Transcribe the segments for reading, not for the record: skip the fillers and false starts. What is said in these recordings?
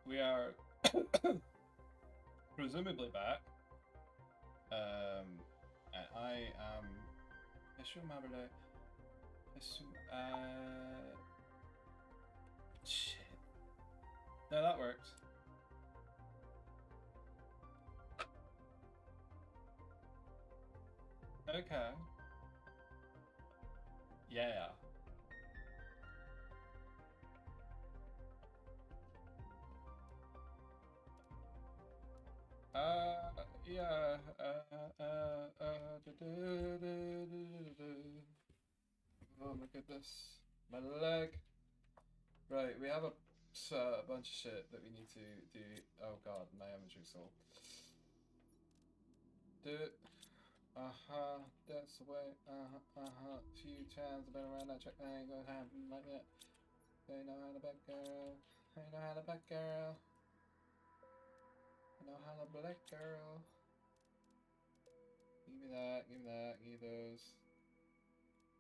We are presumably back. And I am Ishumabele. Shit. No, that works. Okay. Yeah. Yeah. Oh my goodness. My leg. Right, we have a bunch of shit that we need to do. Oh god, my imagery soul. Do it. Uh-huh, that's the way. Uh-huh. Few times I've been around that track. I ain't gonna happen like that. They know how to back girl. They know how to back girl. I know how to black girl. Give me that, give me that, give me those.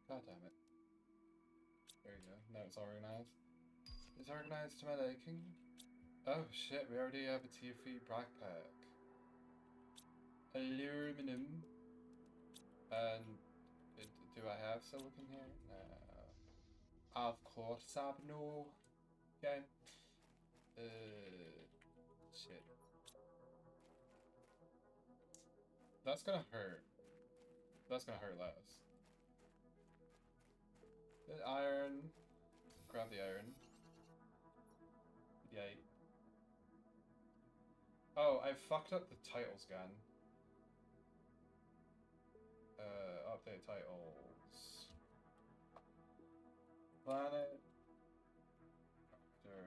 God damn it. There you go. Now it's organized. It's organized to my liking. Oh shit, we already have a tier 3 backpack. Aluminum. And do I have silicon here? No. Of course I know. Okay. Shit. That's gonna hurt. That's gonna hurt less. The iron. Grab the iron. Yay. Oh, I fucked up the title scan. Update titles. Planet. After.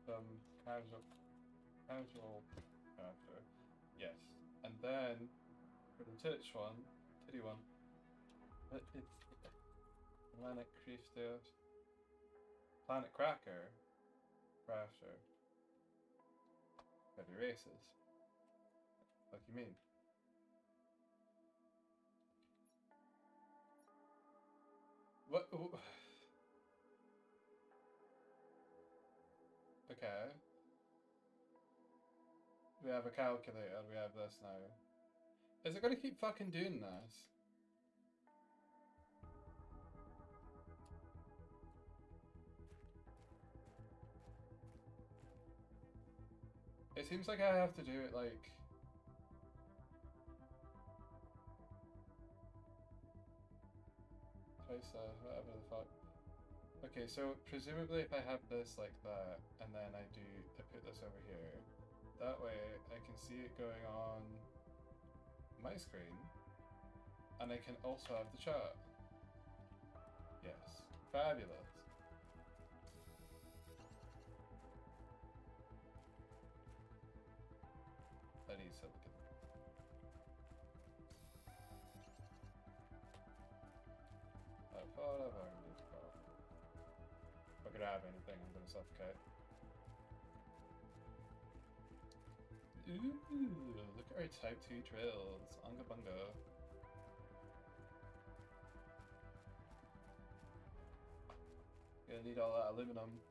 Some casual character. Yes. And then, for the titty one, it's Planet Crafter. Planet Cracker. Crafter. Gotta be racist. What do you mean? What? Okay. We have a calculator, we have this now. Is it gonna keep fucking doing this? It seems like I have to do it like... twice, whatever the fuck. Okay, so presumably if I have this like that, and then I put this over here, that way I can see it going on my screen, and I can also have the chat. Yes. Fabulous. I need silicon. I thought I've already did call. If I grab anything, I'm gonna suffocate. Ooh, look at our Type 2 drills. Unga bunga. Gonna need all that aluminum.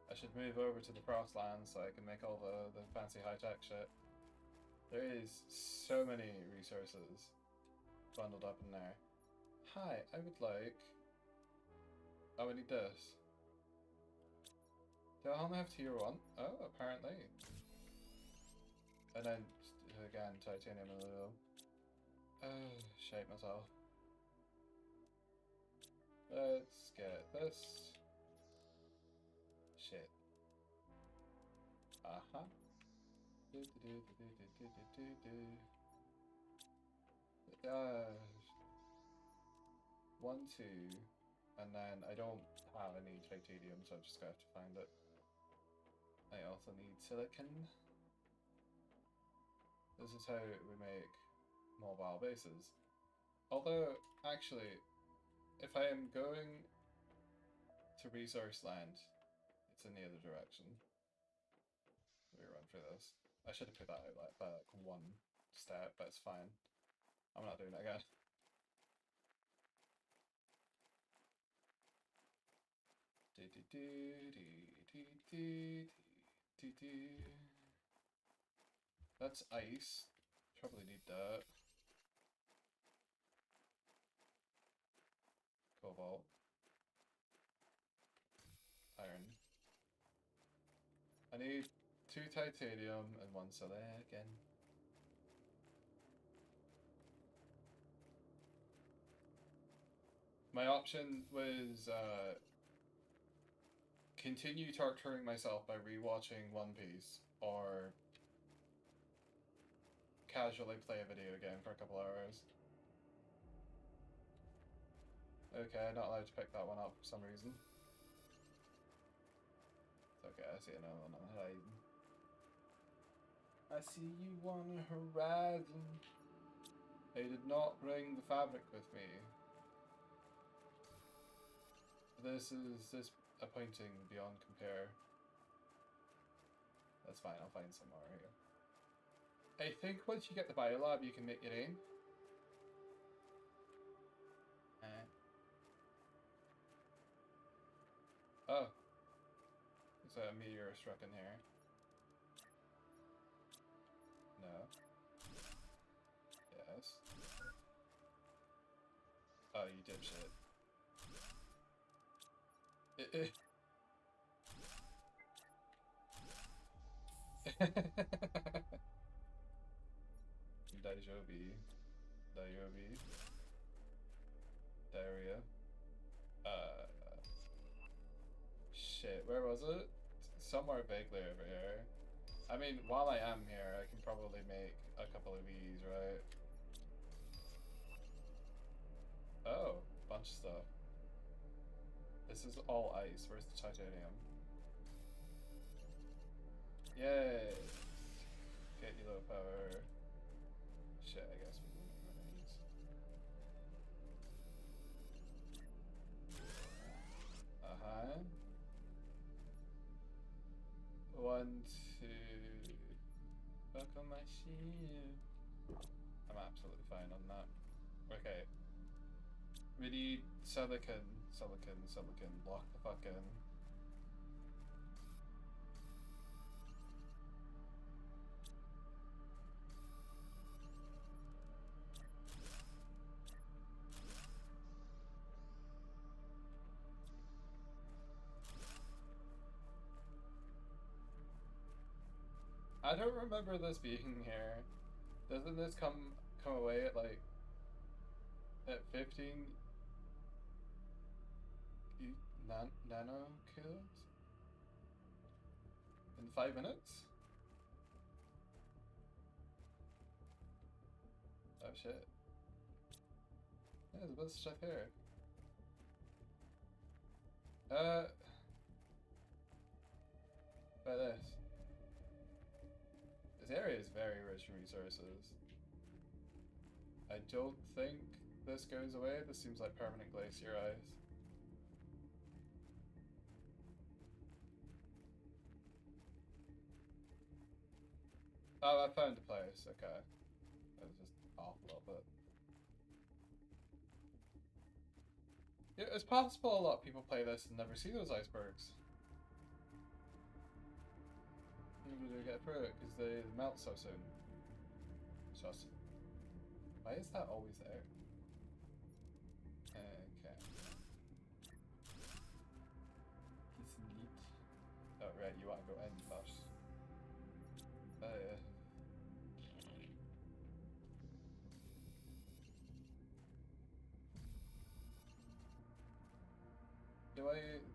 I should move over to the Crosslands so I can make all the fancy high-tech shit. There is so many resources bundled up in there. Hi, I would like... Oh, I need this. Do I only have tier 1? Oh, apparently. And then, again, titanium and aluminum. Shape myself. Let's get this. Shit. Uh-huh. 1, 2, and then I don't have any titanium, so I'm just gonna have to find it. I also need silicon. This is how we make mobile bases. Although, actually, if I am going to resource land, it's in the other direction. Let me run through this. I should have put that out like by like one step, but it's fine. I'm not doing it again. That's ice. Probably need that. Cobalt. Iron. I need 2 titanium and 1 silicon. My option was continue torturing myself by rewatching One Piece or casually play a video game for a couple hours. Okay, not allowed to pick that one up for some reason. It's okay, I see another one on the horizon. I see you on the horizon. I did not bring the fabric with me. This is disappointing beyond compare. That's fine, I'll find some more here. I think once you get the biolab, you can make your own. Oh. There's a meteor struck in here. No. Yes. Oh, you dipshit. Daijobi. Daiobi. Diarrhea. Shit, where was it? Somewhere vaguely over here. I mean, while I am here, I can probably make a couple of these, right? Oh, bunch of stuff. This is all ice. Where's the titanium? Yay! Get you low power. Shit, I guess we can make one of these. Uh-huh. 1, 2... Back on my ship. I'm absolutely fine on that. Okay. We need silicon, lock the fuck in. I don't remember this being here. Doesn't this come away at like at 15 nano kilos in 5 minutes? Oh shit. Yeah, there's a bunch of stuff here. By this. This area is very rich in resources. I don't think this goes away. This seems like permanent glacier ice. Oh, I found a place. Okay. That was just off a little bit. Yeah, it's possible a lot of people play this and never see those icebergs. Maybe they get through it because they melt so soon. Why is that always there? Okay. He's neat. Oh, right, you want to go in first. Yeah.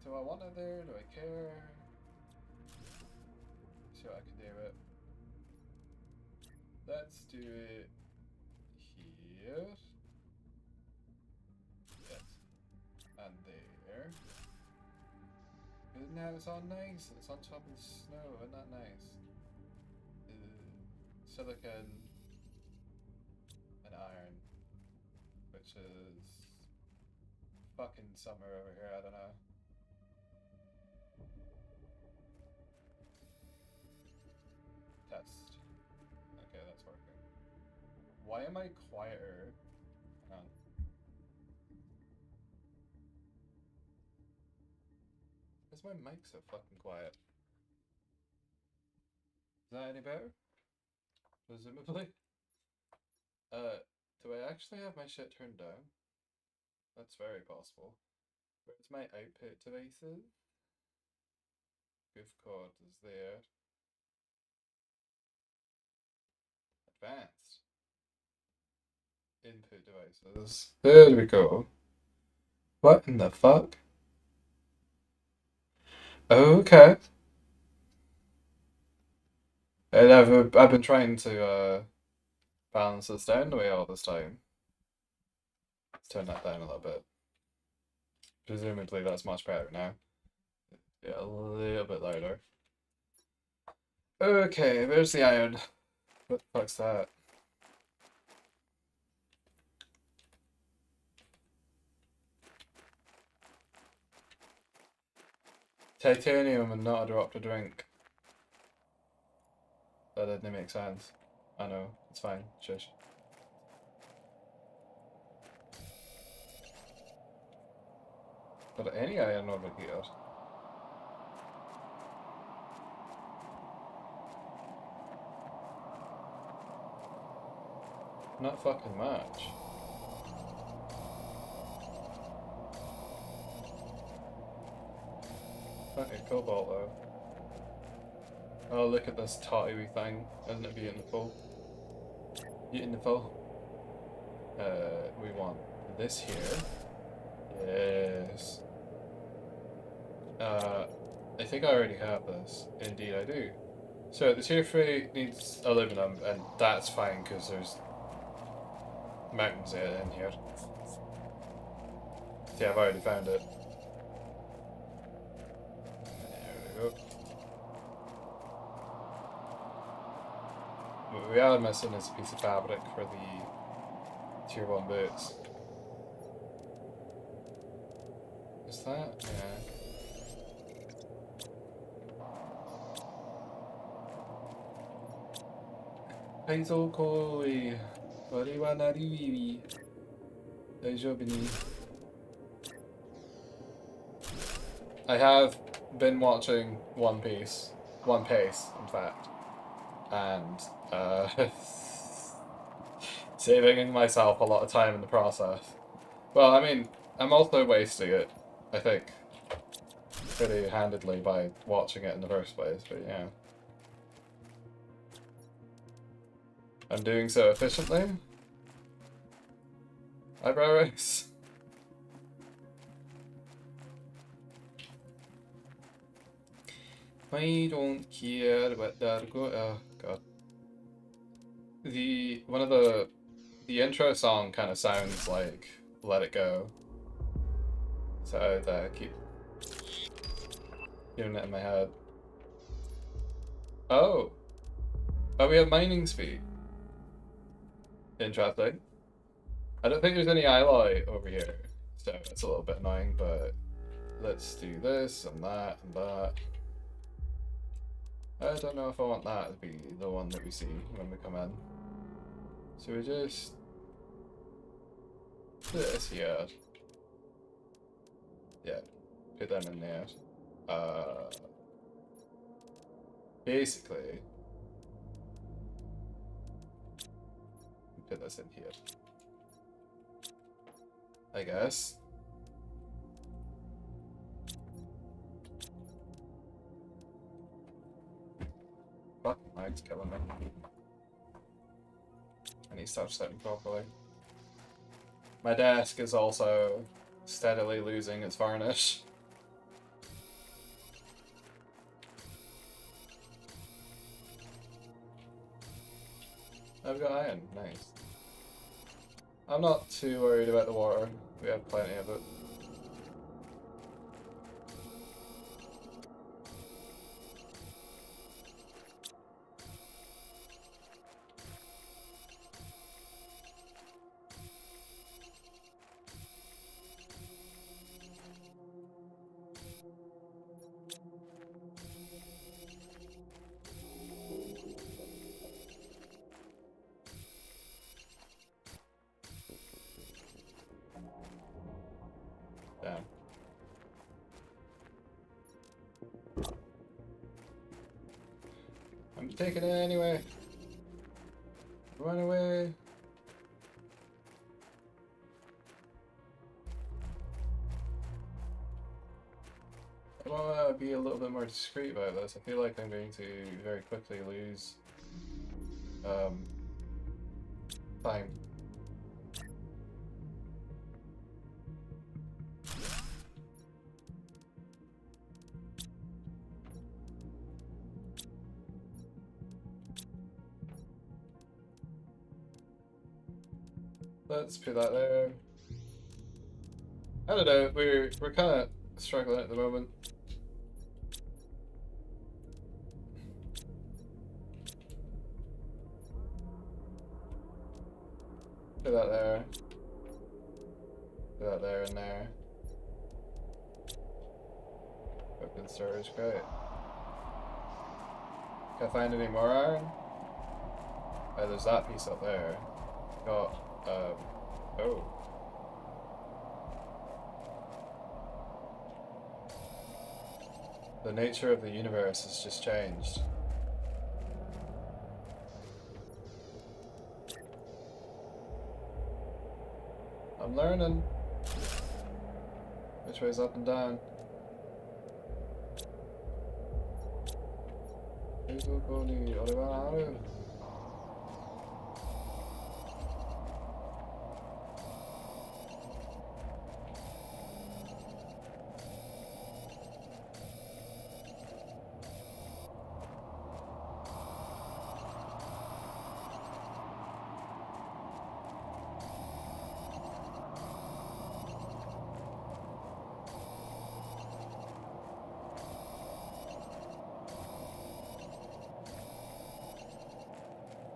Do I want it there? Do I care? See what I can do it. Let's do it here. Yes. And there. Now it's all nice. It's on top of the snow. Isn't that nice? Silicon and iron, which is fucking summer over here. I don't know. Test. Okay, that's working. Why am I quieter? Hang on. Is my mic so fucking quiet? Is that any better? Presumably. Do I actually have my shit turned down? That's very possible. Where's my output devices? Goof code is there. Advanced. Input devices. There we go. What in the fuck? Okay. And I've been trying to balance this down the way all this time. Let's turn that down a little bit. Presumably that's much better now. Yeah, a little bit louder. Okay, there's the iron. What the fuck's that? Titanium and not a drop to drink. That didn't make sense. I know, it's fine. Shush. But any iron over here. Not fucking much. Fucking cobalt though. Oh, look at this totty wee thing. Isn't it beautiful? Beautiful. We want this here. Yes. I think I already have this. Indeed I do. So the tier 3 needs aluminum, and that's fine because there's mountains in here. See, I've already found it. There we go. What we are missing is a piece of fabric for the tier 1 boots. Is that? Yeah. Kaizo koi. Wari wa nari. Daijoubu ni. I have been watching One Piece. One Piece, in fact. And saving myself a lot of time in the process. Well, I mean, I'm also wasting it, I think, pretty handedly by watching it in the first place, but yeah. I'm doing so efficiently. Eyebrow race. I don't care about that. Oh god. The intro song kind of sounds like "Let It Go," so I keep hearing it in my head. Oh, we have mining speed. Interesting. I don't think there's any alloy over here, so it's a little bit annoying. But let's do this and that and that. I don't know if I want that to be the one that we see when we come in. So we just this here. Yeah, put them in there. Basically, put this in here. I guess. Fuck, my leg's killing me. I need to start setting properly. My desk is also steadily losing its varnish. I've got iron, nice. I'm not too worried about the water. We have plenty of it. taking it anyway. Run away. I want to be a little bit more discreet about this. I feel like I'm going to very quickly lose time. Let's put that there. I don't know, we're kind of struggling at the moment. Put that there. Put that there and there. Open storage, great. Can I find any more iron? Oh, there's that piece up there. Got, oh. The nature of the universe has just changed. I'm learning. Which way's up and down?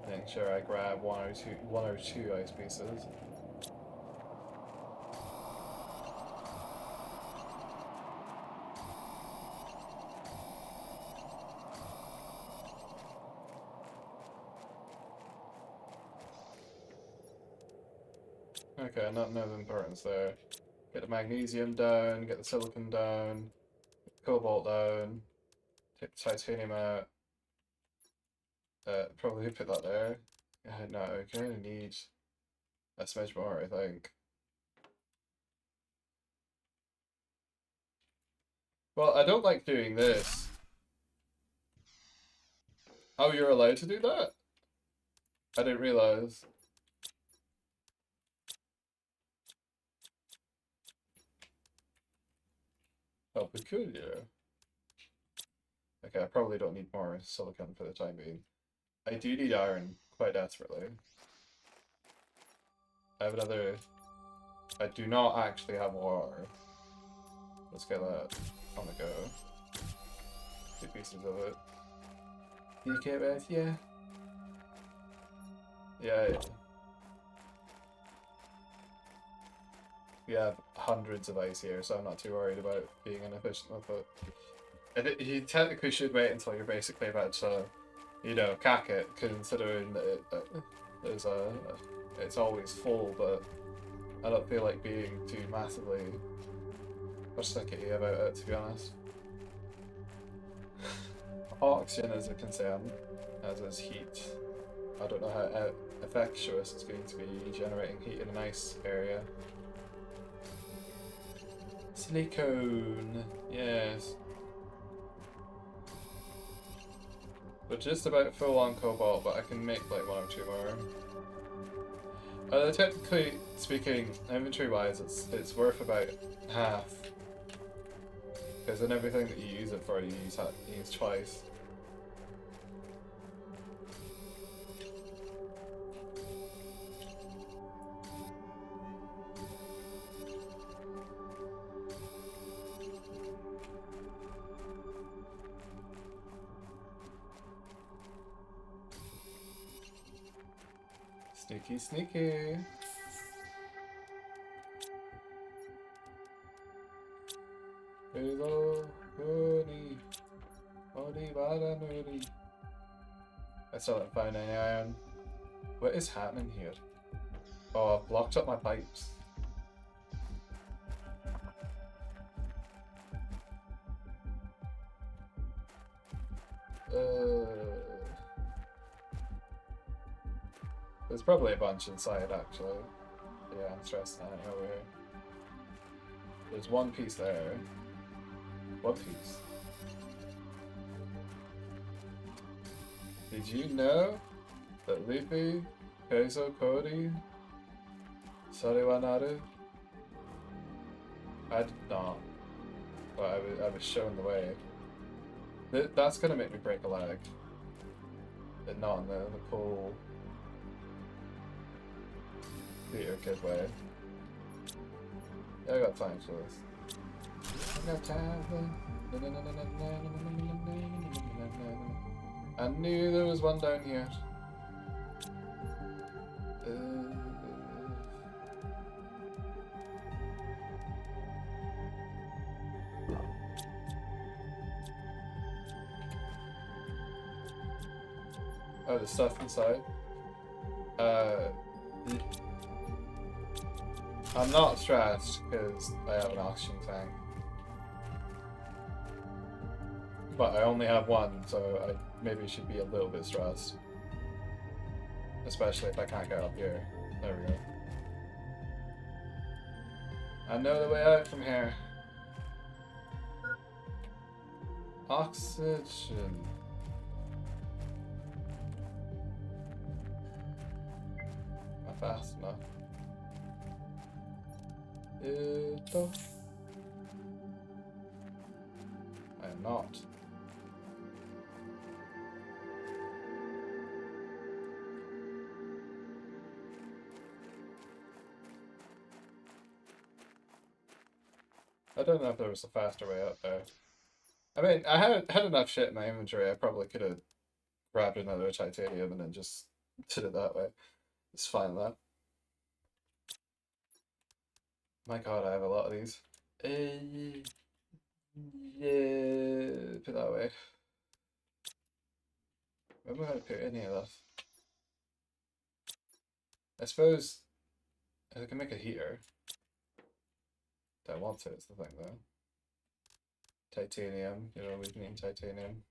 Make sure I grab one or two ice pieces. Okay, nothing of importance there. Get the magnesium down, get the silicon down, get the cobalt down, take the titanium out. Probably put that there. No, I'm gonna need a smidge more, I think. Well, I don't like doing this. Oh, you're allowed to do that? I didn't realize. Oh, peculiar. Okay, I probably don't need more silicon for the time being. I do need iron quite desperately. I have another... I do not actually have water. Let's get that on the go. 2 pieces of it. DK bed, yeah. Yeah. We have hundreds of ice here, so I'm not too worried about being inefficient with it. And you technically should wait until you're basically about to, you know, cack it, considering that there's it's always full, but I don't feel like being too massively persnickety about it, to be honest. Oxygen is a concern, as is heat. I don't know how effectuous it's going to be generating heat in a nice area. Silicone, yes. But just about full on cobalt, but I can make like 1 or 2 more. Technically speaking, inventory wise, it's worth about half. Because in everything that you use it for, you use twice. Sneaky, sneaky. Hello, Moody. Moody, bada Moody. I still haven't found any iron. What is happening here? Oh, I've blocked up my pipes. There's probably a bunch inside, actually. Yeah, I'm stressing out over here. There's one piece there. What piece? Did you know that Luffy, Kaizo, Cody, Sariwanaru? I did not, but I was shown the way. That's gonna make me break a leg. But not in the cool theater kid way. Yeah, I got time for this. I got time. I knew there was one down here. Oh, the stuff inside. I'm not stressed because I have an oxygen tank. But I only have one, so I maybe should be a little bit stressed. Especially if I can't get up here. There we go. I know the way out from here. Oxygen. Not fast enough. I am not. I don't know if there was a faster way up there. I mean, I had enough shit in my inventory. I probably could have grabbed another titanium and then just did it that way. It's fine with that. My god, I have a lot of these. Yeah, put it that way. Remember how to put any of that? I suppose I can make a heater. Don't want to, it's the thing though. Titanium, you know, we need titanium.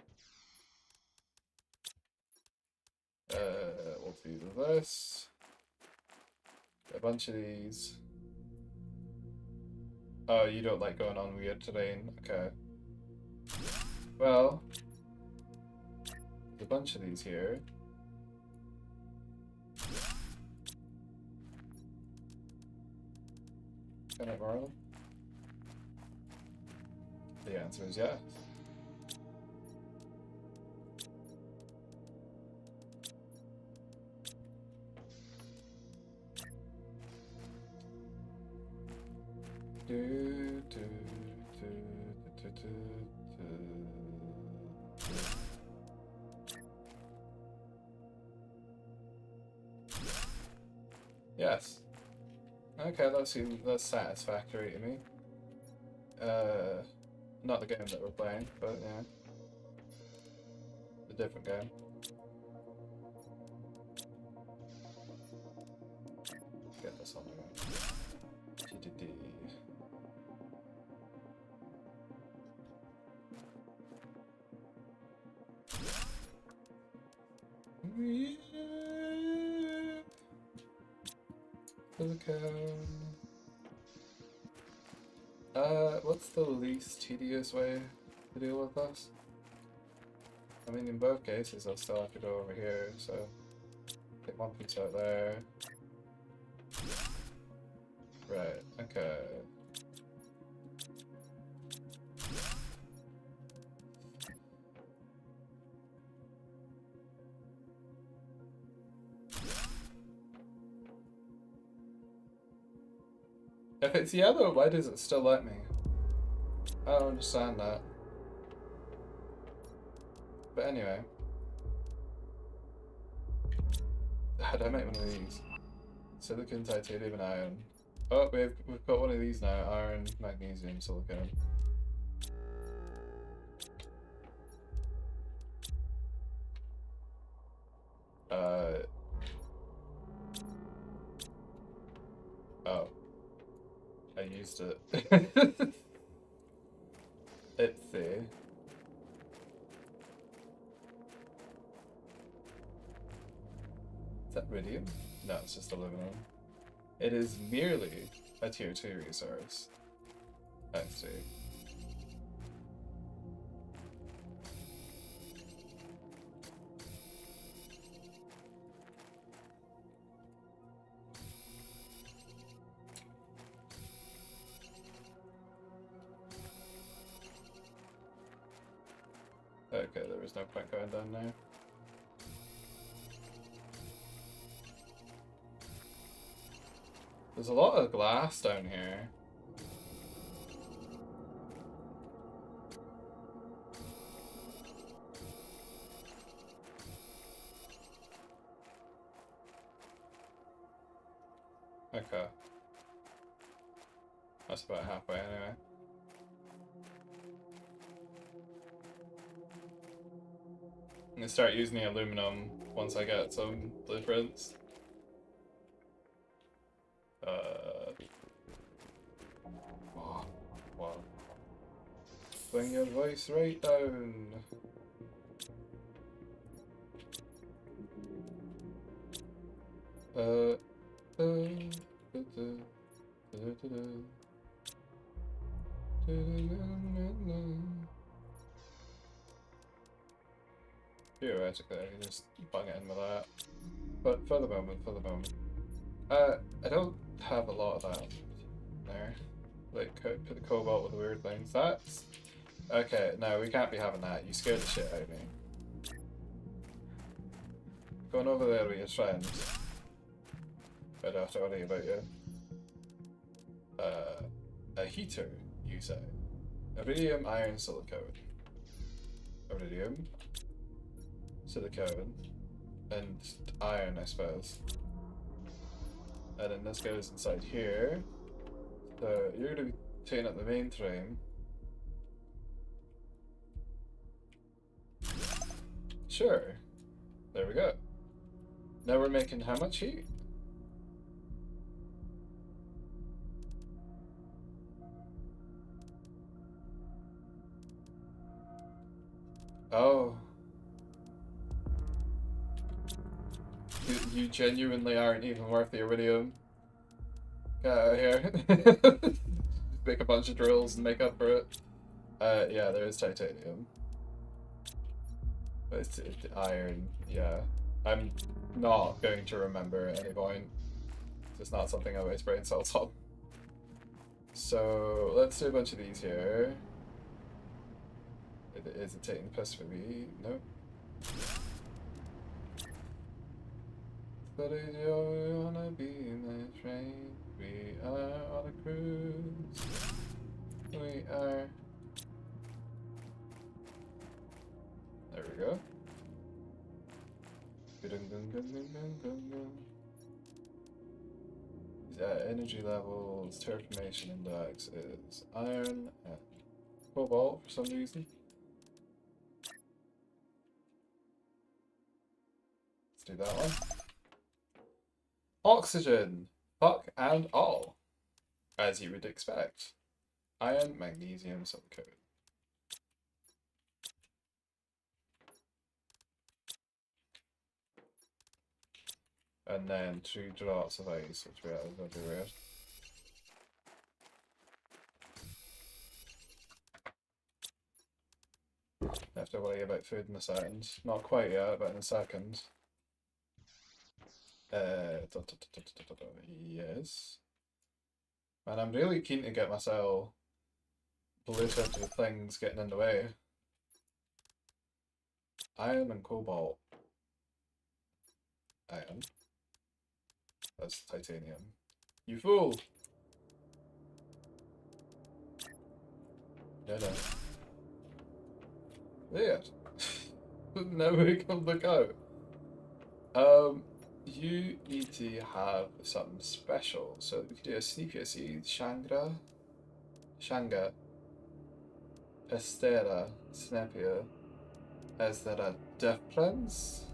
We'll do this. A bunch of these. Oh, you don't like going on weird terrain? Okay. Well, there's a bunch of these here. Can I borrow them? The answer is yes. Yes. Okay, that's satisfactory to me. Not the game that we're playing, but yeah. A different game. Let's get this on there. GDD. What's the least tedious way to deal with this? I mean, in both cases, I'll still have to go over here, so take one piece out there. Right, okay. If it's yellow, why does it still let me? I don't understand that. But anyway. How do I make one of these? Silicon, titanium, and iron. Oh, we've got one of these now. Iron, magnesium, silicon. Oh. I used it. Let's see. Is that radium? No, it's just aluminum. It is merely a tier 2 resource. Let's see. Okay, there is no point going down now. There's a lot of glass down here. Okay. That's about halfway anyway. I'm gonna start using the aluminum once I get some blueprints. Wow. Bring your voice right down. Theoretically, I can just bung it in with that. But for the moment, I don't have a lot of that there. Like, put the cobalt with the weird things. That's... Okay, no, we can't be having that. You scared the shit out of me. Going over there with your friend. I don't have to worry about you. A heater, you say. Iridium, iron, silicone. Iridium, silicone, and iron, I suppose. And then this goes inside here. So you're going to be taking up the main frame. Sure. There we go. Now we're making how much heat? Oh. You genuinely aren't even worth the iridium. Get out of here. Make a bunch of drills and make up for it. Yeah, there is titanium. But it's iron, yeah. I'm not going to remember at any point. It's not something I waste brain cells on. So, let's do a bunch of these here. Is it taking the piss for me? Nope. But do you wanna be in the train? We are on a cruise. We are. There we go. Energy levels, terraformation index is iron and cobalt for some reason. Let's do that one. Oxygen, fuck and all, as you would expect. Iron, magnesium, silicone. And then 2 drops of ice, which we have everywhere. I have to worry about food in a second. Not quite yet, but in a second. Yes. And I'm really keen to get myself blueprint with things getting in the way. Iron and cobalt. Iron. That's titanium. You fool! No. There. Now we can look out. You need to have something special. So we could do a sneaker seed, Shanga, Pestera, Snappier. Is there a difference?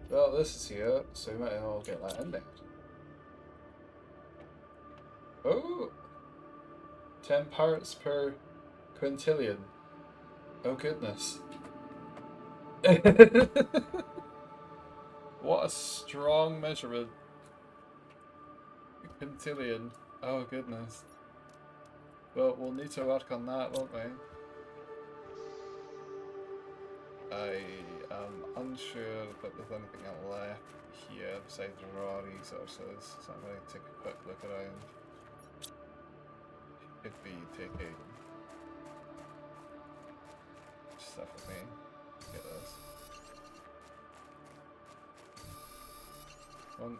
Well, this is here, so we might as well get that in there. Oh! 10 parts per quintillion. Oh goodness. What a strong measurement. Quintillion. Oh goodness. Well, we'll need to work on that, won't we? I am unsure that there's anything left here besides raw resources, so I'm going to take a quick look around. Could be taking stuff with me. Get this. One.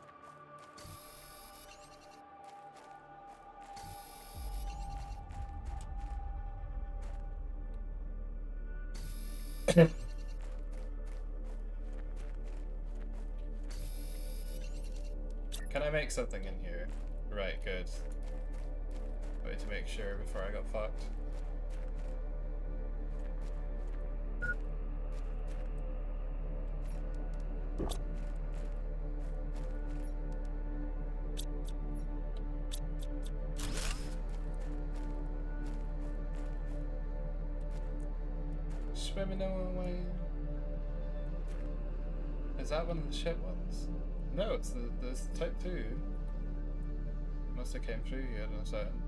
Can I make something in here? Right, good. Wait to make sure before I got fucked. Swimming away. Is that one of the ship ones? No, it's the type 2. Must have came through here in a second.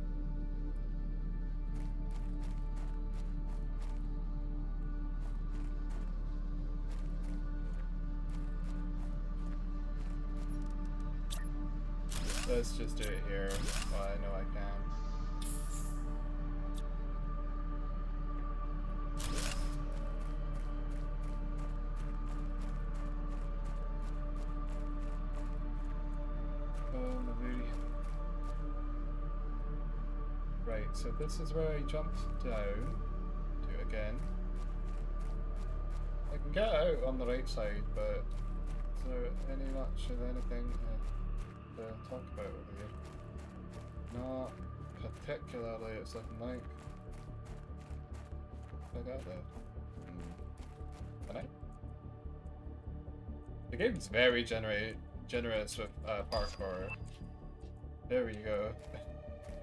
Let's just do it here while I know I can. Oh, my booty. Right, so this is where I jumped down. Do it again. I can get out on the right side, but is there any much of anything to talk about over here? Not particularly, it's looking like. I got that. Can I? The game's very generous with parkour. There we go.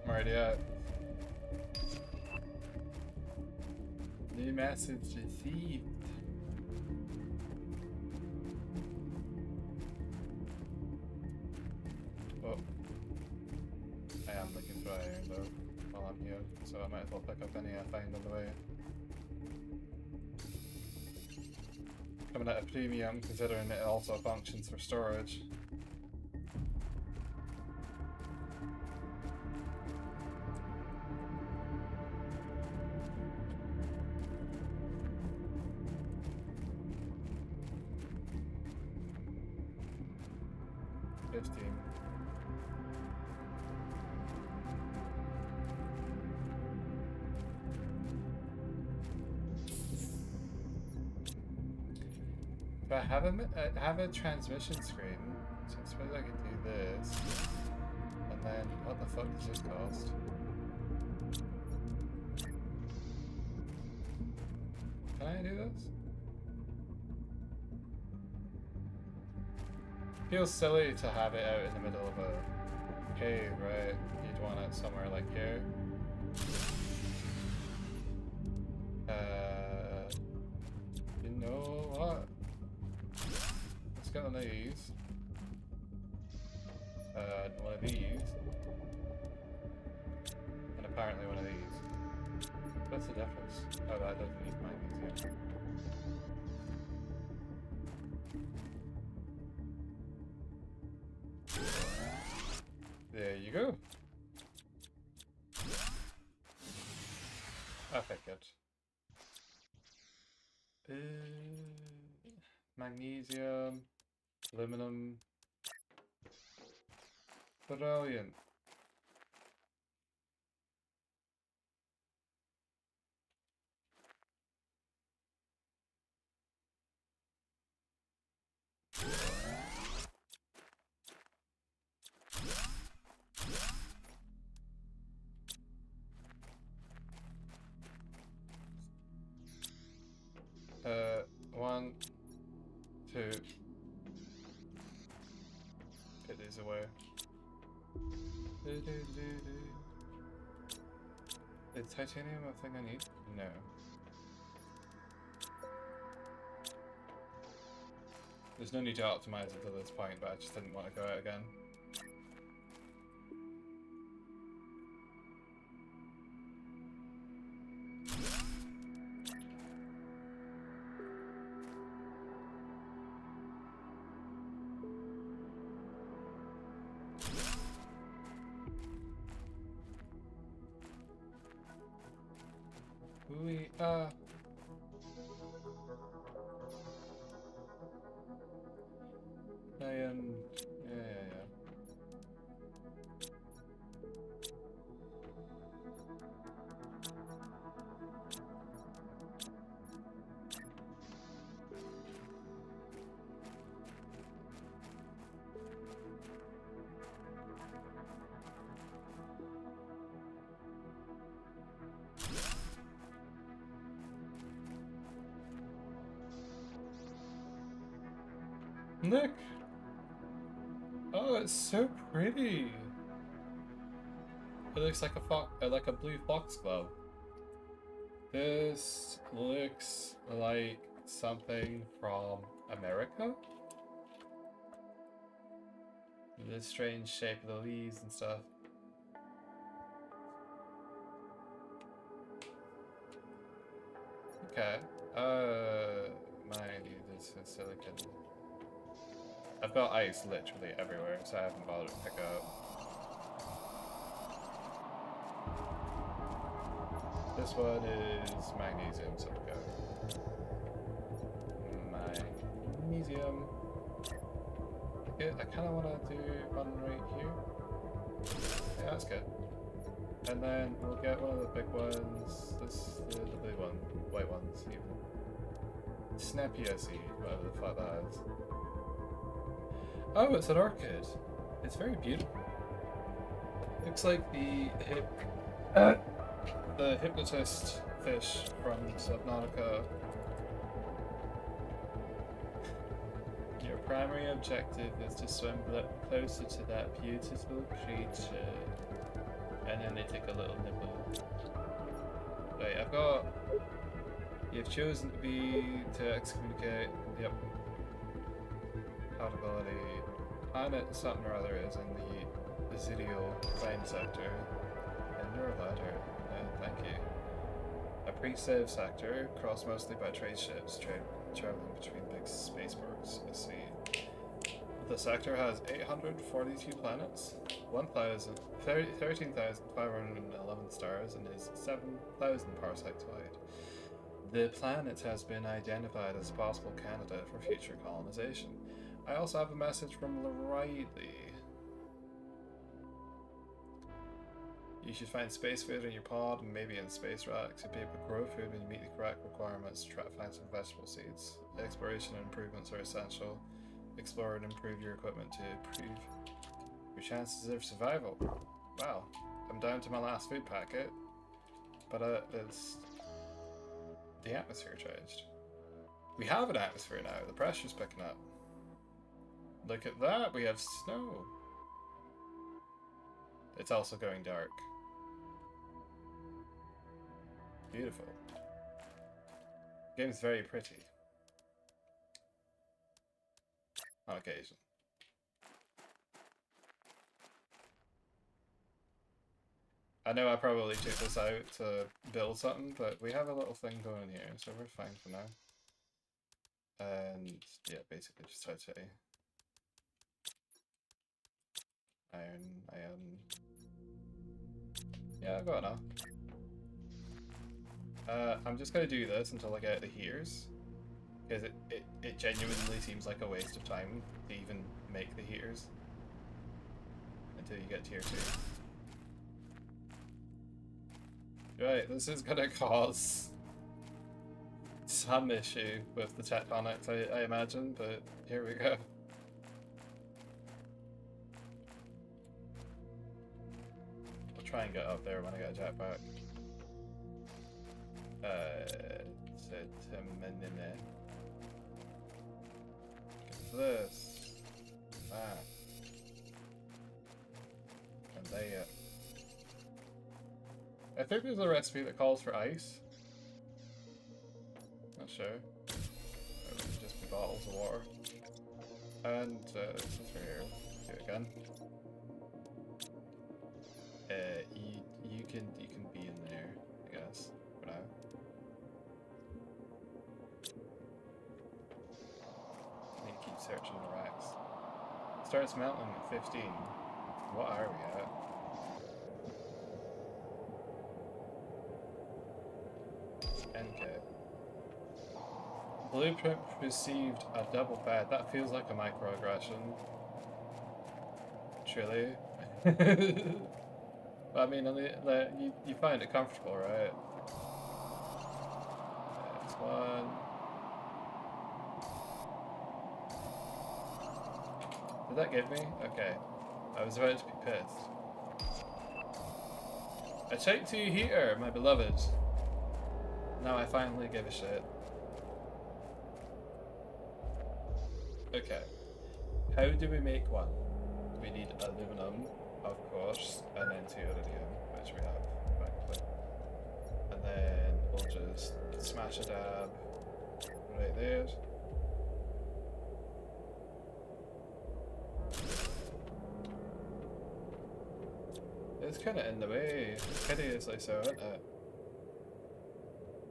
I'm already at. New message received. Oh. I am looking for iron though while I'm here, so I might as well pick up any I find on the way. Coming at a premium considering it also functions for storage. If I have a transmission screen, so I suppose I could do this, and then what the fuck does this cost? Can I do this? Feels silly to have it out in the middle of a cave, right? You'd want it somewhere like here. You know what? Let's get one of these. One of these. And apparently one of these. What's the difference? Oh, that doesn't need magnesium. There you go. I figured. Magnesium, aluminum. Brilliant. One, two. Get these away. Is titanium a thing I need? No. There's no need to optimize it to this point, but I just didn't want to go out again. We yeah. Look! Oh, it's so pretty! It looks like like a blue foxglove. This looks like something from America? The strange shape of the leaves and stuff. Okay. This is silicon. I've got ice literally everywhere, so I haven't bothered to pick up. This one is magnesium, so we'll go. Magnesium. Yeah, I kind of want to do one right here. Yeah, that's good. And then we'll get one of the big ones. The blue one, white ones even. Snappia seed, whatever the fuck that is. Oh, it's an orchid. It's very beautiful. Looks like the hypnotist fish from Subnautica. Your primary objective is to swim closer to that beautiful creature. And then they take a little nibble. Right, you've chosen to excommunicate. Yep. Compatibility. Planet something or other is in the Residual Fine sector. And Neuroladder. Thank you. A pre-save sector, crossed mostly by trade ships traveling between big spaceports. I see. The sector has 842 planets, 13,511 stars, and is 7,000 parsecs wide. The planet has been identified as a possible candidate for future colonization. I also have a message from Riley. You should find space food in your pod and maybe in space racks. You'll be able to grow food when you meet the correct requirements to try to find some vegetable seeds. Exploration and improvements are essential. Explore and improve your equipment to improve your chances of survival. Wow, I'm down to my last food packet, but it's the atmosphere changed. We have an atmosphere now. The pressure's picking up. Look at that. We have snow. It's also going dark. Beautiful. The game's very pretty. On occasion. I know I probably took this out to build something, but we have a little thing going here, so we're fine for now. And yeah, basically just type A. Iron. Yeah, I've got enough. I'm just gonna do this until I get the heaters. Because it genuinely seems like a waste of time to even make the heaters. Until you get tier 2. Right, this is gonna cause some issue with the tectonics, I imagine, but here we go. I'll try and get up there when I get a jetpack. This, that, and there. I think there's a recipe that calls for ice. Not sure. It would just be bottles of water. And since we're here, do it again. You can be in there, I guess, for now. I need to keep searching the racks. Starts melting at 15. What are we at? NK. Blueprint received a double bed. That feels like a microaggression. Truly. But I mean, you find it comfortable, right? That's one. Did that give me? Okay. I was about to be pissed. I checked to you here, my beloved. Now I finally give a shit. Okay. How do we make one? We need aluminum, of course, and then 2 iridium, which we have, thankfully. And then we'll just smash a dab right there. It's kind of in the way, hideously so, isn't it?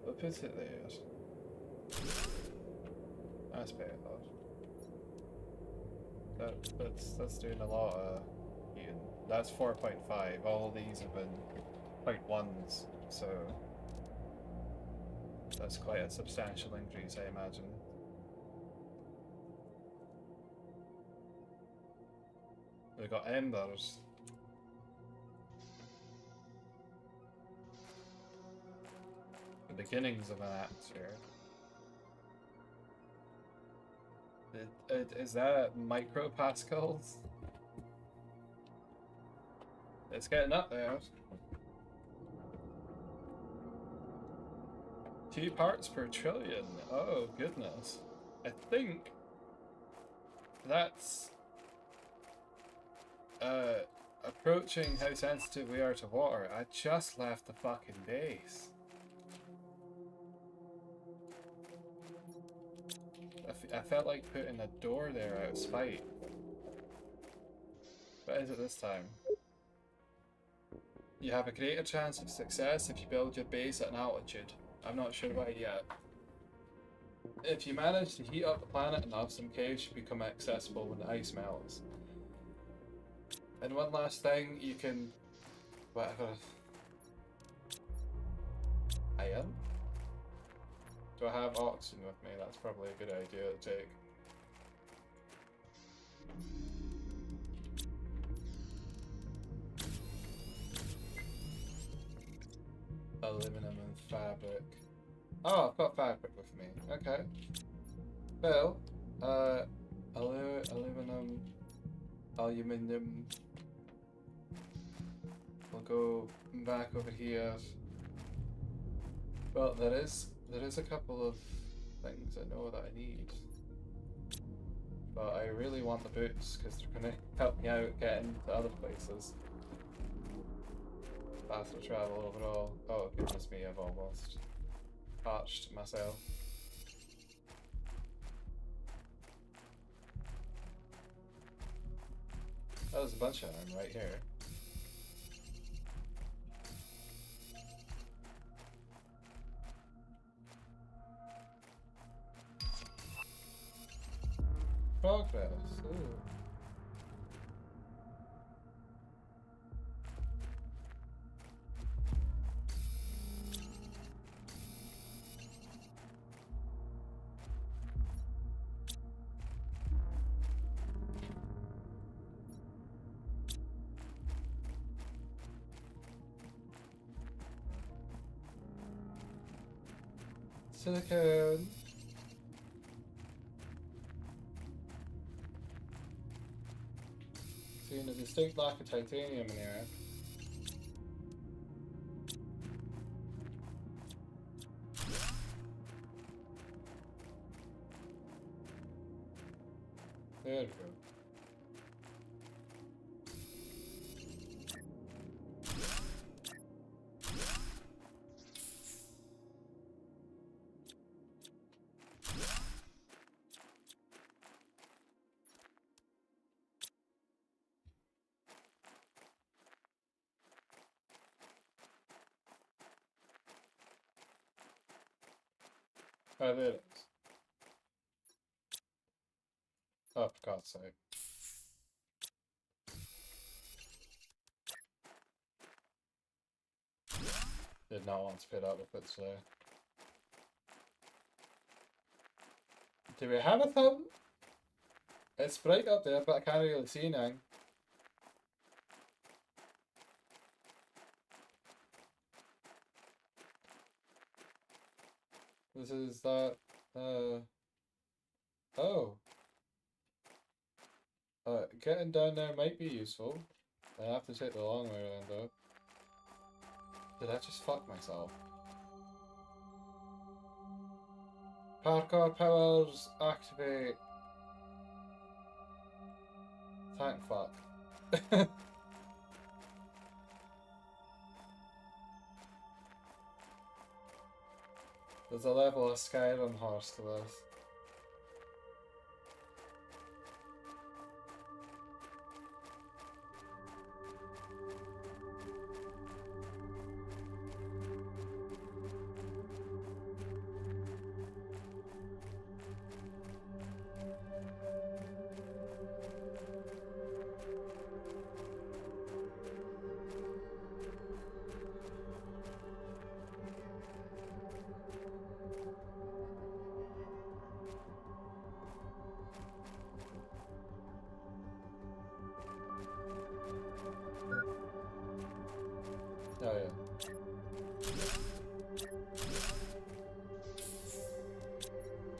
We'll put it there. That's better though. That's doing a lot of heating. That's 4.5. All of these have been 0.1s, so that's quite a substantial increase, I imagine. We've got embers. The beginnings of an atmosphere. Is that micropascals? It's getting up there. 2 parts per trillion. Oh goodness. I think that's approaching how sensitive we are to water. I just left the fucking base. I felt like putting a door there out of spite. What is it this time? You have a greater chance of success if you build your base at an altitude. I'm not sure why yet. If you manage to heat up the planet enough, some caves should become accessible when the ice melts. And one last thing, you can... whatever... iron? Do I have oxygen with me? That's probably a good idea to take. Aluminum and fabric. Oh, I've got fabric with me. Okay. Well, aluminum, aluminium. We'll go back over here. Well, there is a couple of things I know that I need. But I really want the boots because they're going to help me out getting to other places. Faster travel overall. Oh goodness me, I've almost parched myself. Oh, there's a bunch of them right here. Progress. Ooh. Silicone. Seeing a distinct lack of titanium in here. There we go. Oh, there it is. Oh, for God's sake. Did not want to put up with it today. Do we have a thumb? It's bright up there, but I can't really see anything. This is that, oh. Getting down there might be useful. I have to take the long way around though. Did I just fuck myself? Parkour powers activate. Thank fuck. There's a level of Skyrim horse to this. Oh yeah.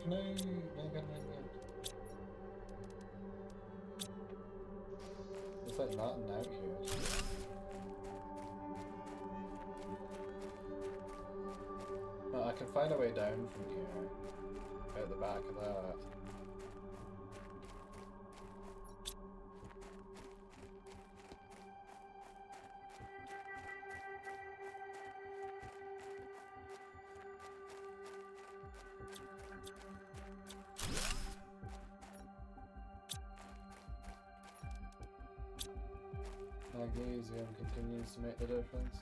Can I get There's like nothing out here. No, I can find a way down from here. Out the back of that. Magnesium continues to make the difference.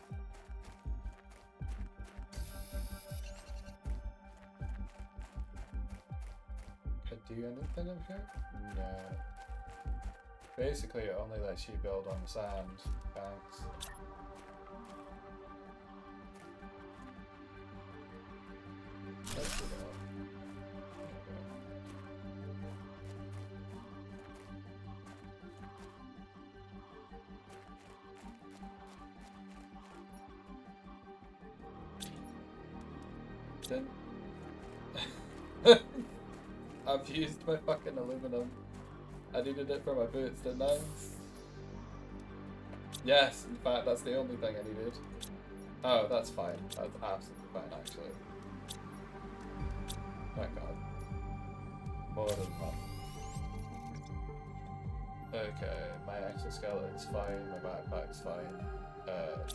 Could I do anything up here? No. Basically, it only lets you build on the sand banks. Let's do that. Then I've used my fucking aluminum. I needed it for my boots, didn't I? Yes, in fact, that's the only thing I needed. Oh, that's fine. That's absolutely fine, actually. Thank God. More than fun. Okay, my exoskeleton's fine, my backpack's fine.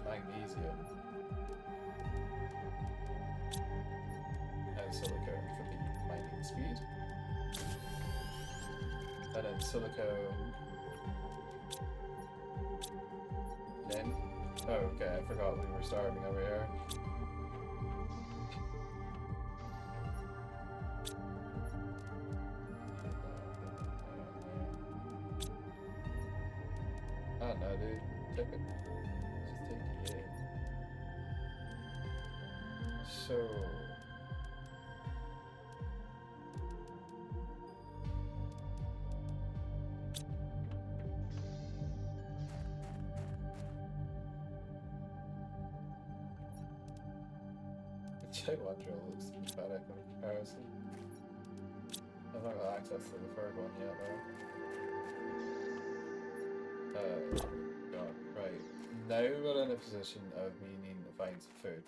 Magnesium. And silicone for the mining speed. And then silicone. Then. Oh, okay, I forgot we were starving over here. I don't know, dude. Take it. Just take it. So. Check one drill looks pathetic in comparison. I've not got access to the third one yet though. God, right. Now we're in a position of me needing to find some food.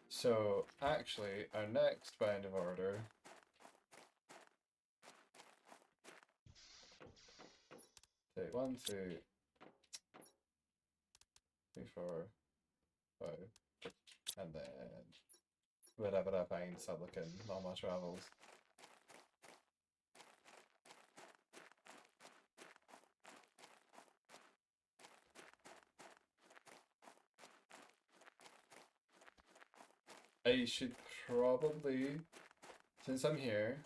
So, actually, our next bound of order. Take 1, 2, 3, 4, 5, and then wherever I find silicon on my travels. I should probably Since I'm here,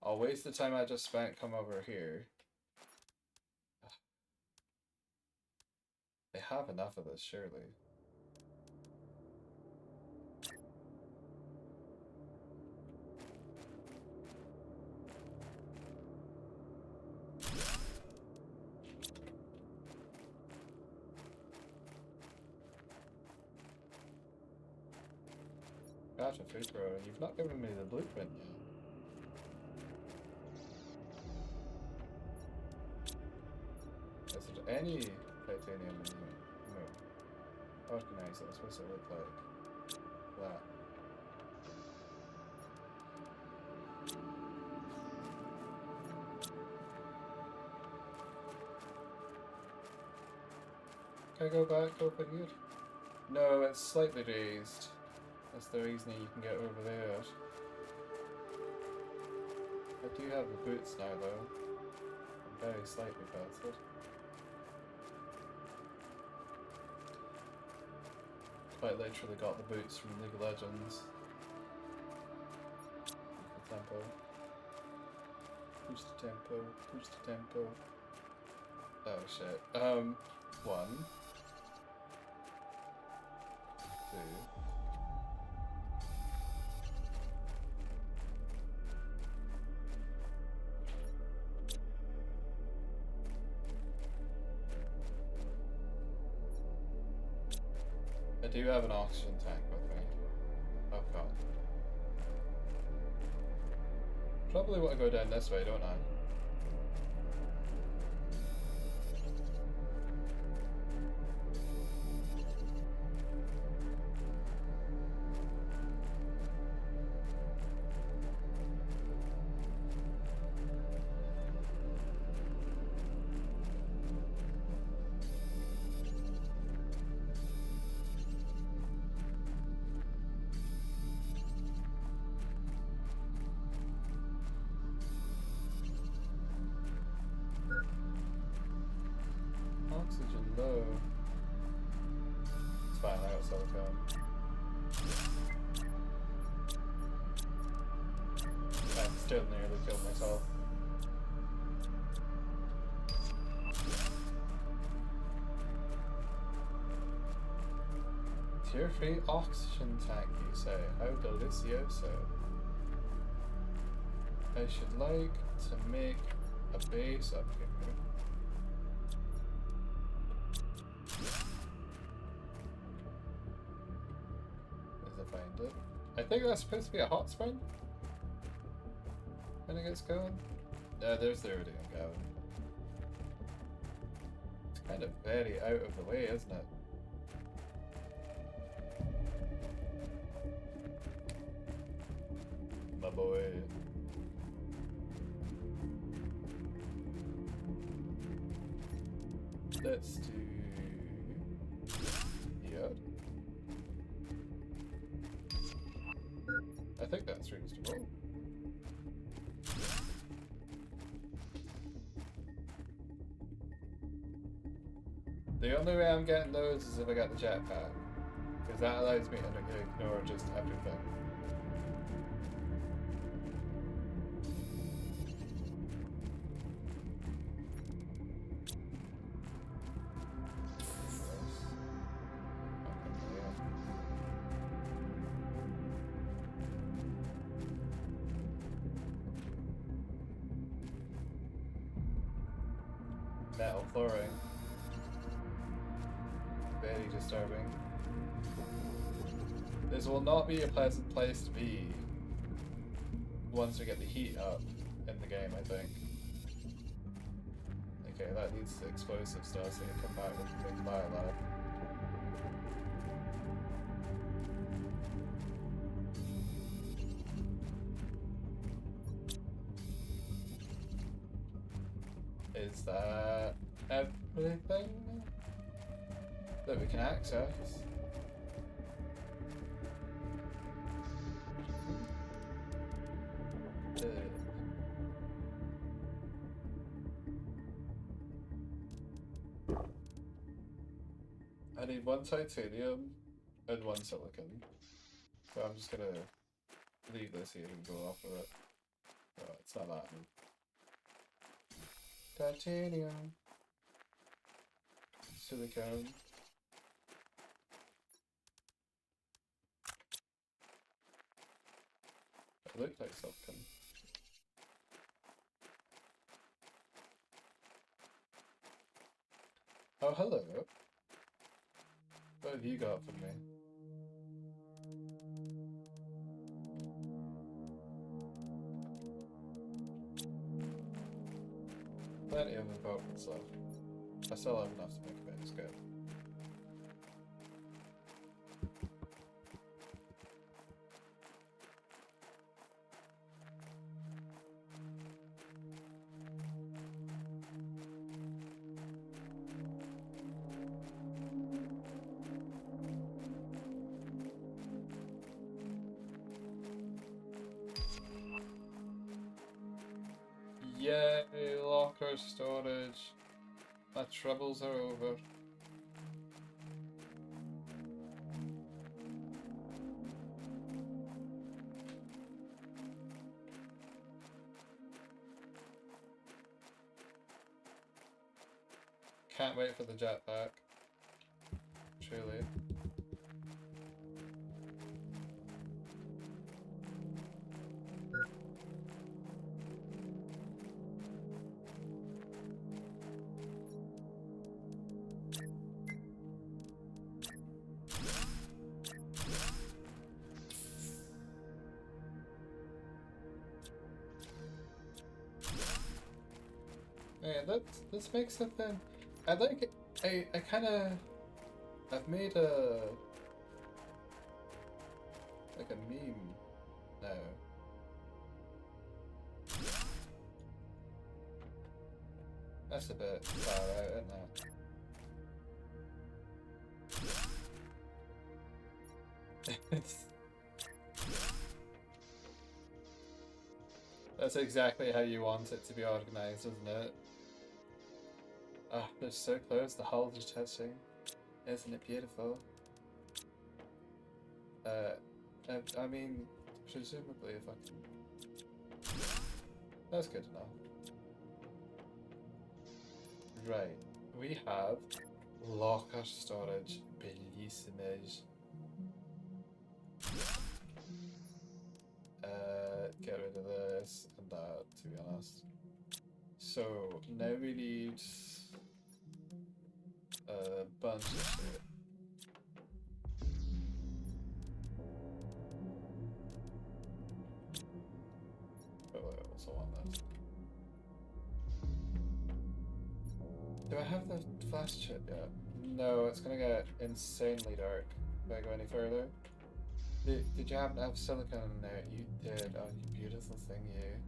I'll waste the time I just spent come over here. They have enough of this, surely. Gotcha, food thrower. You've not given me the blueprint yet. Is there any titanium in here? No. Organize this. What's it look like? That. Can I go back open here? No, it's slightly raised. That's the reason you can get over there. I do have the boots now though. I'm very slightly faster. Quite literally got the boots from League of Legends. The tempo. Push the tempo. Push the tempo. Oh shit. 1, 2. I do have an oxygen tank with me. Oh god. Probably want to go down this way, don't I? Oxygen low. It's fine, I got silicone. I still nearly killed myself. Tier 3 oxygen tank, you say? How delicioso. I should like to make a base up here. Find it. I think that's supposed to be a hot spring when it gets going. No, there's the iridium going. It's kind of very out of the way, isn't it? My boy. Let's do... yeah. I think that's reasonable. The only way I'm getting those is if I got the jetpack, because that allows me to ignore just everything. Metal flooring. Very disturbing. This will not be a pleasant place to be once we get the heat up in the game, I think. Okay, that needs the explosive stuff so you can come back with a big fire lab. Is that everything that we can access? I need 1 titanium and 1 silicon. So I'm just gonna leave this here and go off of it. Oh, it's not that. Titanium. Silicone. It looked like silicone. Oh, hello. What have you got for me? Plenty of important stuff. I still have enough to make a base good. Yay, locker storage. My troubles are over. Can't wait for the jetpack. Truly. Man, this makes a thing. I like it. I kind of. I've made a. Like a meme now. That's a bit far out, isn't it? That's exactly how you want it to be organized, isn't it? Ah, they're so close, the hulls are touching. Isn't it beautiful? I mean, presumably if I can... That's good enough. Right, we have locker storage, bellissime. Get rid of this and that, to be honest. So, now we need a bunch of shit. But I also want this. Do I have the fast chip yet? No, it's gonna get insanely dark if I go any further. Did you happen to have silicone in there? You did. Oh, you beautiful thing, you.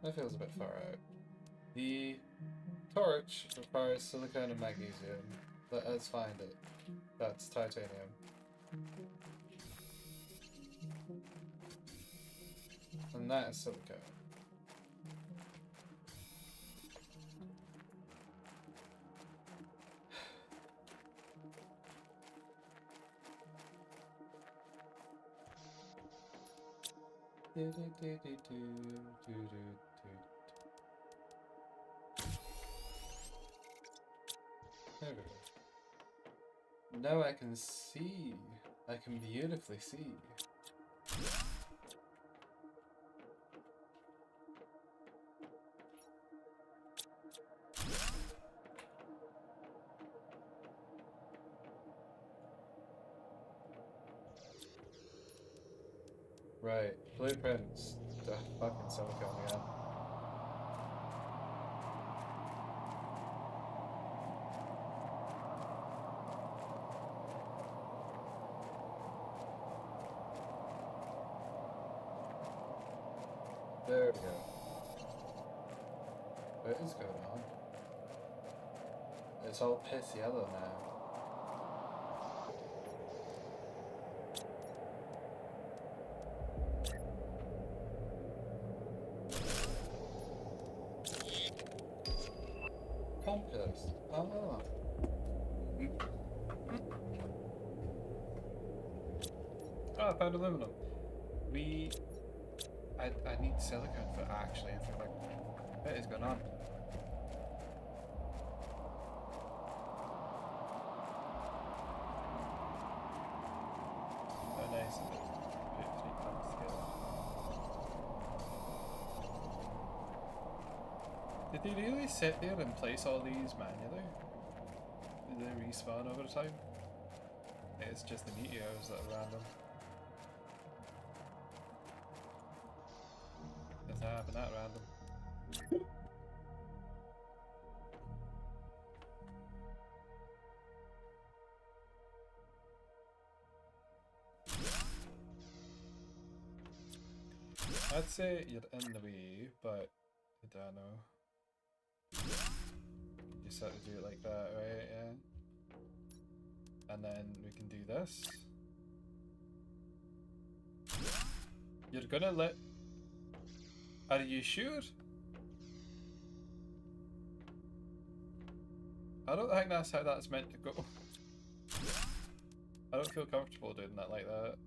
That feels a bit far out. The torch requires silicone and magnesium. Let us find it. That's titanium. And that is silicone. There we go. Now I can see. I can beautifully see. Right, blueprints. The fucking silicone again. There we go. What is going on? It's all piss yellow now. Compass. Oh. Oh, I found aluminum. I need silicon for actually everything. What is going on? Oh, nice. Beautifully put together. Did they really sit there and place all these manually? Did they respawn over time? It's just the meteors that are random. Doesn't happen that random. I'd say you're in the way, but I don't know. You just have to do it like that, right? Yeah. And then we can do this. You're gonna let... Are you sure? I don't think that's how that's meant to go. I don't feel comfortable doing that like that.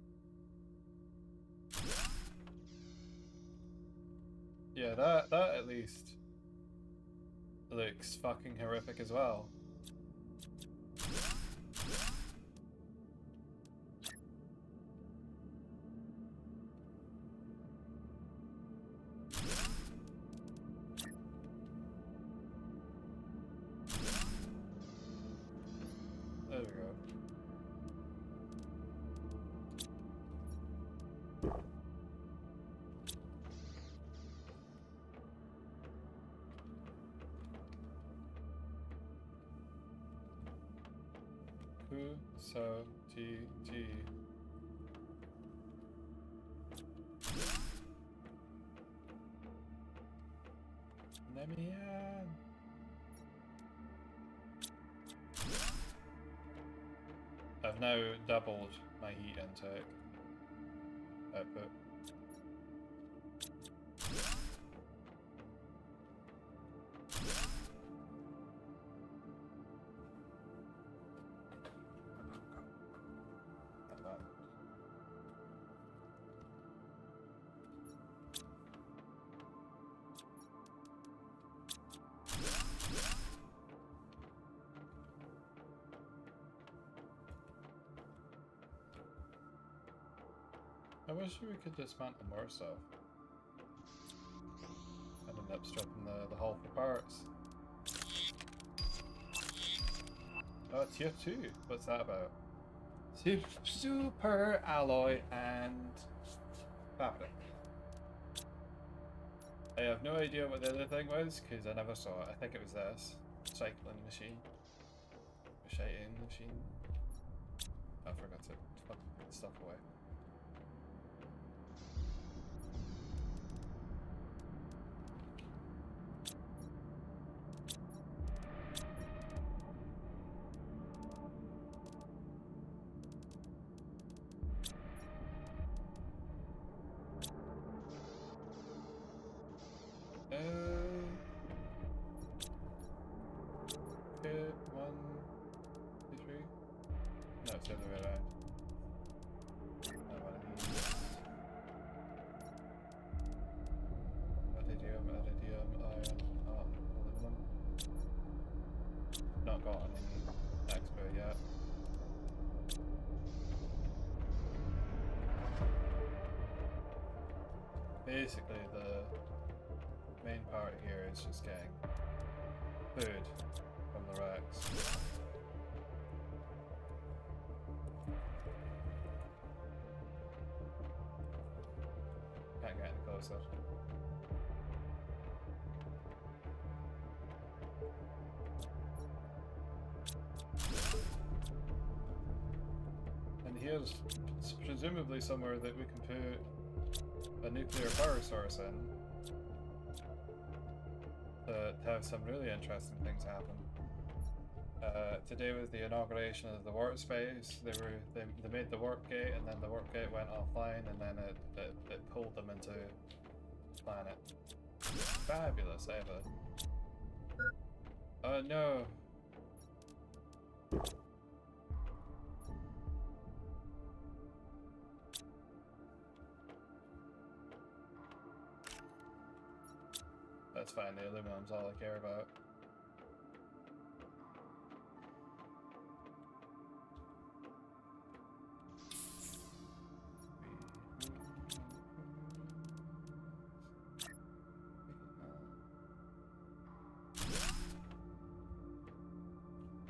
Yeah, that at least looks fucking horrific as well. There we go. So T. Let me in. I've now doubled my heat intake output. I wish we could dismantle more stuff and end up stripping the hull for parts. Oh, tier 2. What's that about? Super alloy and fabric. I have no idea what the other thing was because I never saw it. I think it was this cycling machine. Recycling machine. I forgot to fucking put stuff away. Okay, 1, 2, 3. No, it's the other way around. I want to use iridium, iron, aluminum. Not got any expo yet. Basically, the main part here is just getting food from the racks. Can't get any closer. And here's presumably somewhere that we can put a nuclear power source in to have some really interesting things happen. Today was the inauguration of the warp space. They made the warp gate, and then the warp gate went offline, and then it pulled them into the planet. Fabulous, Eva. Oh no. That's fine, the aluminum's all I care about.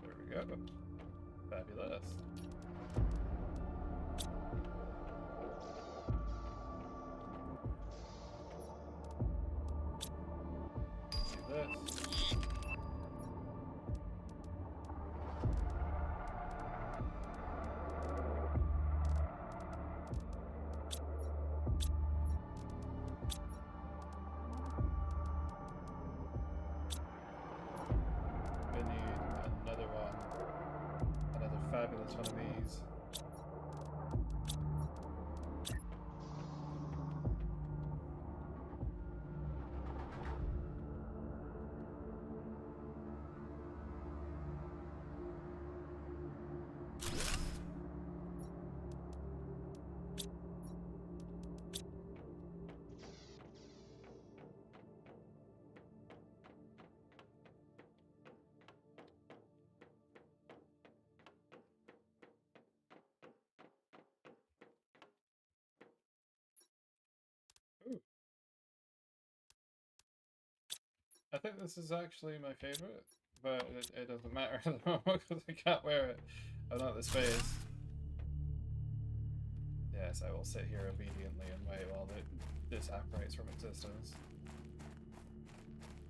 There we go. Fabulous. Fabulous one of these. I think this is actually my favorite, but it doesn't matter at the moment because I can't wear it. I'm not the space. Yes, I will sit here obediently and wait while this apparates from existence.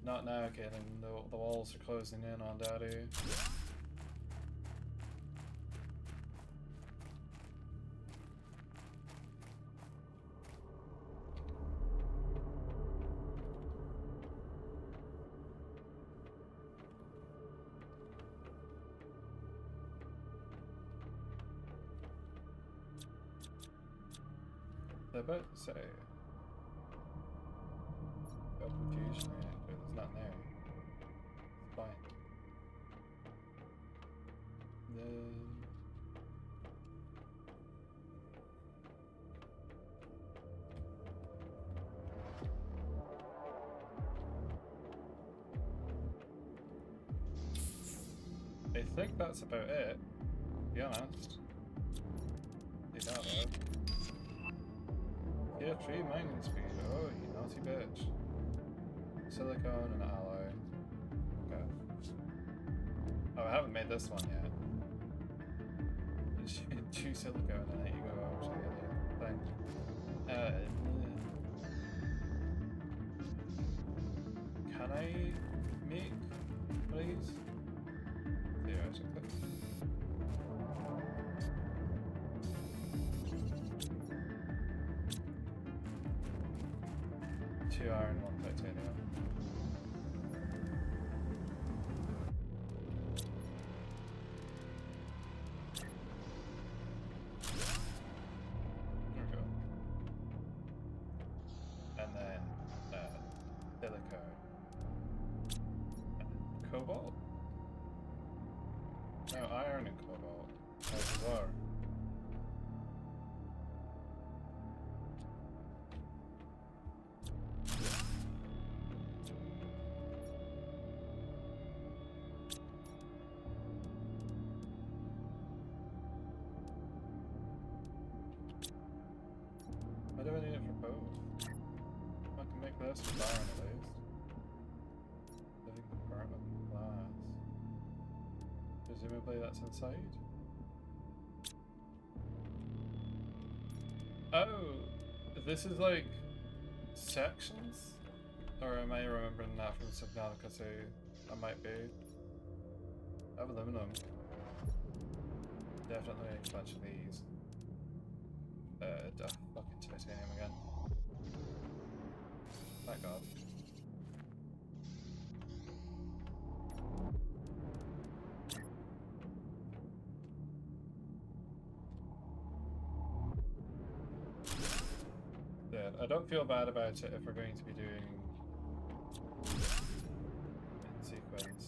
Not now, Kaden. The walls are closing in on Daddy. I was about to say, got confusion there, but there's nothing there. It's fine. Then I think that's about it, to be honest. Did that though. Yeah, 3 mining speed. Oh, you naughty bitch. Silicone and alloy. Okay. Oh, I haven't made this one yet. Just 2 silicone and then you go over to the other thing. Can I make these? Theoretically. 2 iron, 1 titanium. There we go. And then silicone. And cobalt? No, iron and cobalt. How bizarre. Why do I need it for both? I can make this with iron at least. Living compartment with glass. Presumably that's inside? Oh! This is like sections? Or am I remembering that from Subnautica 2? I might be. I have aluminum. Definitely a bunch of these. Fucking titanium again. Thank God. Yeah, I don't feel bad about it if we're going to be doing in sequence.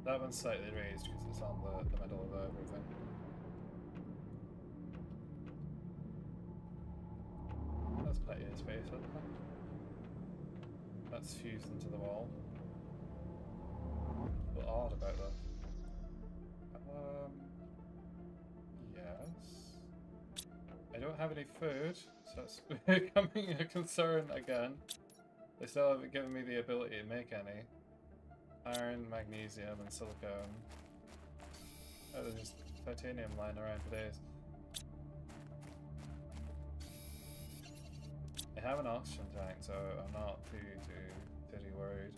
That one's slightly raised because it's on the middle of everything. That is basically. That's fused into the wall. What's odd about that? Yes. I don't have any food, so that's becoming a concern again. They still haven't given me the ability to make any. Iron, magnesium, and silicone. Oh, there's just titanium lying around for days. I have an oxygen tank, so I'm not too worried.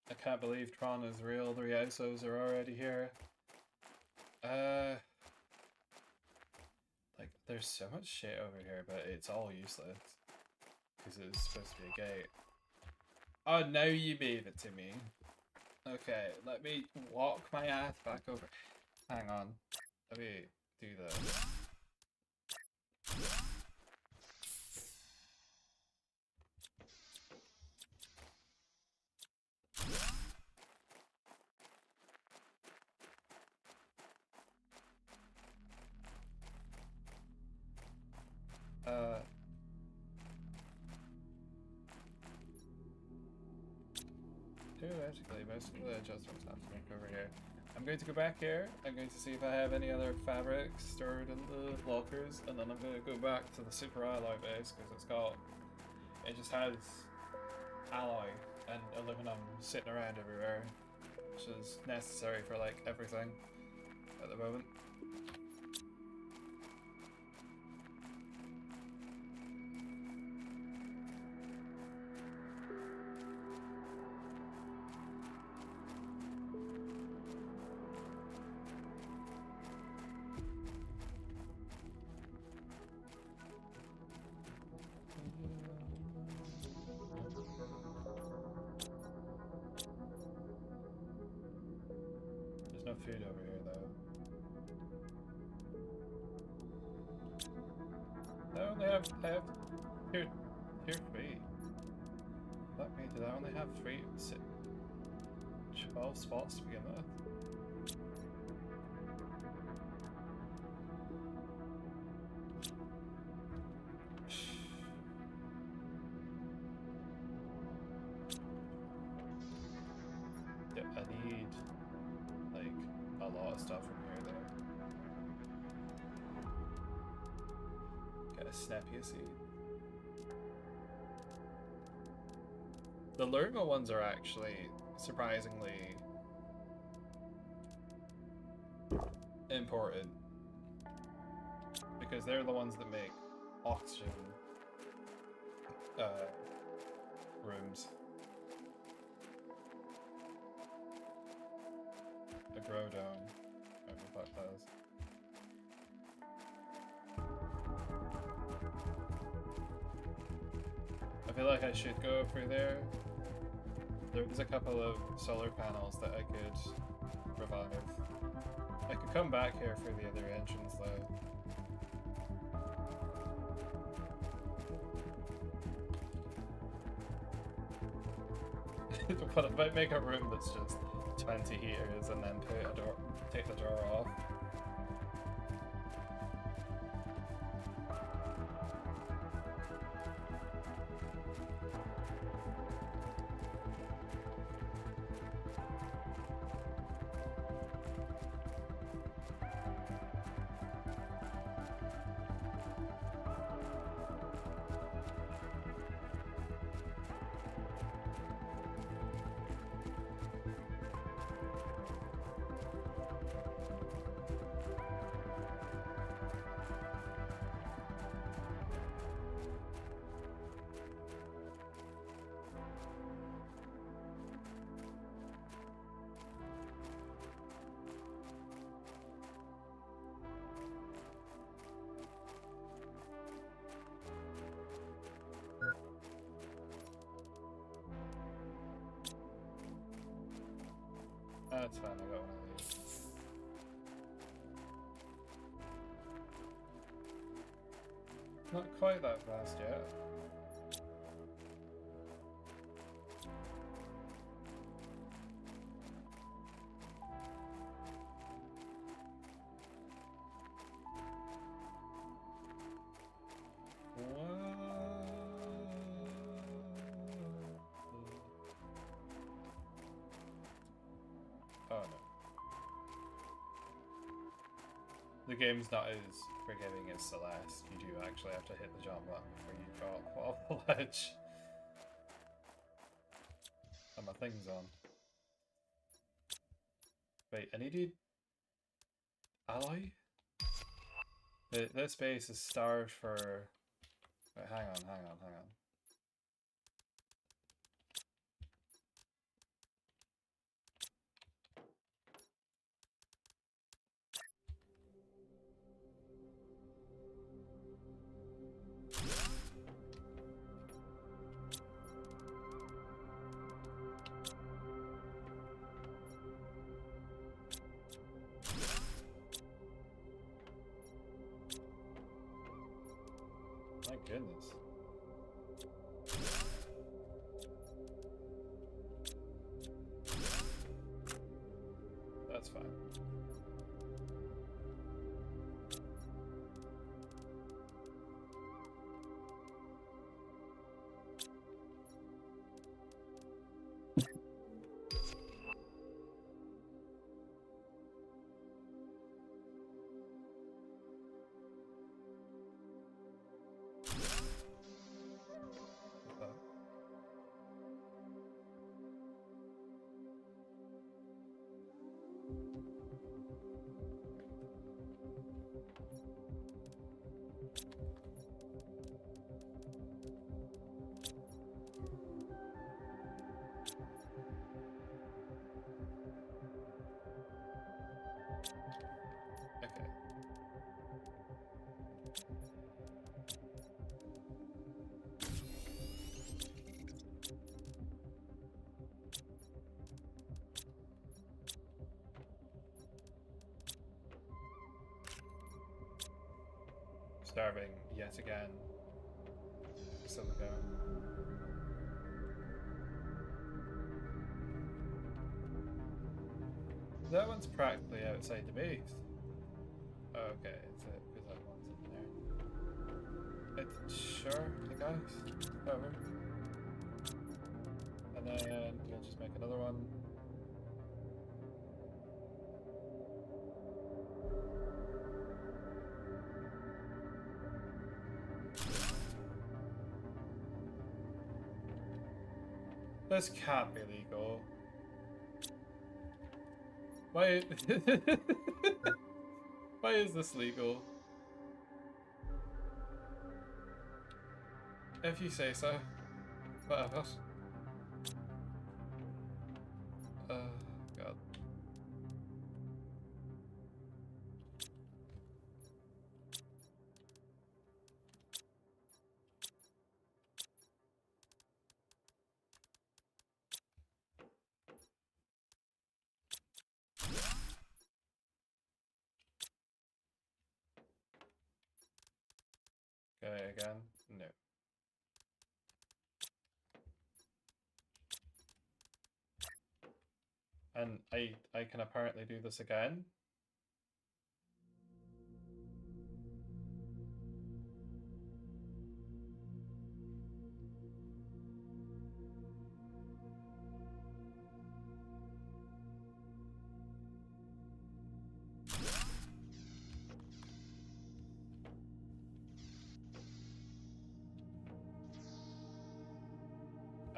I can't believe Tron is real. The Ryausos are already here. Like, there's so much shit over here, but it's all useless. Because it's supposed to be a gate. Oh, now you gave it to me. Okay, let me walk my ass back over. Hang on. Let me do this. Theoretically, most of the adjustments have to make over here. I'm going to go back here. I'm going to see if I have any other fabrics stored in the lockers, and then I'm going to go back to the super alloy base because it just has alloy and aluminum sitting around everywhere, which is necessary for like everything at the moment. No food over here though. I have tier 3. Let me, did I only have 12 spots to begin with? Yeah, I need like a lot of stuff from here though. Get a Snapia seed. The Lurma ones are actually surprisingly important because they're the ones that make oxygen rooms. A grow dome, whatever the fuck that is. I feel like I should go through there. There's a couple of solar panels that I could revive. I could come back here for the other entrance though. But if I make a room that's just 20 heaters and then take the door off. That's fine, I got one of these. Not quite that fast yet. Oh no. The game's not as forgiving as Celeste. You do actually have to hit the jump button before you drop off the ledge. And my thing's on. Wait, I needed alloy? This base is starved for... Wait, hang on. My goodness. That's fine. Okay. Starving yet again. Still going. That one's practically outside the base. Oh, okay, it's it because that one's in there. It's sure, I guess. Over. And then we'll just make another one. This can't be legal. Why? Why is this legal? If you say so. Whatever. God. Okay, again? No. And I can apparently do this again.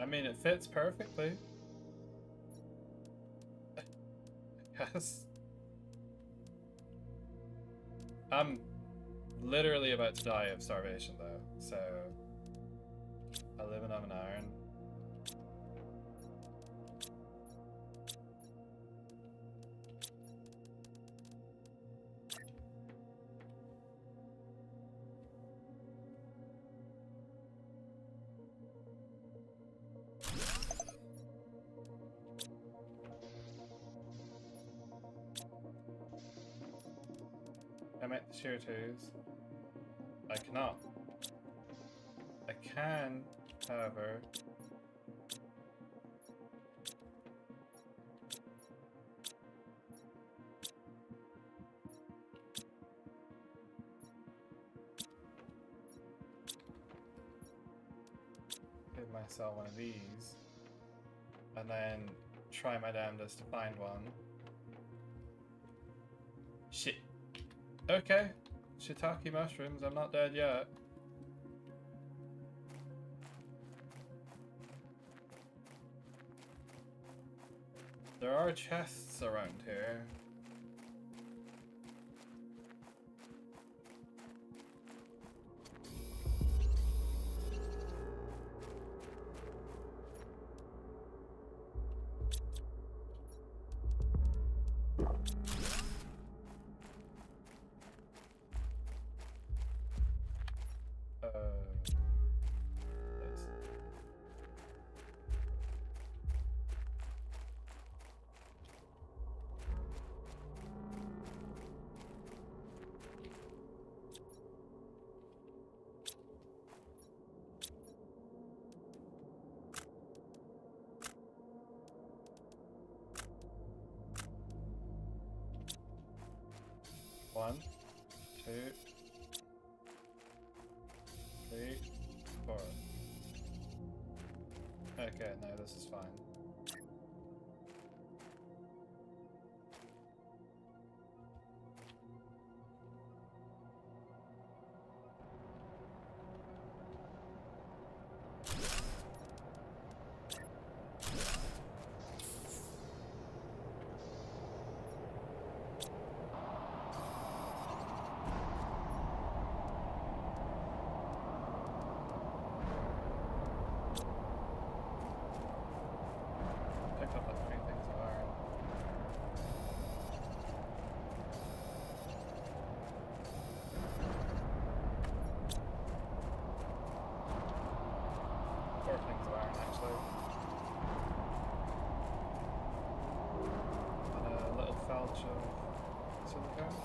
I mean, it fits perfectly. Yes. I'm literally about to die of starvation though, so I live and I'm an iron. tier 2s. I cannot. I can, however, give myself one of these, and then try my damnedest to find one. Shit. Okay. Shiitake mushrooms, I'm not dead yet. There are chests around here. Let's see. One, two, 3, 4. Okay, no, this is fine. Picked up the 3 things of iron. Four things of iron, actually. And a little felch of silicone.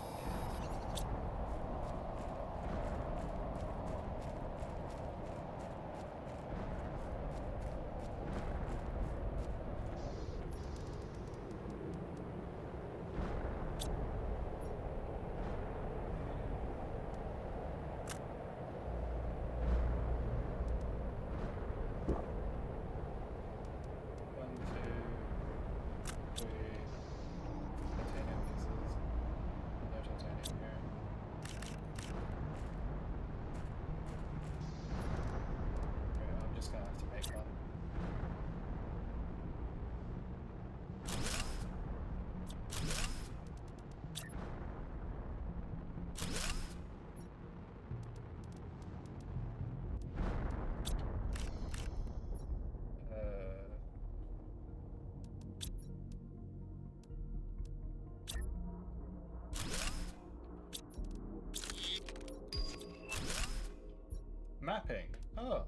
Mapping. Oh.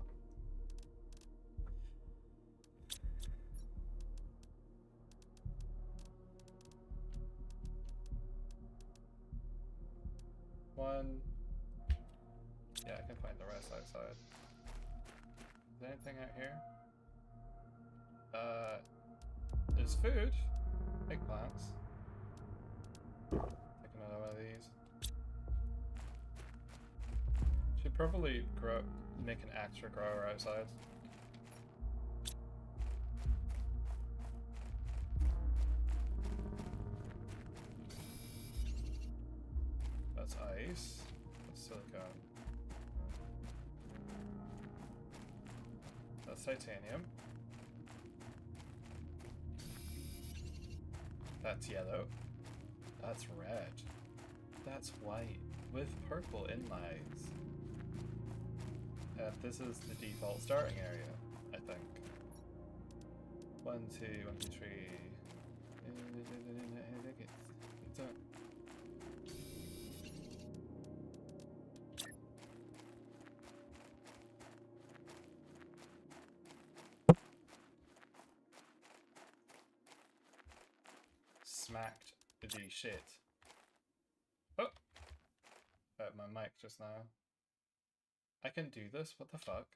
One. Yeah, I can find the rest outside. Is there anything out here? There's food. Eggplants. Take another one of these. Should probably make an extra grower outside. That's ice. That's silicone. That's titanium. That's yellow. That's red. That's white with purple inlays. This is the default starting area, I think. 1, 2, 1, 2, 3. It's up. Smacked the shit. Oh! my mic just now. I can do this? What the fuck?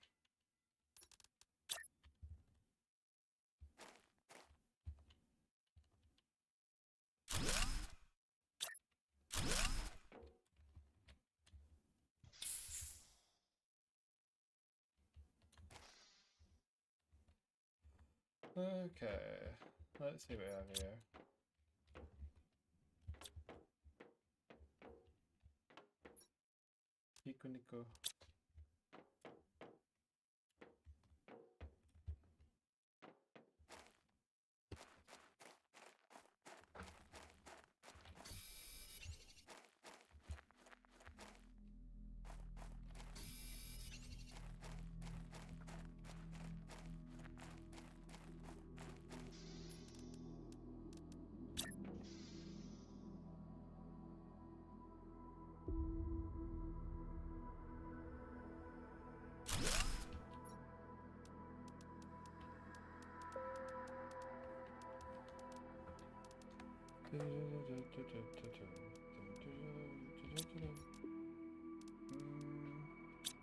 Okay, let's see what we have here. Nico Nico.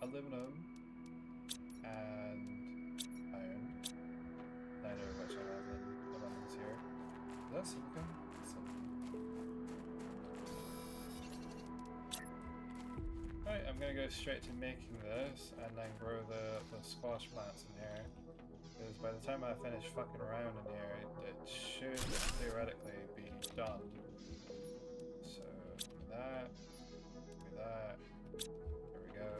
Aluminum and iron. Neither of which I have in abundance here. Is that silicon? Right, I'm gonna go straight to making this and then grow the squash plants in here. Because by the time I finish fucking around in here, it should theoretically be done. So, do that, there we go.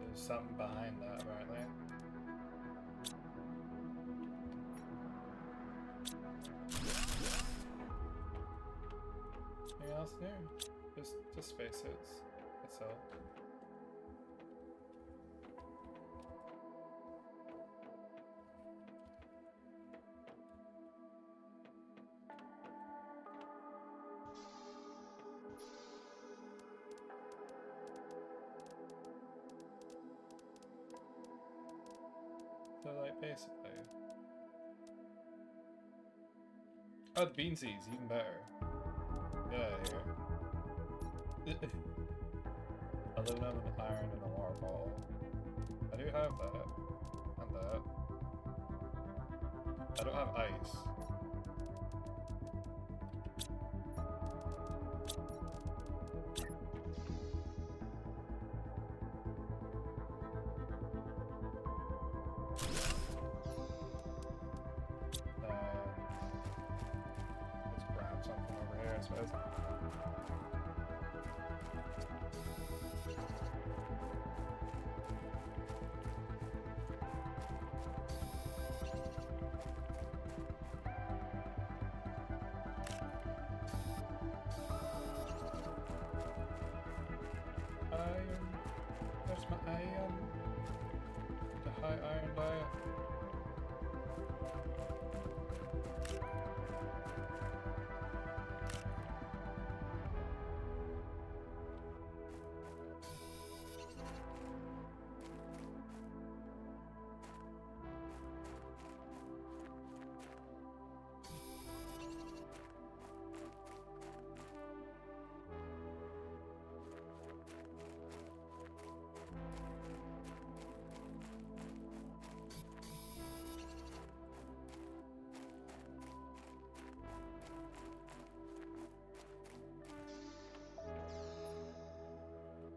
There's something behind that, apparently. Anything else there? Just spacesuits. That's all. So, like, basically. Oh, the bean seeds, even better. Yeah, here. Aluminum, iron, and a water ball. I do have that. And that. I don't have ice. Let's grab something over here, I suppose. Iron. Where's my iron? The high iron diet.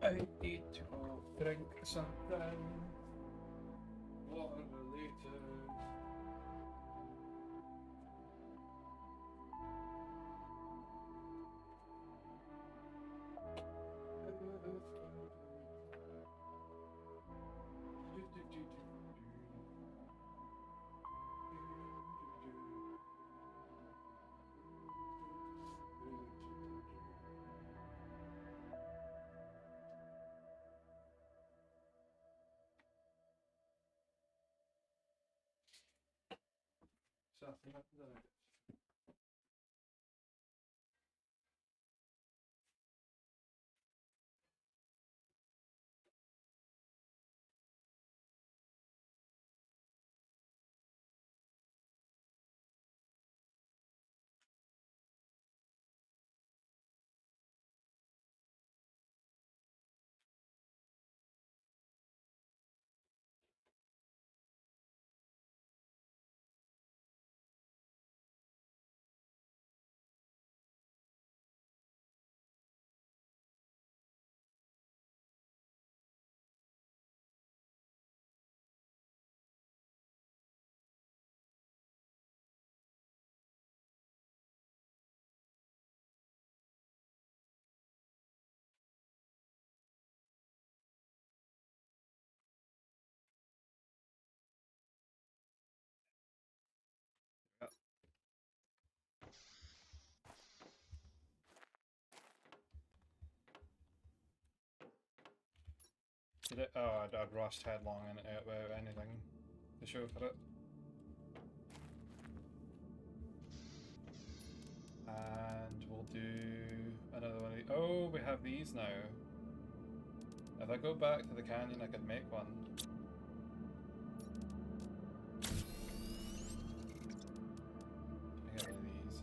I need to go drink something. Water later. Something like that. Did it? Oh, I'd rushed headlong in it without anything to show for it. And we'll do another one of these. Oh, we have these now. If I go back to the canyon, I could make one. I get one of these.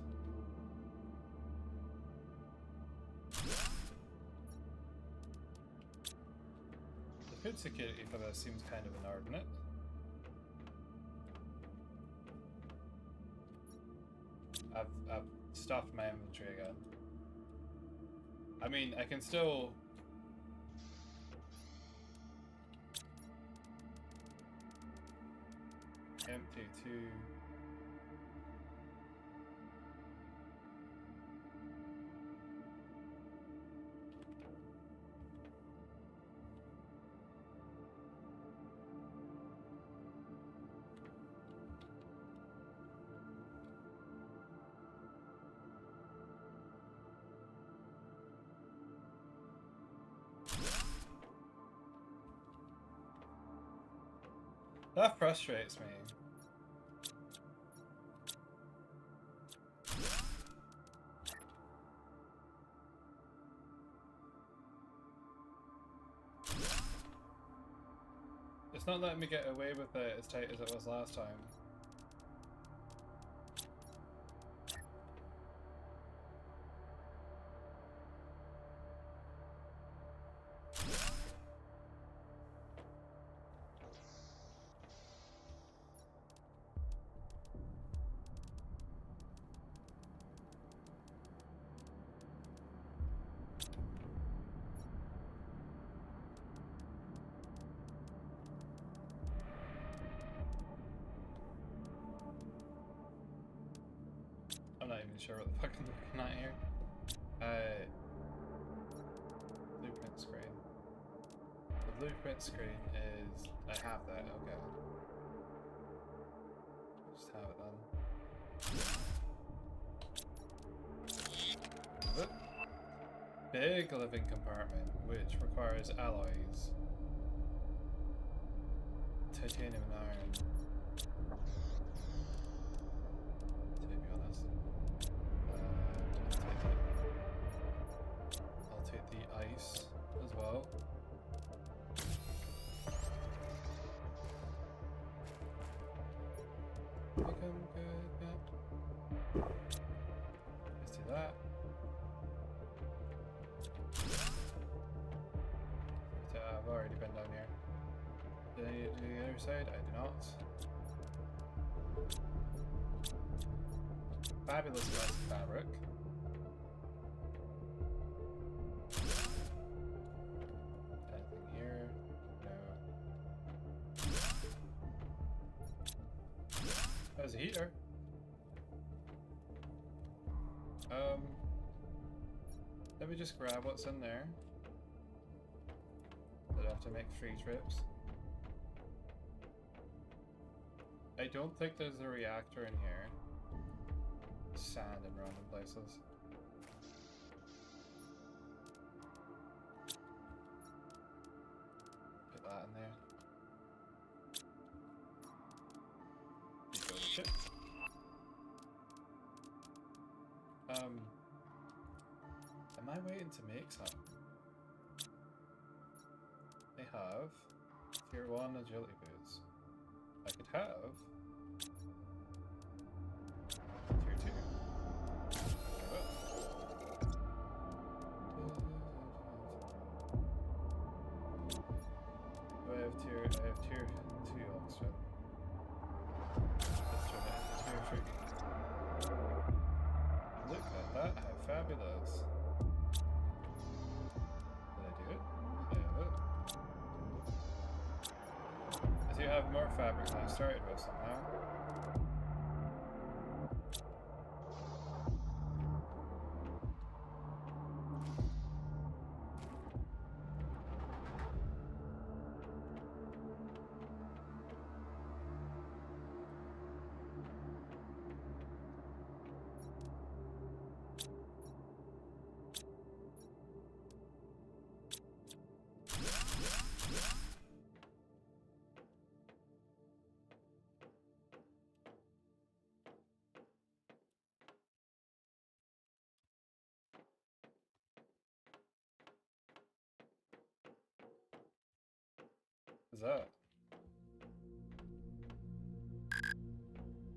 The food security for this seems kind of inordinate. I've stuffed my inventory again. I mean, I can still... empty too. That frustrates me. It's not letting me get away with it as tight as it was last time. I'm not even sure what the fuck I'm looking at here. Blueprint screen. The blueprint screen is... I have that, okay. Just have it then. Have it. Big living compartment, which requires alloys. Titanium and iron. I'll take the ice as well. Become good, yeah. Let's do that. So I've already been down here. Did I do the other side? I do not. Fabulous amount of fabric. Anything here? No. There's a heater. Let me just grab what's in there. I'd have to make 3 trips. I don't think there's a reactor in here. Sand in random places. Put that in there. Go to ship. Am I waiting to make some? I have Tier 1 agility boots. I could have Tier 2. I have tier 2 oxygen. Let's turn it into Tier 3. Look at that, how fabulous. Did I do it? Yeah, I do have more fabric than I started with somehow. that?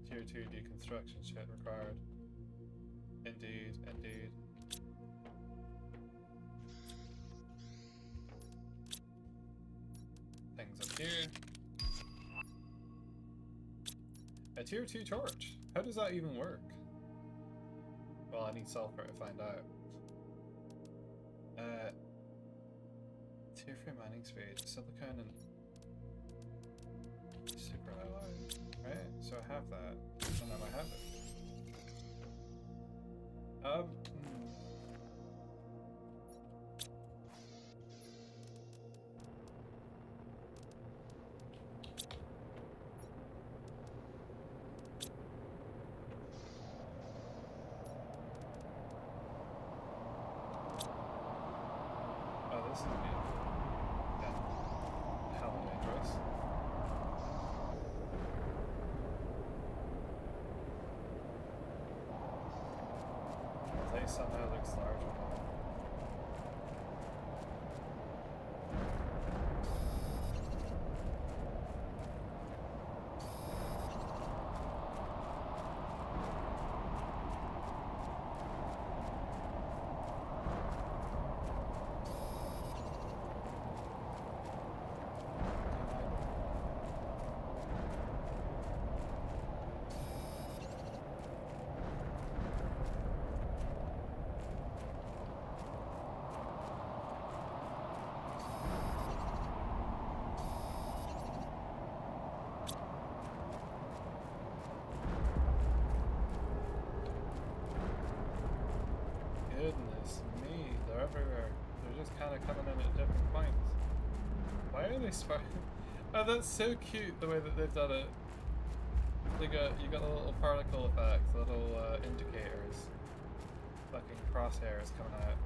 Tier 2 deconstruction shit required. Indeed, indeed. Things up here. A tier 2 torch. How does that even work? Well, I need sulfur to find out. Tier 3 mining speed, silicon and super alloy. Right? So I have that. And now I have it. Oh, this is neat. Yeah. Hella dangerous. The place somehow looks larger now. Goodness me, they're everywhere. They're just kind of coming in at different points. Why are they sparking? Oh, that's so cute the way that they've done it. You got the little particle effect, little indicators, fucking crosshairs coming out.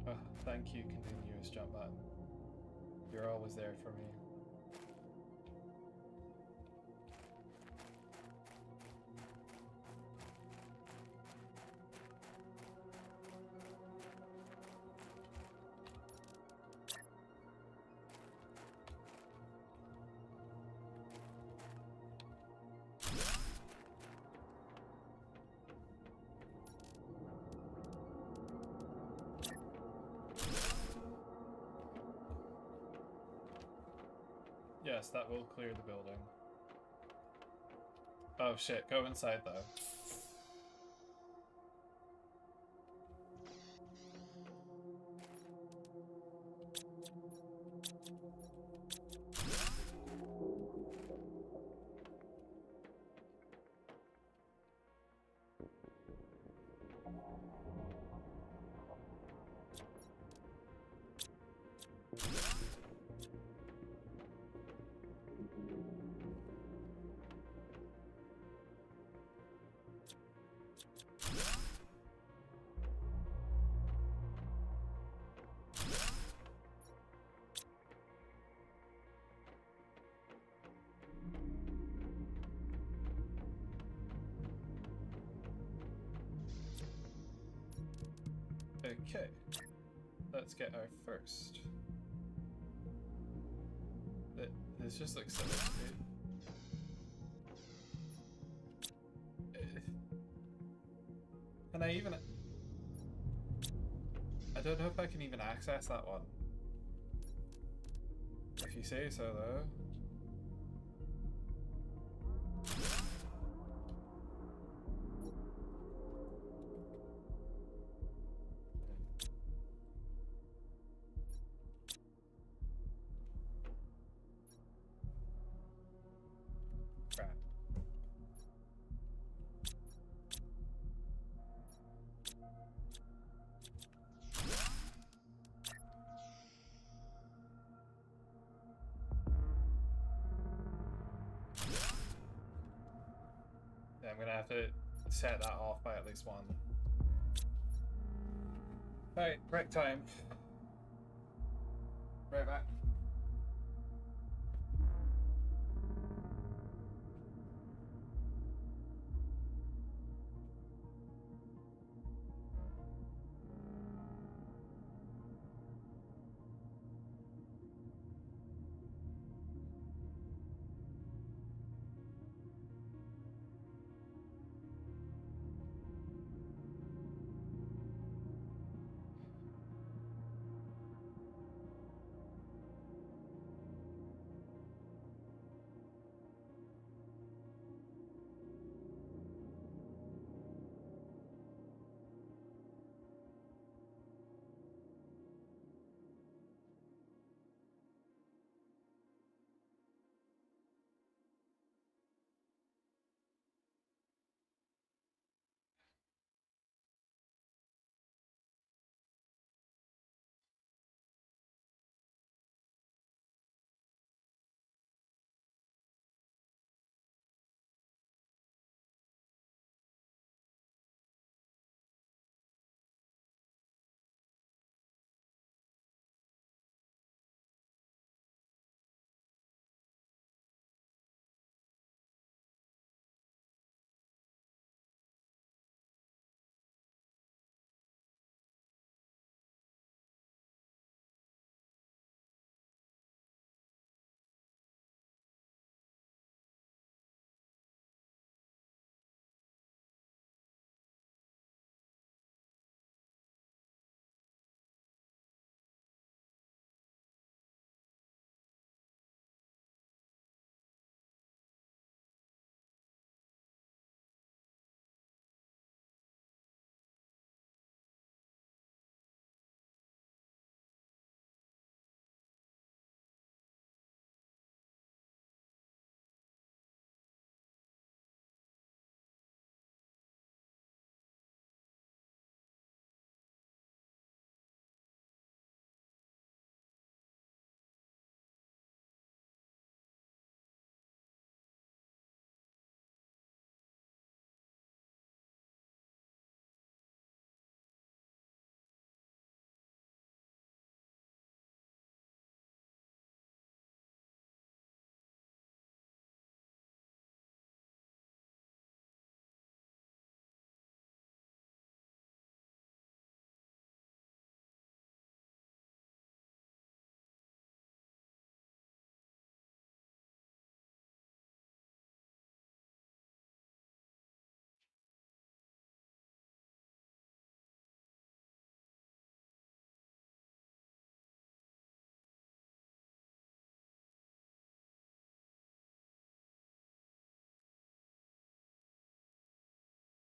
Oh, thank you, continuous jump button. You're always there for me. Yes, that will clear the building. Oh shit, go inside though. Okay, let's get our first. This just looks so weird. Can I even... I don't know if I can even access that one. If you say so though. I'm gonna have to set that off by at least one. Right, break time. Right back.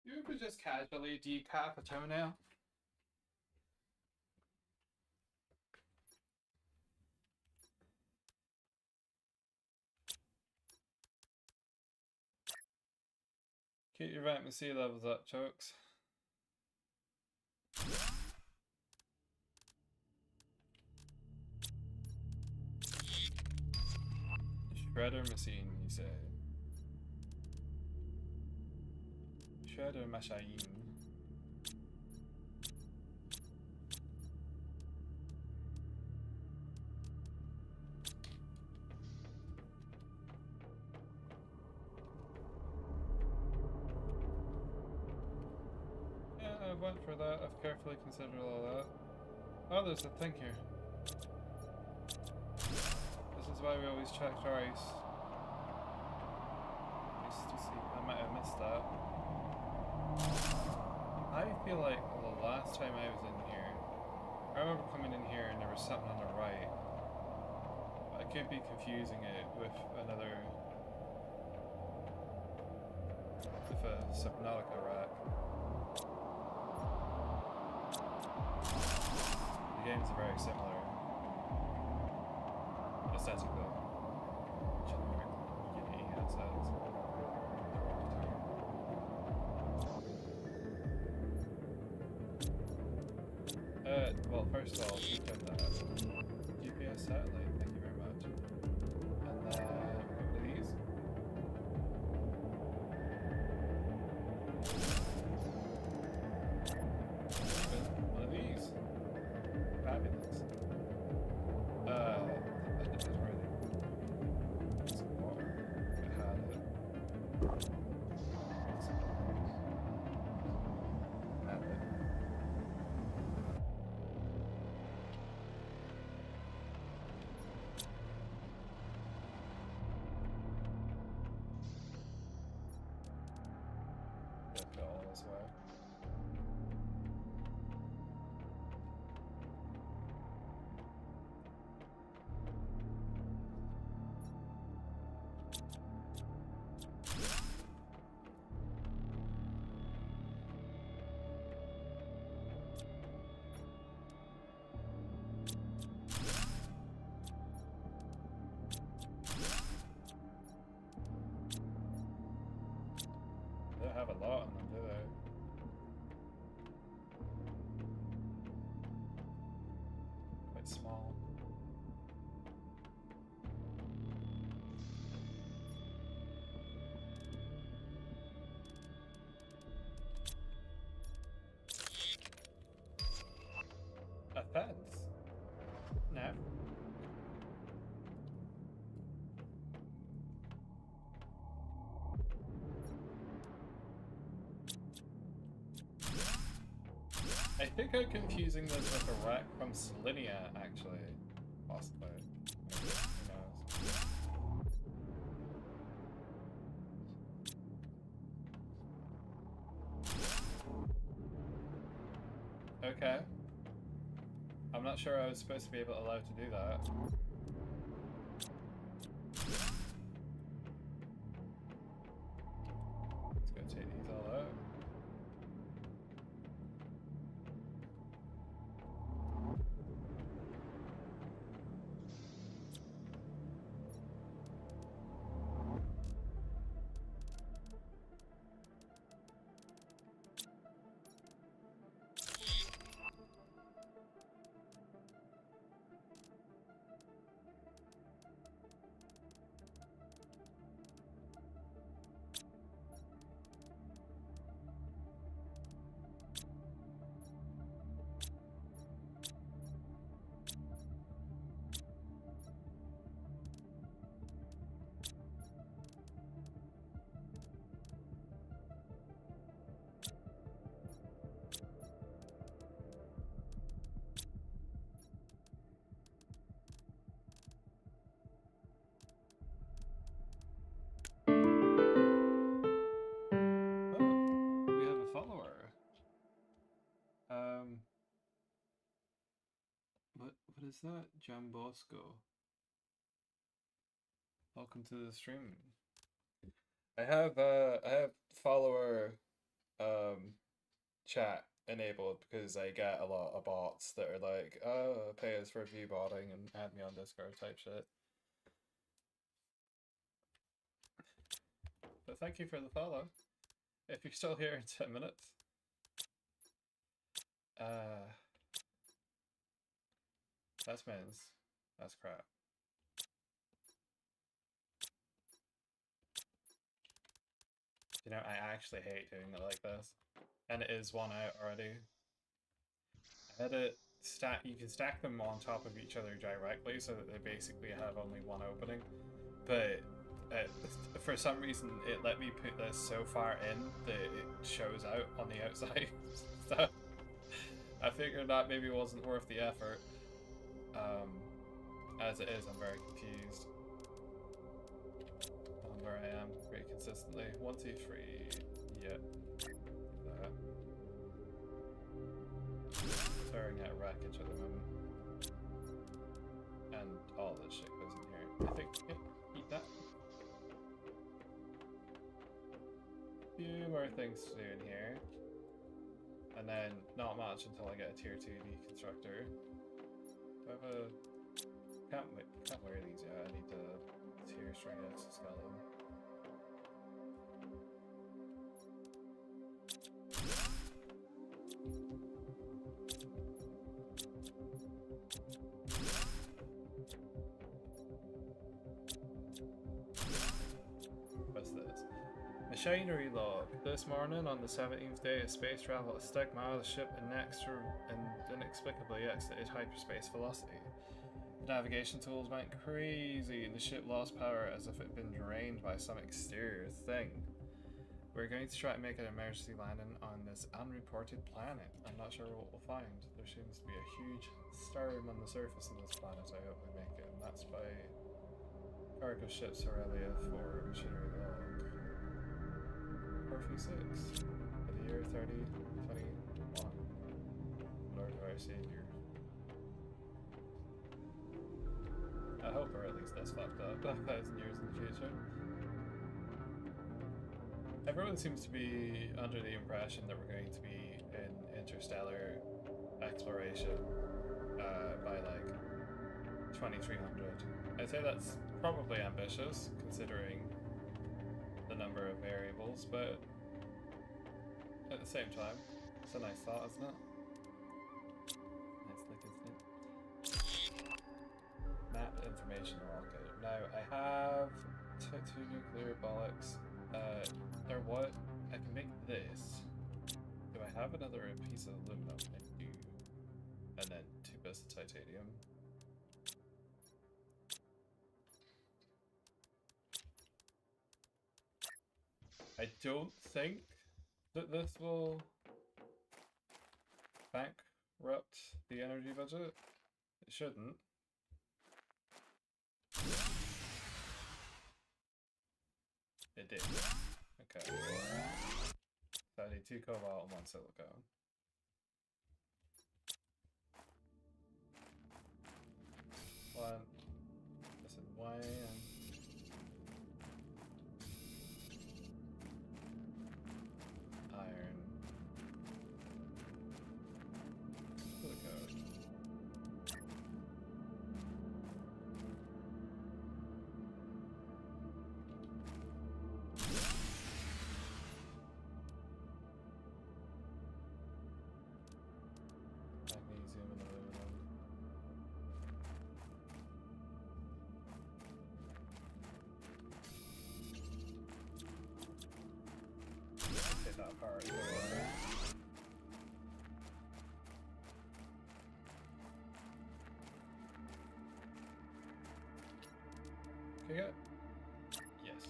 You could just casually decap a toenail. Keep your vitamin C levels up, Chokes. Shredder machine, you say. Shredder machine. Yeah, I went for that. I've carefully considered all that. Oh, there's a thing here. This is why we always check twice. Just to see. I might have missed that. I feel like the last time I was in here, I remember coming in here and there was something on the right. I could be confusing it with another, with a Subnautica rack. The games are very similar, aesthetically. Generic headsets. Well, first of all, you put that GPS satellite, thank you very much. And then, what are these? lot on them, do they? Quite small. A fence? No. I think I'm confusing this with a wreck from Salinia, actually. Possibly. Maybe. Who knows? Okay. I'm not sure I was supposed to be allowed to do that. Let's go take these all out. What is that? Jambosco. Welcome to the stream. I have follower chat enabled because I get a lot of bots that are like, oh, pay us for view botting and add me on Discord type shit. But thank you for the follow. If you're still here in 10 minutes. That's men's. That's crap. You know, I actually hate doing it like this. And it is one out already. I had it stack. You can stack them on top of each other directly so that they basically have only one opening. But for some reason, it let me put this so far in that it shows out on the outside. So I figured that maybe wasn't worth the effort. As it is, I'm very confused on where I am pretty consistently. 1, 2, 3, yeah. That. Throwing out wreckage at the moment. And all this shit goes in here. I think, yeah, eat that. Few more things to do in here. And then not much until I get a tier 2 deconstructor. Do I have a... Can't wear these yet. I need to tier string exoskeleton. What's this? Machinery log. This morning, on the 17th day of space travel, a Stigmata ship inexplicably exited hyperspace velocity. The navigation tools went crazy and the ship lost power as if it had been drained by some exterior thing. We're going to try to make an emergency landing on this unreported planet. I'm not sure what we'll find. There seems to be a huge storm on the surface of this planet. I hope we make it. And that's by cargo ships Aurelia for machinery log. Corfu 6 for the year 3021. Lord of our Savior. I hope we're at least this fucked up 1,000 years in the future. Everyone seems to be under the impression that we're going to be in interstellar exploration by like 2300. I'd say that's probably ambitious considering the number of variables, but at the same time. It's a nice thought, isn't it? Nice look, isn't it? Map information locator. Now I have two nuclear bollocks. Or what? I can make this. Do I have another piece of aluminum? I do. And then 2 bits of titanium. I don't think that this will bankrupt the energy budget. It shouldn't. It did. Okay. So I need 2 cobalt and 1 silicone. One. This is one. Iron. Silicone. Magnesium and aluminum. Hit that part. Okay, good. Yes.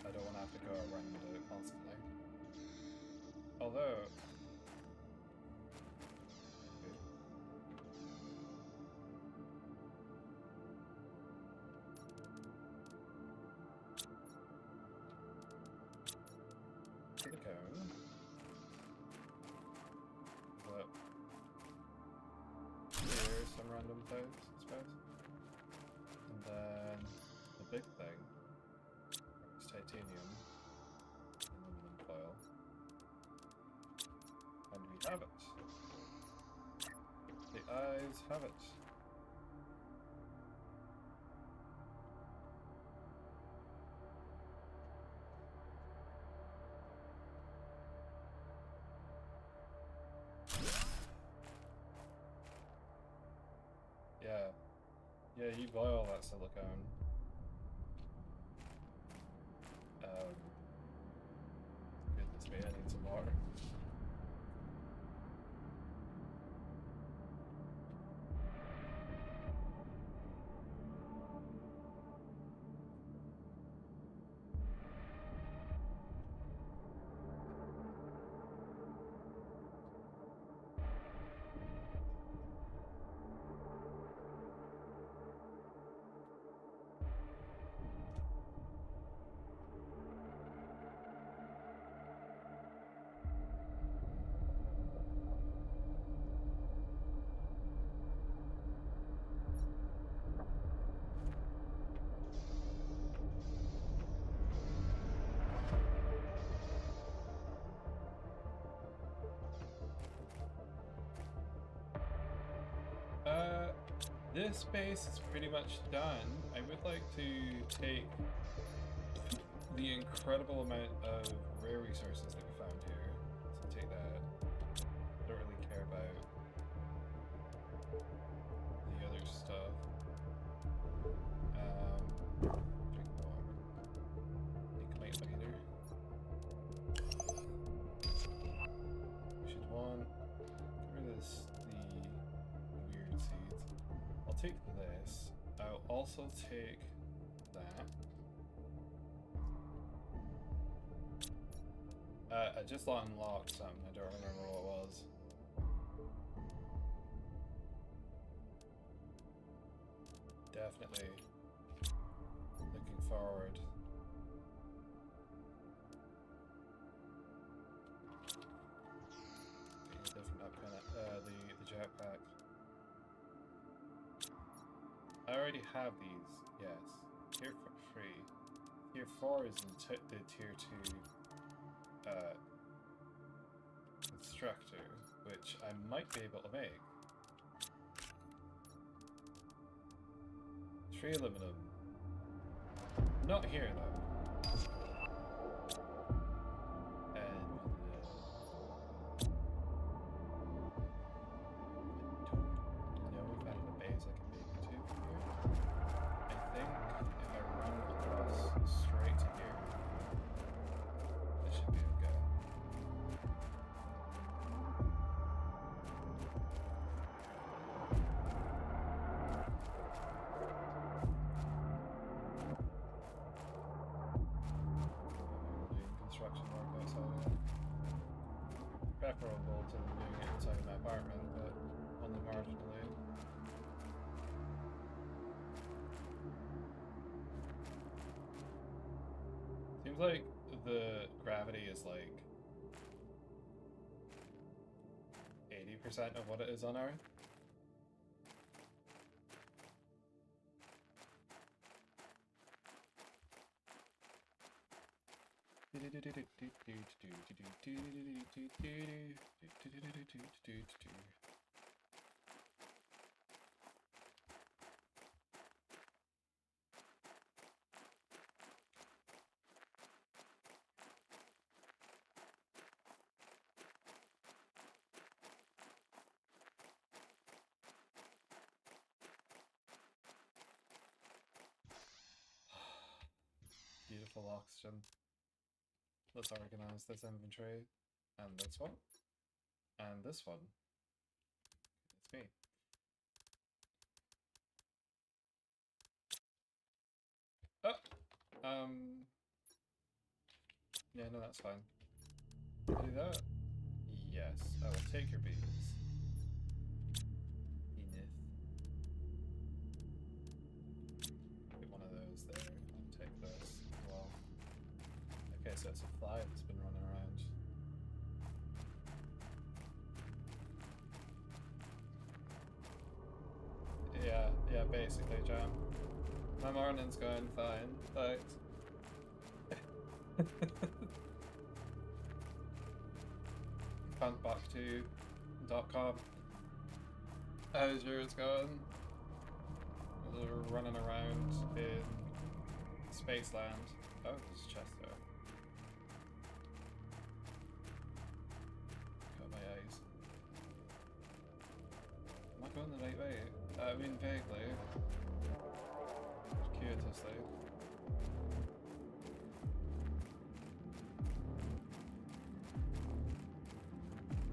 I don't want to have to go around it constantly. Although... silicone. But... here's some random place, I suppose. And then the big thing is titanium, aluminum foil, and we have it. The eyes have it. Yeah, you boil that silicone. Goodness me, I need some water. This base is pretty much done. I would like to take the incredible amount of rare resources that we found here. So take that. I don't really care about the other stuff. Drink water. Think might later. We should want get rid of this, the weird seeds. I'll take this. I'll also take that. I just unlocked something. I don't remember what it was. Definitely looking forward. Getting a different up kind of the jetpack. I already have these. Yes, tier 3. Tier 4 is in the tier 2. Constructor, which I might be able to make. 3 aluminum. Not here though. And preferable to doing it inside my apartment, but only marginally. Seems like the gravity is like 80% of what it is on Earth. Beautiful oxygen. Let's organize this inventory. And this one. And this one. It's me. Oh! Yeah, no, that's fine. Can I do that? Yes, I will take your beans. Enough. Get one of those there, and take this as well. Okay, so it's a fly that's been running around. Yeah, basically, Jam. My morning's going fine, thanks. Pantback2.com. How's yours going? We're running around in Spaceland. Oh, there's a chest there. Got my eyes. Am I going the right way? I mean, vaguely. Circuitously.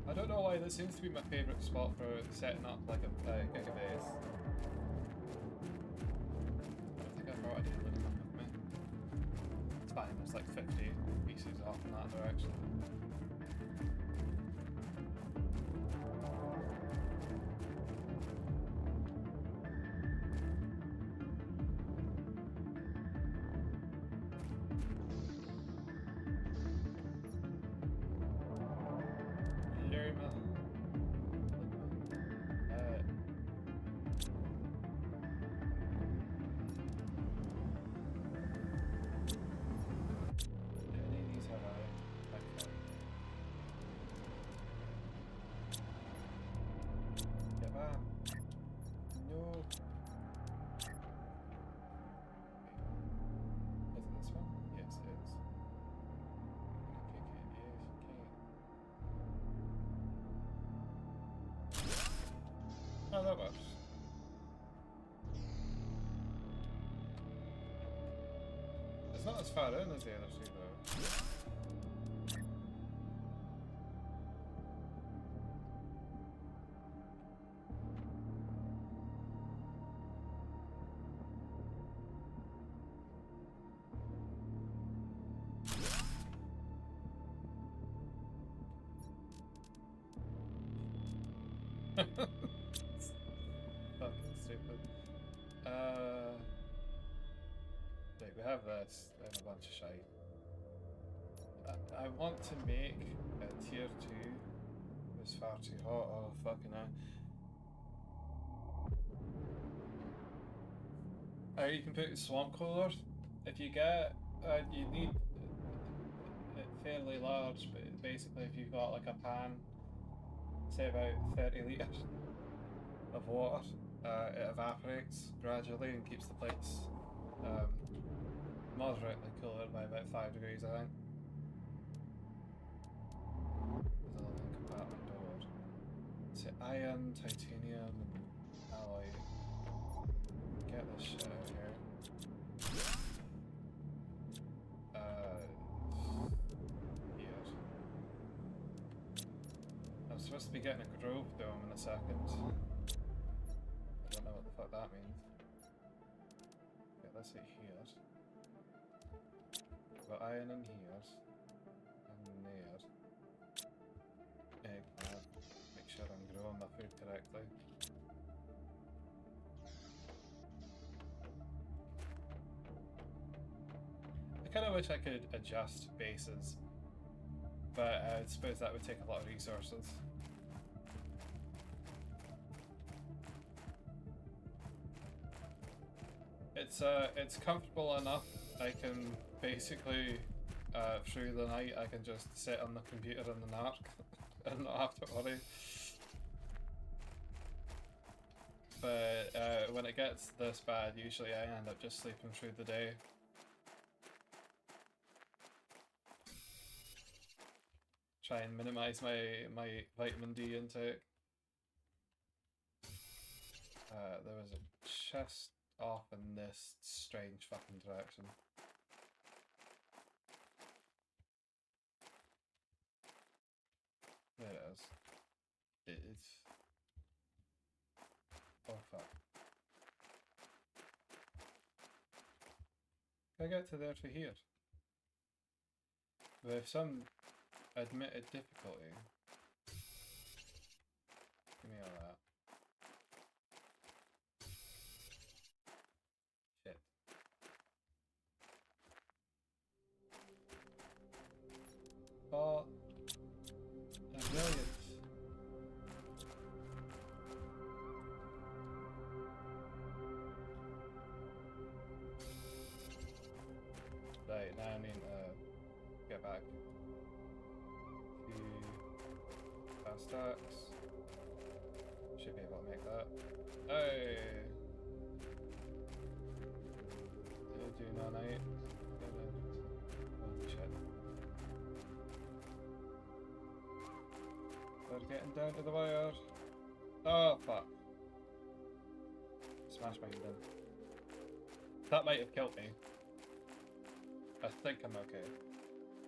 I don't know why this seems to be my favourite spot for setting up like a gigabase. I don't think I brought any aluminum with me. It's fine, there's like 50 pieces off in that direction. Oh, that works. It's not as far in as the other two, though. Fucking stupid. Right, we have this and a bunch of shite. I want to make a tier 2. It's far too hot. Oh, fucking hell. You can put swamp cooler. If you get, you need it fairly large, but basically if you've got like a pan, say about 30 litres of water, it evaporates gradually and keeps the place moderately cooler by about 5 degrees, I think. There's a little compartment door. So iron, titanium, and alloy. Get this shit out of here. Weird. I'm supposed to be getting a grove dome in a second. I don't know what the fuck that means. Okay, let's see here. Got iron in here. And there. sure I'm growing my food correctly. I kind of wish I could adjust bases, but I suppose that would take a lot of resources. It's comfortable enough. I can basically through the night I can just sit on the computer in the dark and not have to worry. But when it gets this bad, usually I end up just sleeping through the day. Try and minimize my vitamin D intake. There was a chest off in this strange fucking direction. There it is. It's... Oh fuck. Can I get to there to here? With some admitted difficulty. Give me all that. Shit. Oh, a million. Right, now I need to get back. Fast stacks. Should be able to make that. Hey! Do no night. Oh shit. We're getting down to the wire. Oh fuck. Smash my head in. That might have killed me. I think I'm okay.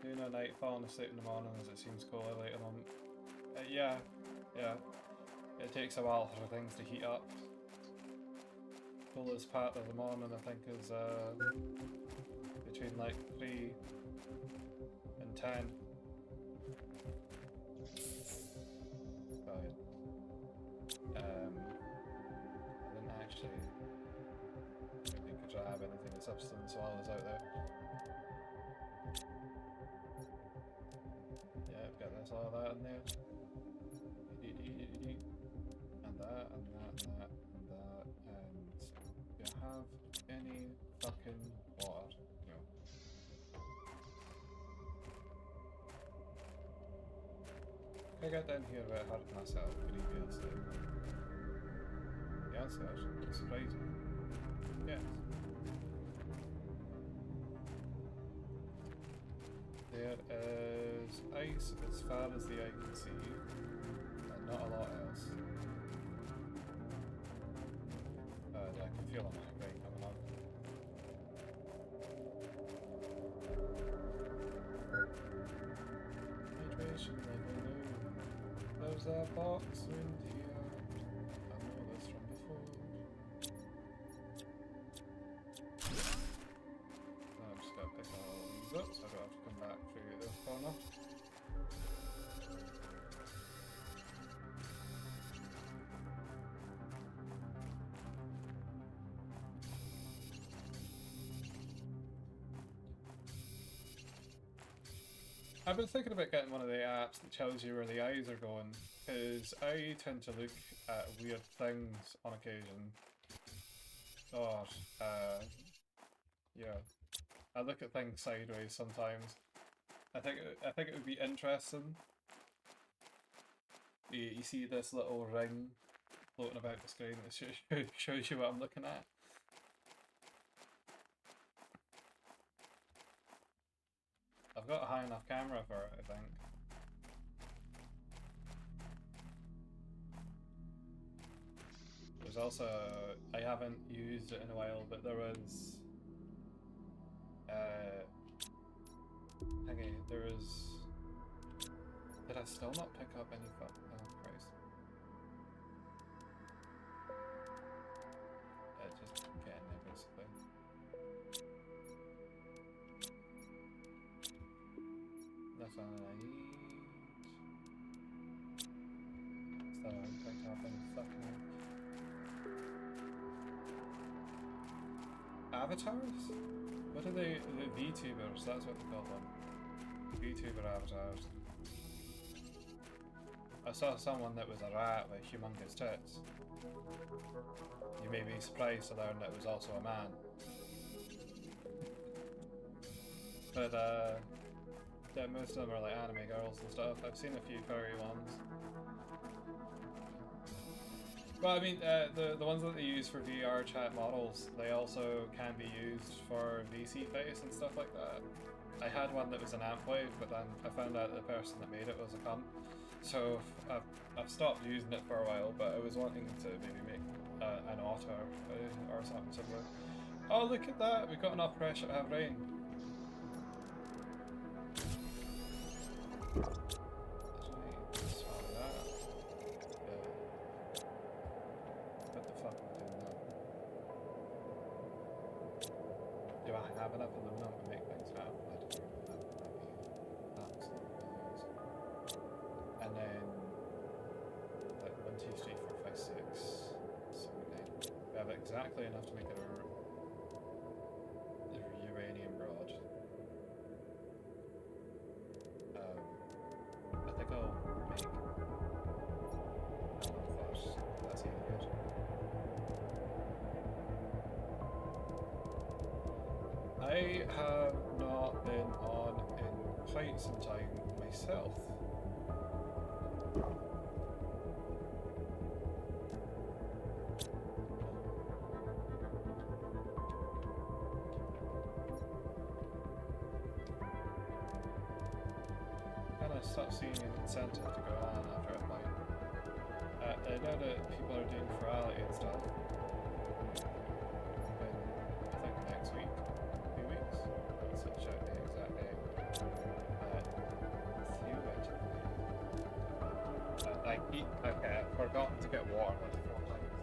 Doing a night, falling asleep in the morning as it seems cooler later on. Yeah. It takes a while for things to heat up. Coolest part of the morning I think is between like 3 and 10. Right. I didn't actually think I grab anything of substance while I was out there. Yeah, I've got this, all that in there. And that, and that, and that, and that, and do I have any fucking water? No. I got down here without hurting myself previously. The answer is surprising. Yes. There is ice as far as the eye can see, and not a lot else. I can feel a migraine coming up. Hydration level low. There's a box in here. I know this from before. I'm just gonna pick all these up so I don't have to come back through this corner. I've been thinking about getting one of the apps that tells you where the eyes are going, because I tend to look at weird things on occasion. Or, yeah, I look at things sideways sometimes. I think it would be interesting. You see this little ring floating about the screen that shows you what I'm looking at. I've got a high enough camera for it, I think. There's also, I haven't used it in a while, but there was, thingy, there was, did I still not pick up any fuck? Oh Christ. Just get in there basically. That's all I need. going to happen. Fucking avatars? What are they? The VTubers, that's what they call them. VTuber avatars. I saw someone that was a rat with humongous tits. You may be surprised to learn that it was also a man. But yeah, most of them are like anime girls and stuff. I've seen a few furry ones. Well, I mean, the ones that they use for VR chat models, they also can be used for VC face and stuff like that. I had one that was an Amplwave, but then I found out the person that made it was a cunt. So I've stopped using it for a while, but I was wanting to maybe make an otter or something similar. Oh, look at that! We've got enough pressure to have rain. Do I have enough aluminum to make things happen? I don't know. That'd be absolutely amazing. And then, like 1, 2, 3, 4, 5, 6, 7, 8. We have exactly enough to make a uranium rod. I think I'll make that one first. That's even good. I have not been on in quite some time myself. Kind of stop seeing an incentive to go on after a point. I know that people are doing virality and stuff. I think next week. Check the exact name. Okay, I've forgotten to get water like 4 times.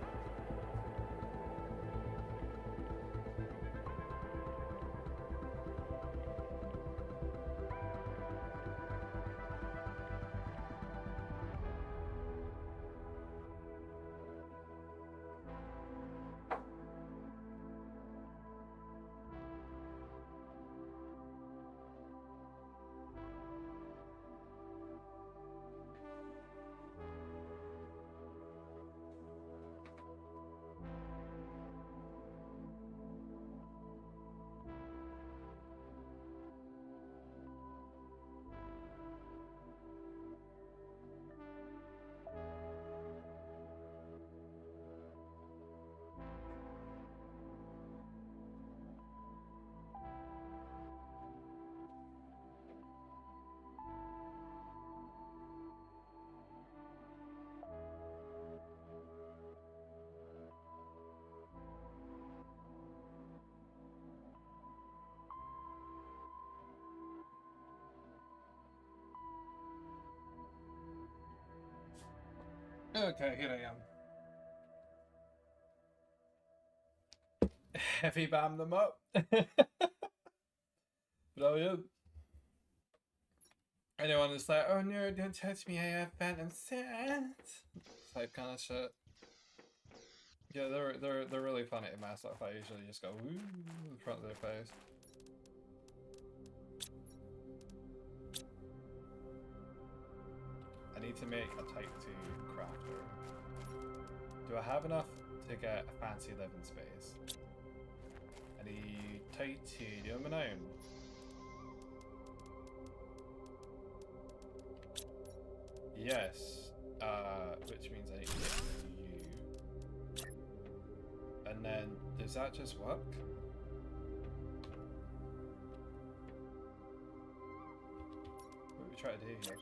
Okay, here I am. Heavy bam them up. Brilliant. Anyone is like, oh no, don't touch me, I have phantom sense. Type kind of shit. Yeah, they're really funny to mess up. I usually just go woo in front of their face. I need to make a type 2 crafter. Do I have enough to get a fancy living space? I need titanium and iron. Yes, which means I need to get you. And then, does that just work? What do we try to do here?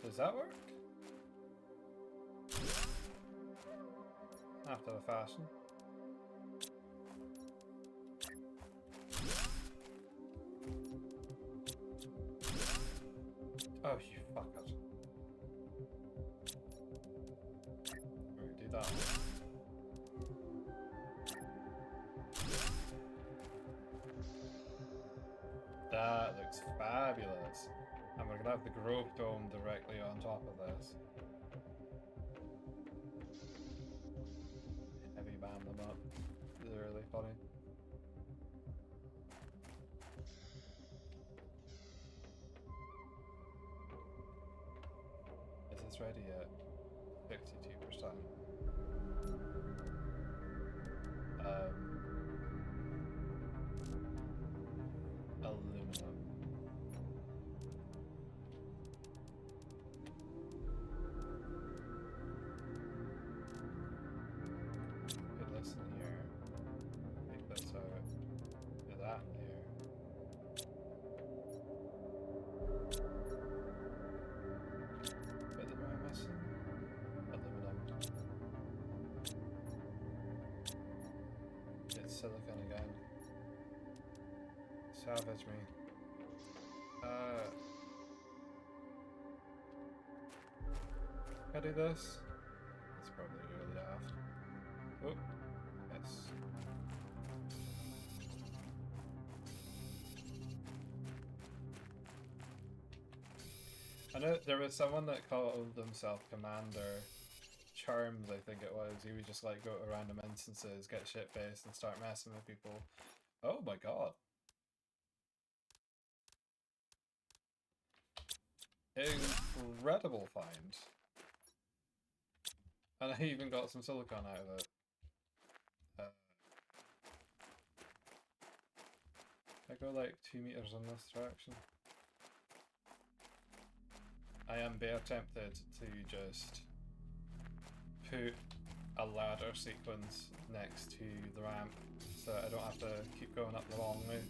Does that work? After the fashion. Oh, you fuckers. We're gonna do that one. fabulous. And we're gonna have the Grove Dome directly on top of this. Heavy bam them up. These are really funny. Is this ready yet? 52%. Aluminum. Put this in here. Take this out. Put that in here. What am I missing? Aluminum. It's silicon again. Savage me. Can I do this? It's probably really daft. Oh, yes. I know there was someone that called himself Commander Charms, I think it was. He would just like go to random instances, get shit faced, and start messing with people. Oh my god. Incredible find. And I even got some silicon out of it. I go like 2 meters in this direction. I am bare tempted to just put a ladder sequence next to the ramp so I don't have to keep going up the long way.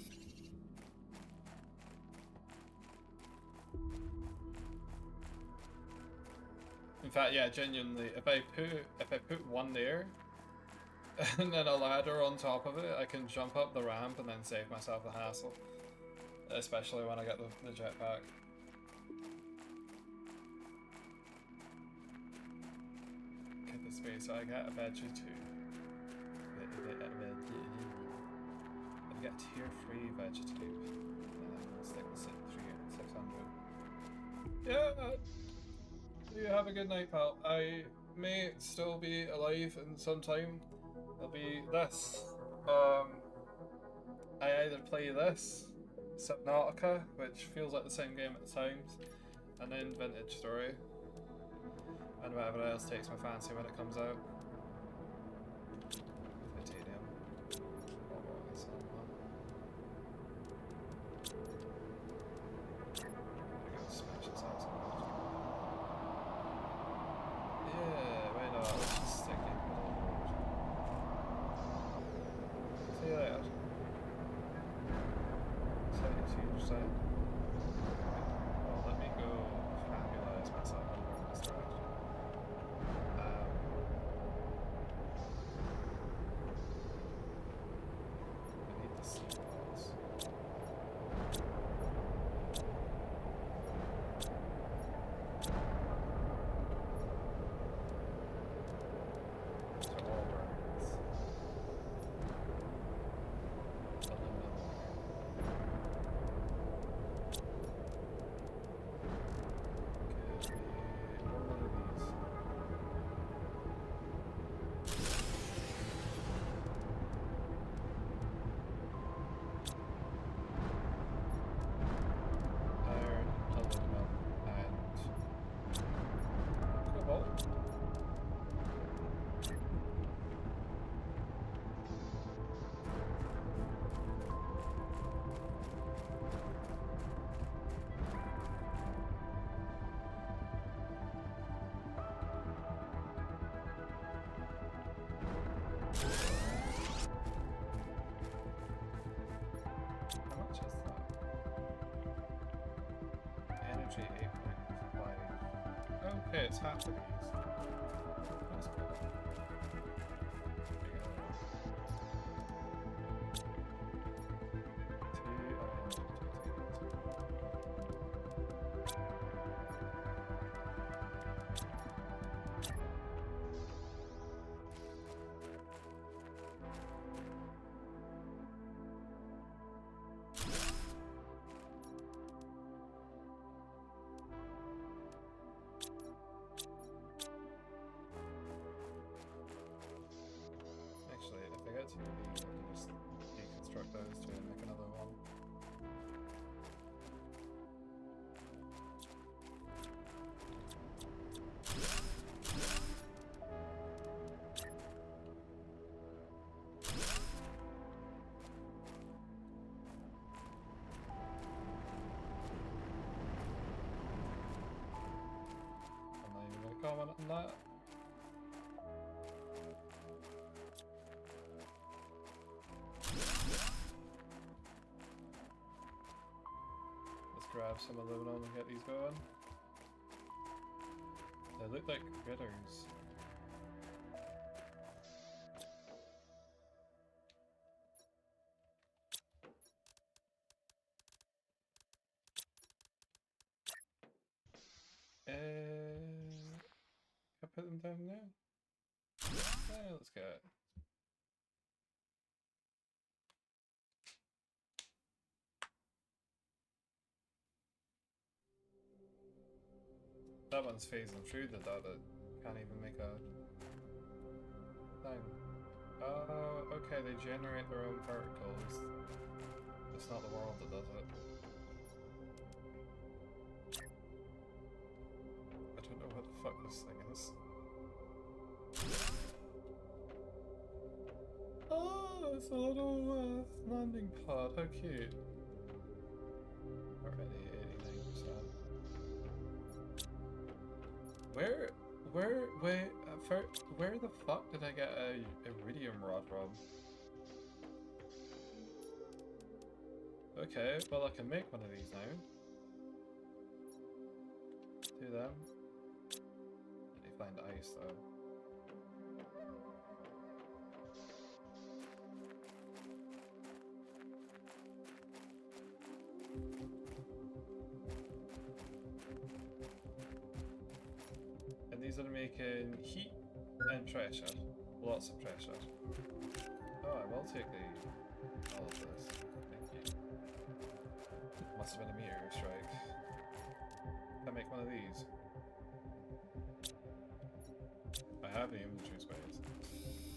In fact, yeah, genuinely, if I put one there and then a ladder on top of it, I can jump up the ramp and then save myself the hassle. Especially when I get the jetpack. Get the space so I get a veggie too. I get tier 3 vegetative. I'll stick with 600. Yeah! You have a good night, pal. I may still be alive in some time. It'll be this. I either play this, Subnautica, which feels like the same game at times, and then Vintage Story, and whatever else takes my fancy when it comes out. Titanium. Oh, that's not one. I go smash its ass. Yeah, why not? Let's just stick it. See you later. 72%. Well, let me go fabulise myself in this direction. I need the seatbelts. So all burns. Aluminum wire. Give me one of these. Iron, aluminum, and cobalt. How much is that? Energy 8.5. Okay, it's half of these. That's cool. There you go. want that. Let's grab some aluminum and get these going. They look like critters. Can I put them down now? Yeah, let's get it. That one's phasing through the dot that can't even make a thing. Oh, okay, they generate their own particles. It's not the world that does it. I don't know what the fuck this thing is. Oh, it's a little landing pod, how cute. Already 89%. Where the fuck did I get a iridium rod from? Okay, well I can make one of these now. Do them. I need to find ice though. And these are making heat and pressure. Lots of pressure. Oh, I will take all of this. Thank you. Must have been a meteor strike. Can I make one of these? I have the inventory space.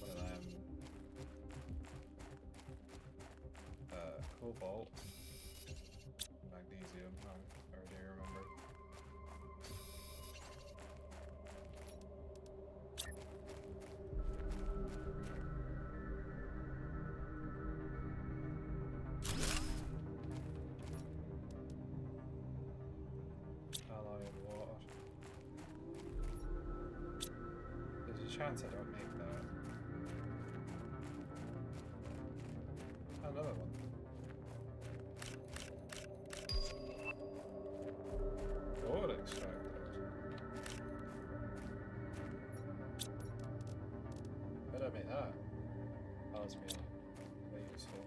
One of them. Cobalt. Magnesium. Oh, I already remember. Alloy of water. There's a chance I don't make that. Another one. Ore extracted. How did I make that? That was really useful.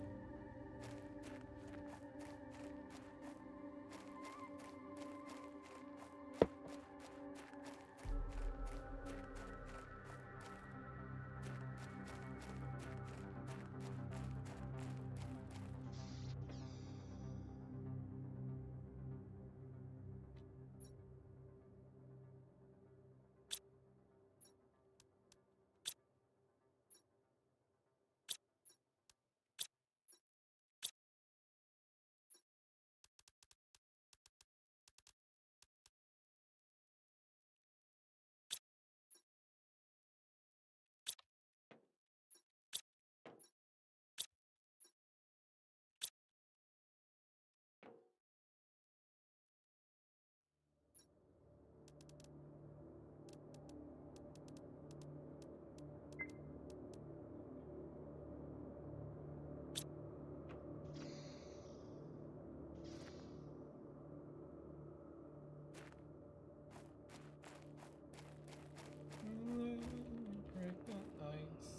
Break the ice.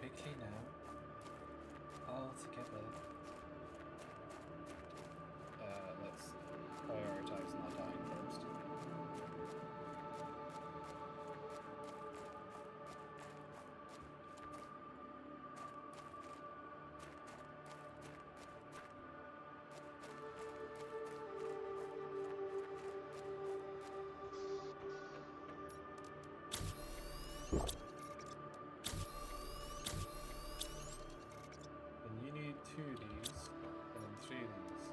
Okay now. All together. Let's prioritize not dying first. Then you need 2 of these, and then 3 of these.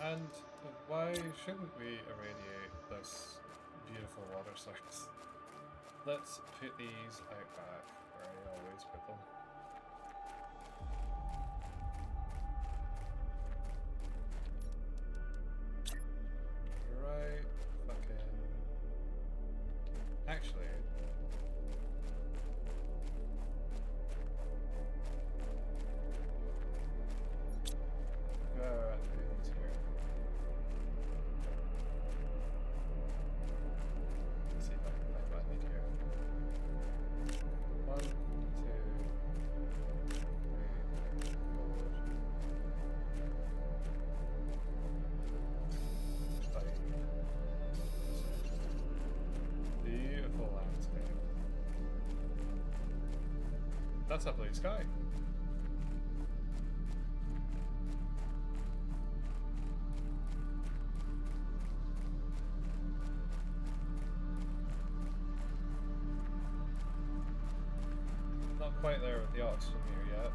And why shouldn't we irradiate this beautiful water source? Let's put these out back, where I always put them. That's a blue sky. Not quite there with the oxygen here yet.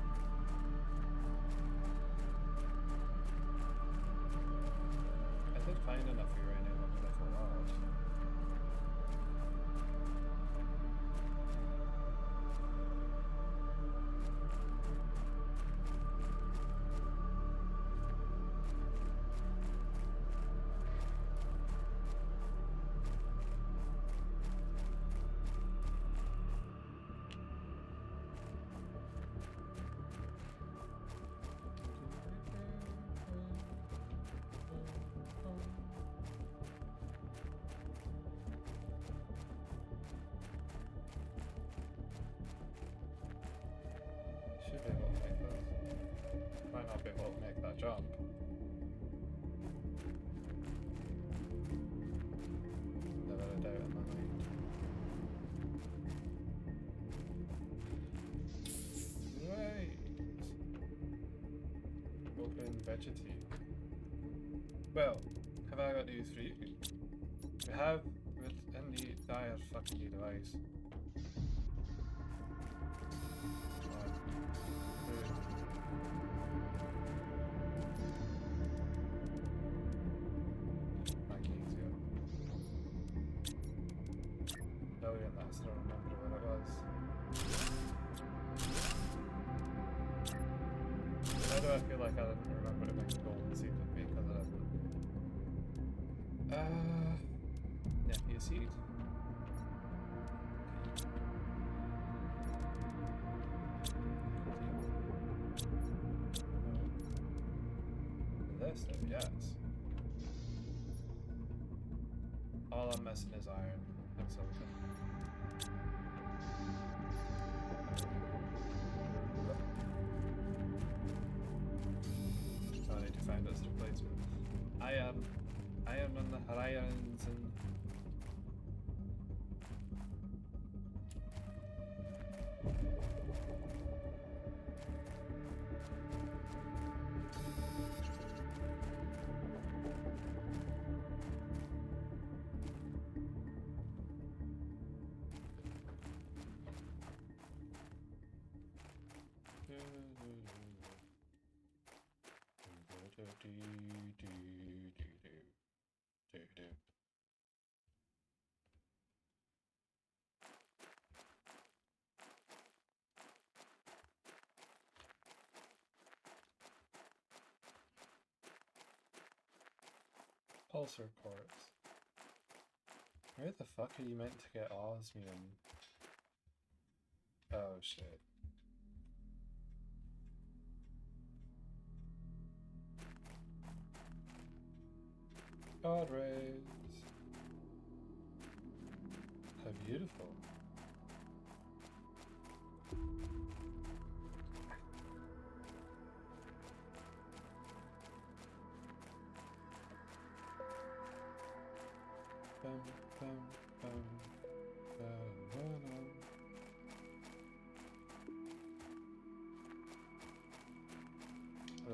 I did find enough uranium up to the world. Should be able to make those. Might not be able to make that jump. Never a doubt in my mind. Right. Open vegetable. Well, have I got news for you? We have within the dire fucking device. I still remember what it was. Why do I feel like I didn't remember to make a golden seed with me because I didn't? Nephew seed. This though, yes. All I'm missing is iron and silicon. I need to find its replacement. Iron on the horizon. Pulsar quartz. Where the fuck are you meant to get osmium? Oh shit. God rays. How beautiful. Bum, bum, bum, ba-da-da-da.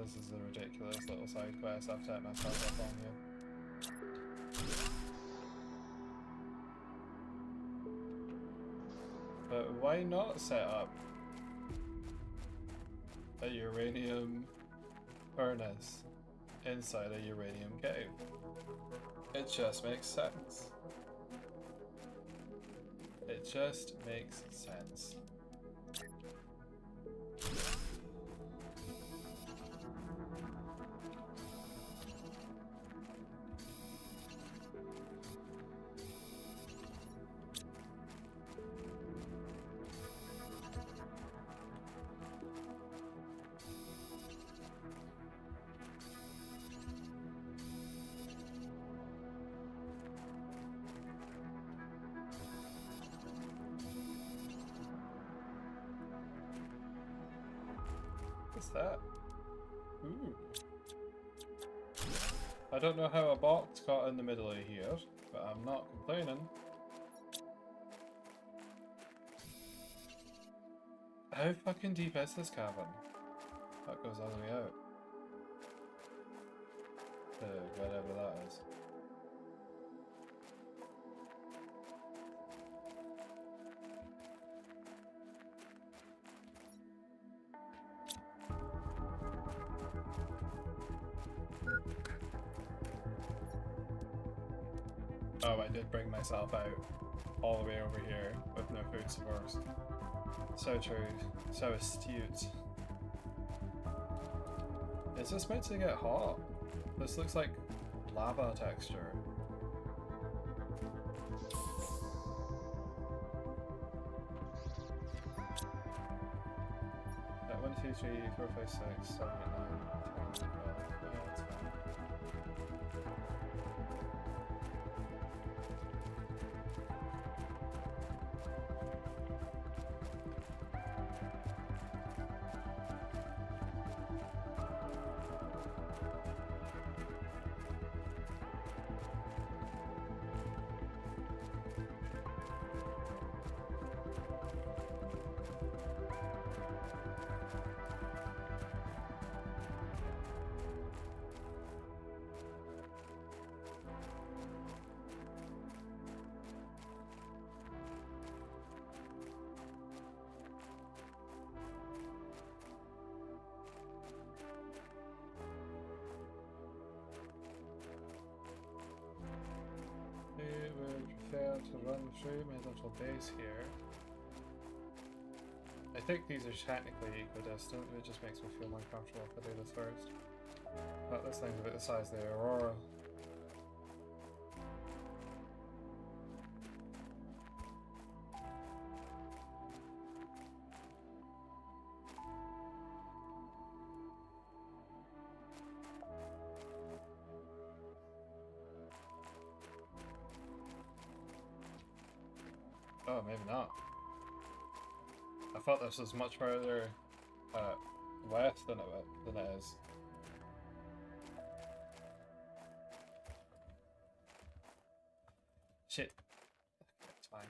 This is a ridiculous little side quest I've set myself up on here. But why not set up a uranium furnace inside a uranium cave? It just makes sense. It just makes sense. What's that? Ooh. I don't know how a box got in the middle of here, but I'm not complaining. How fucking deep is this cavern? That goes all the way out. To whatever that is. Oh, I did bring myself out all the way over here with no food source. So true, so astute. Is this meant to get hot? This looks like lava texture. At 1, 2, 3, 4, 5, 6, 7, 8, 9, 10, 11. Yeah, that's fine. We would prefer to run through my little base here. I think these are technically equidistant, but it just makes me feel more comfortable if I do this first. But this thing's about the size of the Aurora. Oh, maybe not. I thought this was much further west than it is. Shit. It's fine.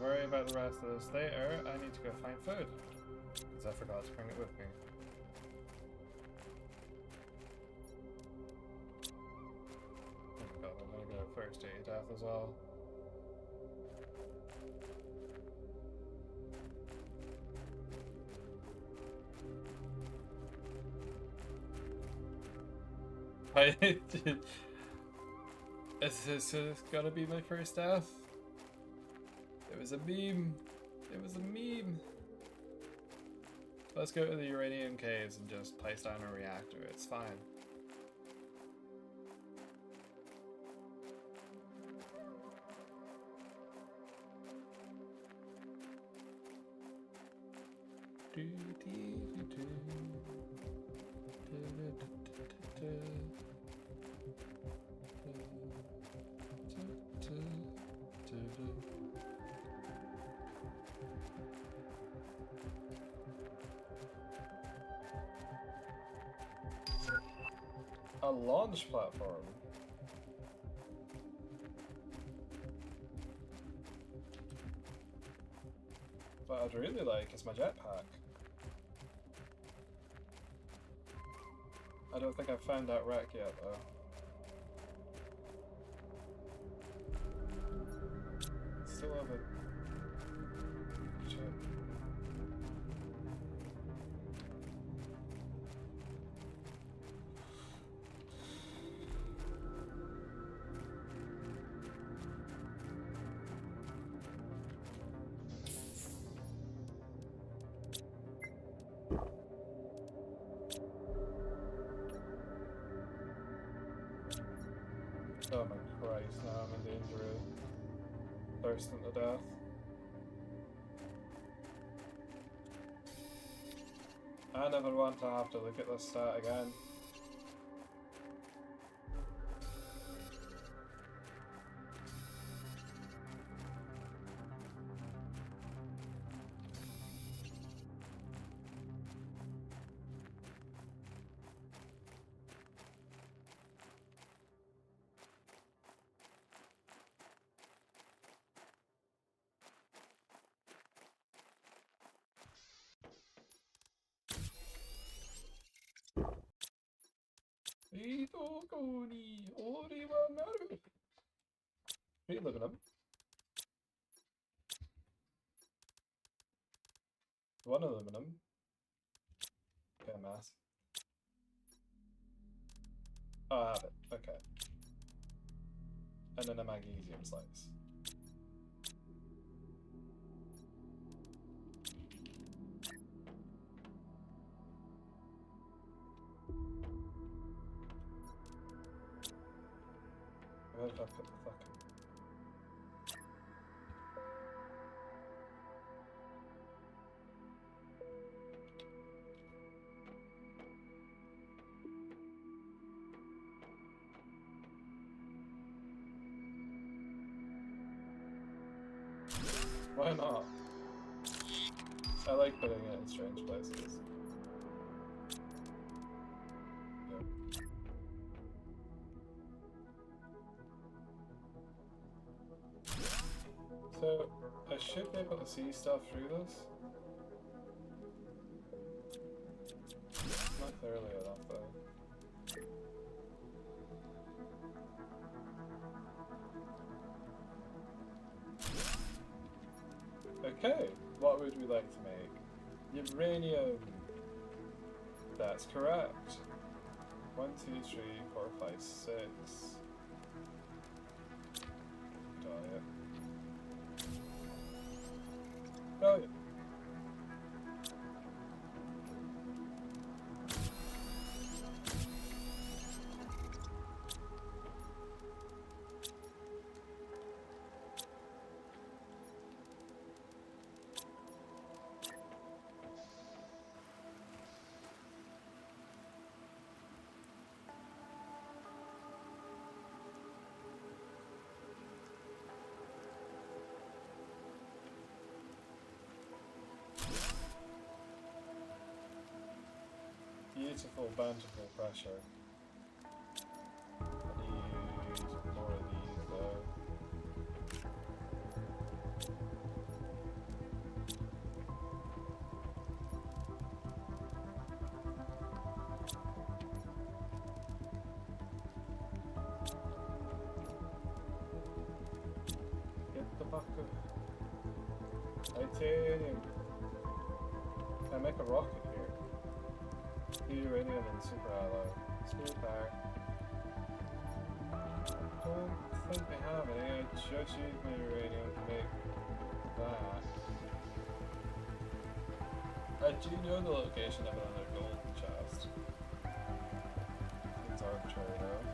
Worry about the rest of this later. I need to go find food because I forgot to bring it with me. Oh god, I'm gonna go first to death as well. Is this gonna be my first death? It was a meme. It was a meme. Let's go to the uranium caves and just place down a reactor. It's fine. A launch platform. What I'd really like is my jetpack. I don't think I've found that wreck yet though. Still have it. Shit. Oh my Christ, now I'm in danger of thirsting to death. I never want to have to look at this stat again. Hey, aluminum. One aluminum. Okay, mass. Oh, I have it. Okay. And then a magnesium slice. Where did I put the fucking... Why not? I like putting it in strange places. Yeah. So, I should be able to see stuff through this. Not clearly enough though. Okay, what would we like to make? Uranium! That's correct. 1, 2, 3, 4, 5, 6. Got it. Brilliant. Beautiful, bountiful pressure. I need more of these though. Get the fuck of titanium. Can I make a rocket here? Uranium and super alloy. School power. I don't think they have any. I just used my uranium to make that. I do know the location of another gold chest. It's arbitrary though.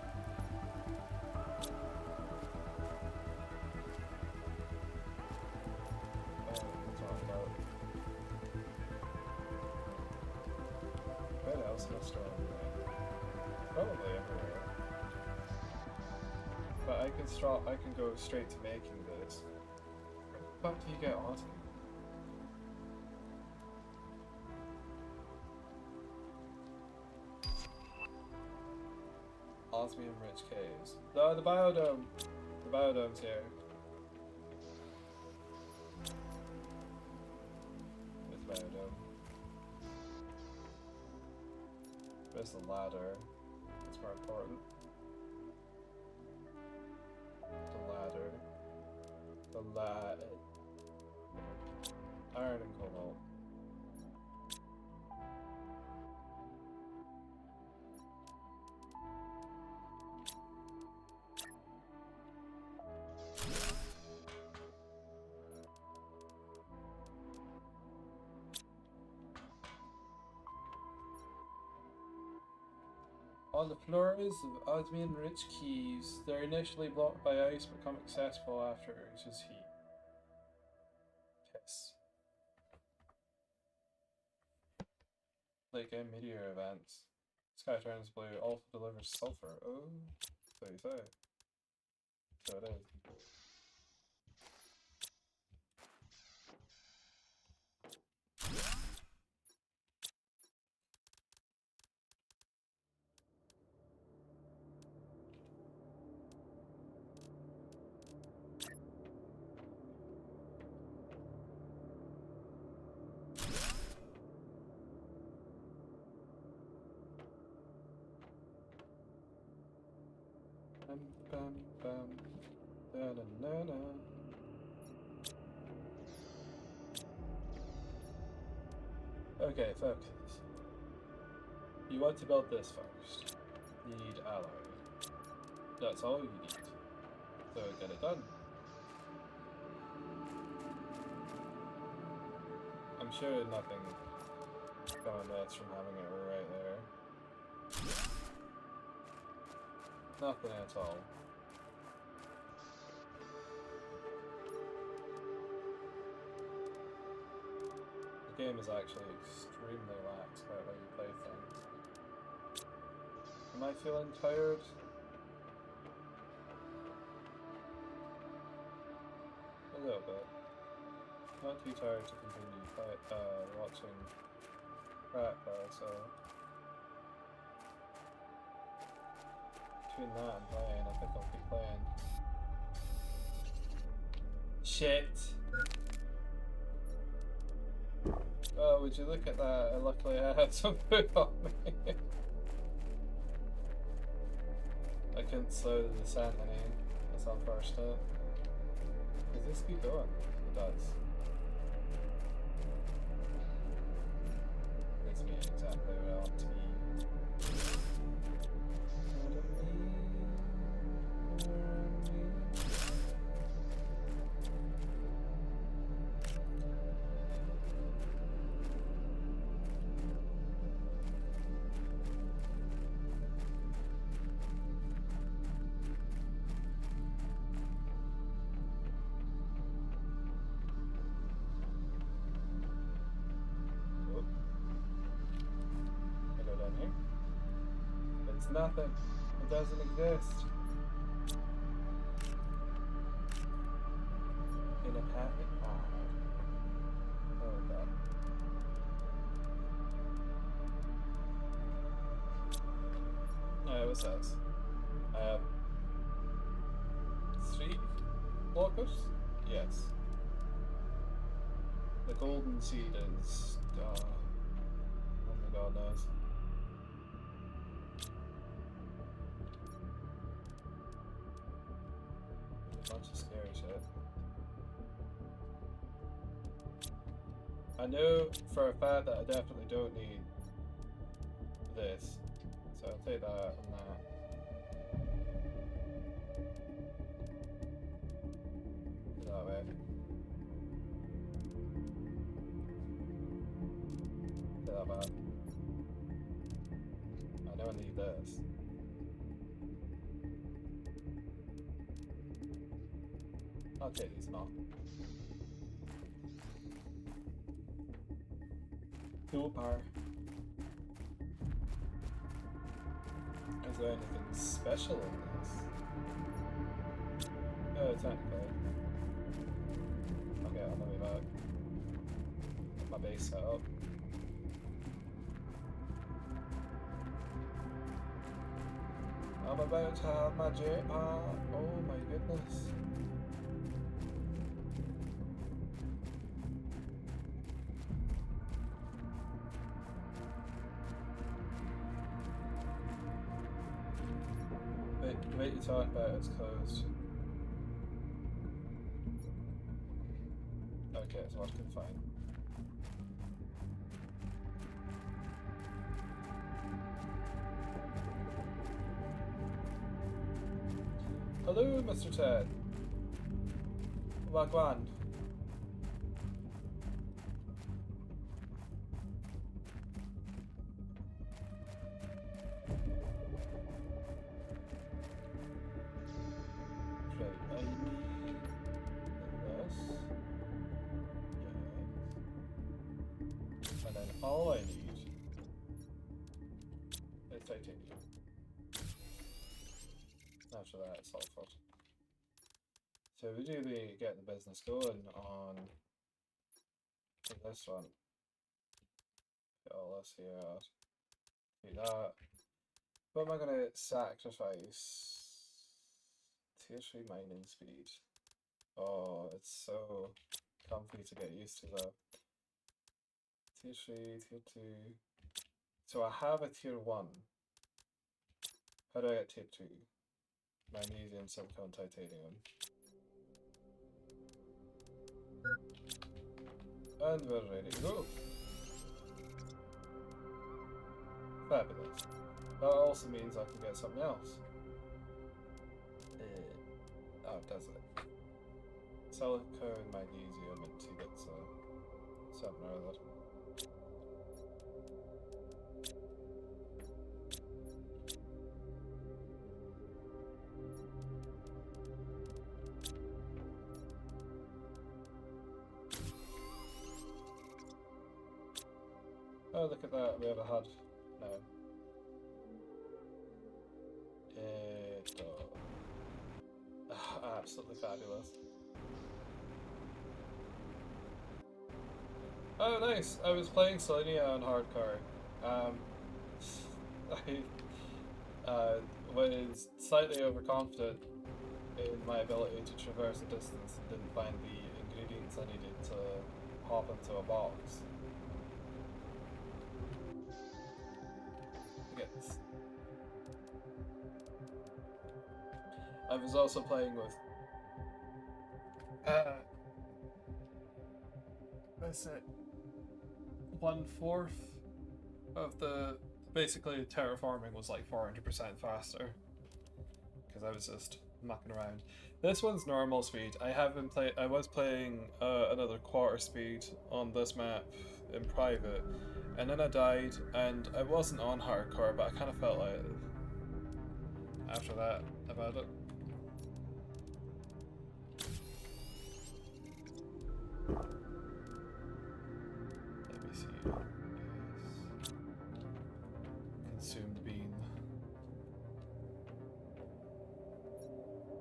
What else must probably everywhere. But I can go straight to making this. Where the fuck do you get onto? Osmium rich caves. No, the biodome. The biodome's here. It's biodome. Where's the ladder? It's more important. The ladder. The iron and cobalt. On the floors of osmium-rich caves, they're initially blocked by ice but become accessible after Earth's heat. Piss. Late game meteor events. Sky turns blue, Alpha delivers sulfur. Oh, so you say. So it is. Bum, bum, bum. Da-na-na-na. Okay, focus. You want to build this first. You need alloy. That's all you need. So get it done. I'm sure nothing benefits from having it right there. Nothing at all. The game is actually extremely lax about how you play things. Am I feeling tired? A little bit. Not too tired to continue watching crap though, so between that and playing, I think I'll keep playing. Shit! Oh, would you look at that? Luckily I had some food on me. I couldn't slow the descent any. That's unfortunate. Does this keep going? It does. It's me exactly where I want to be. Nothing. It doesn't exist. In a perfect world. Oh god. Alright, what's this? I have 3 blockers? Yes. The golden seed is only God knows. Bunch of scary shit. I know for a fact that I definitely don't need this, so I'll take that and that. That way. Take that back. I know I need this. I'll take these not. Dual power. Is there anything special in this? Oh, technically. Okay, I'll be back. Get my base set up. I'm about to have my jetpack. Oh my goodness. Wait, you're talking about it's closed. Okay, it's working fine. Hello, Mr. Ted. Wagwan. All I need After that, it's Salford. So we do be getting the business going on this one. Get all this here out. Do that. What am I gonna sacrifice? Tier 3 mining speed. Oh, it's so comfy to get used to though. Tier 3, tier 2. So I have a tier 1. How do I get tier 2? Magnesium, silicone, titanium. And we're ready to go. Fabulous. That also means I can get something else. Oh, does it? Silicone, magnesium, and see that's something or other. Oh, look at that, we have a HUD now. Absolutely fabulous. Oh, nice! I was playing Selenia on hardcore. I was slightly overconfident in my ability to traverse a distance and didn't find the ingredients I needed to hop into a box. Yes. I was also playing with what's it? 1/4 of the basically terraforming was like 400% faster because I was just mucking around. This one's normal speed. I was playing another quarter speed on this map in private, and then I died, and I wasn't on hardcore, but I kind of felt like after that about it. Let me see. Yes. Consumed bean.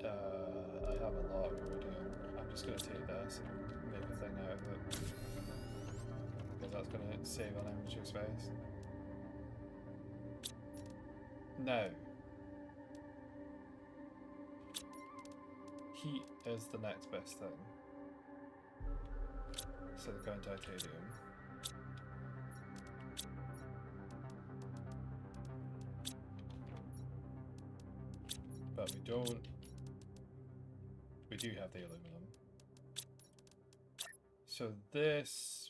I have a lot of iridium. I'm just gonna take this and make a thing out of it. Because that's gonna save on inventory space. Now, heat is the next best thing. Silicone titanium. But we do have the aluminum. So this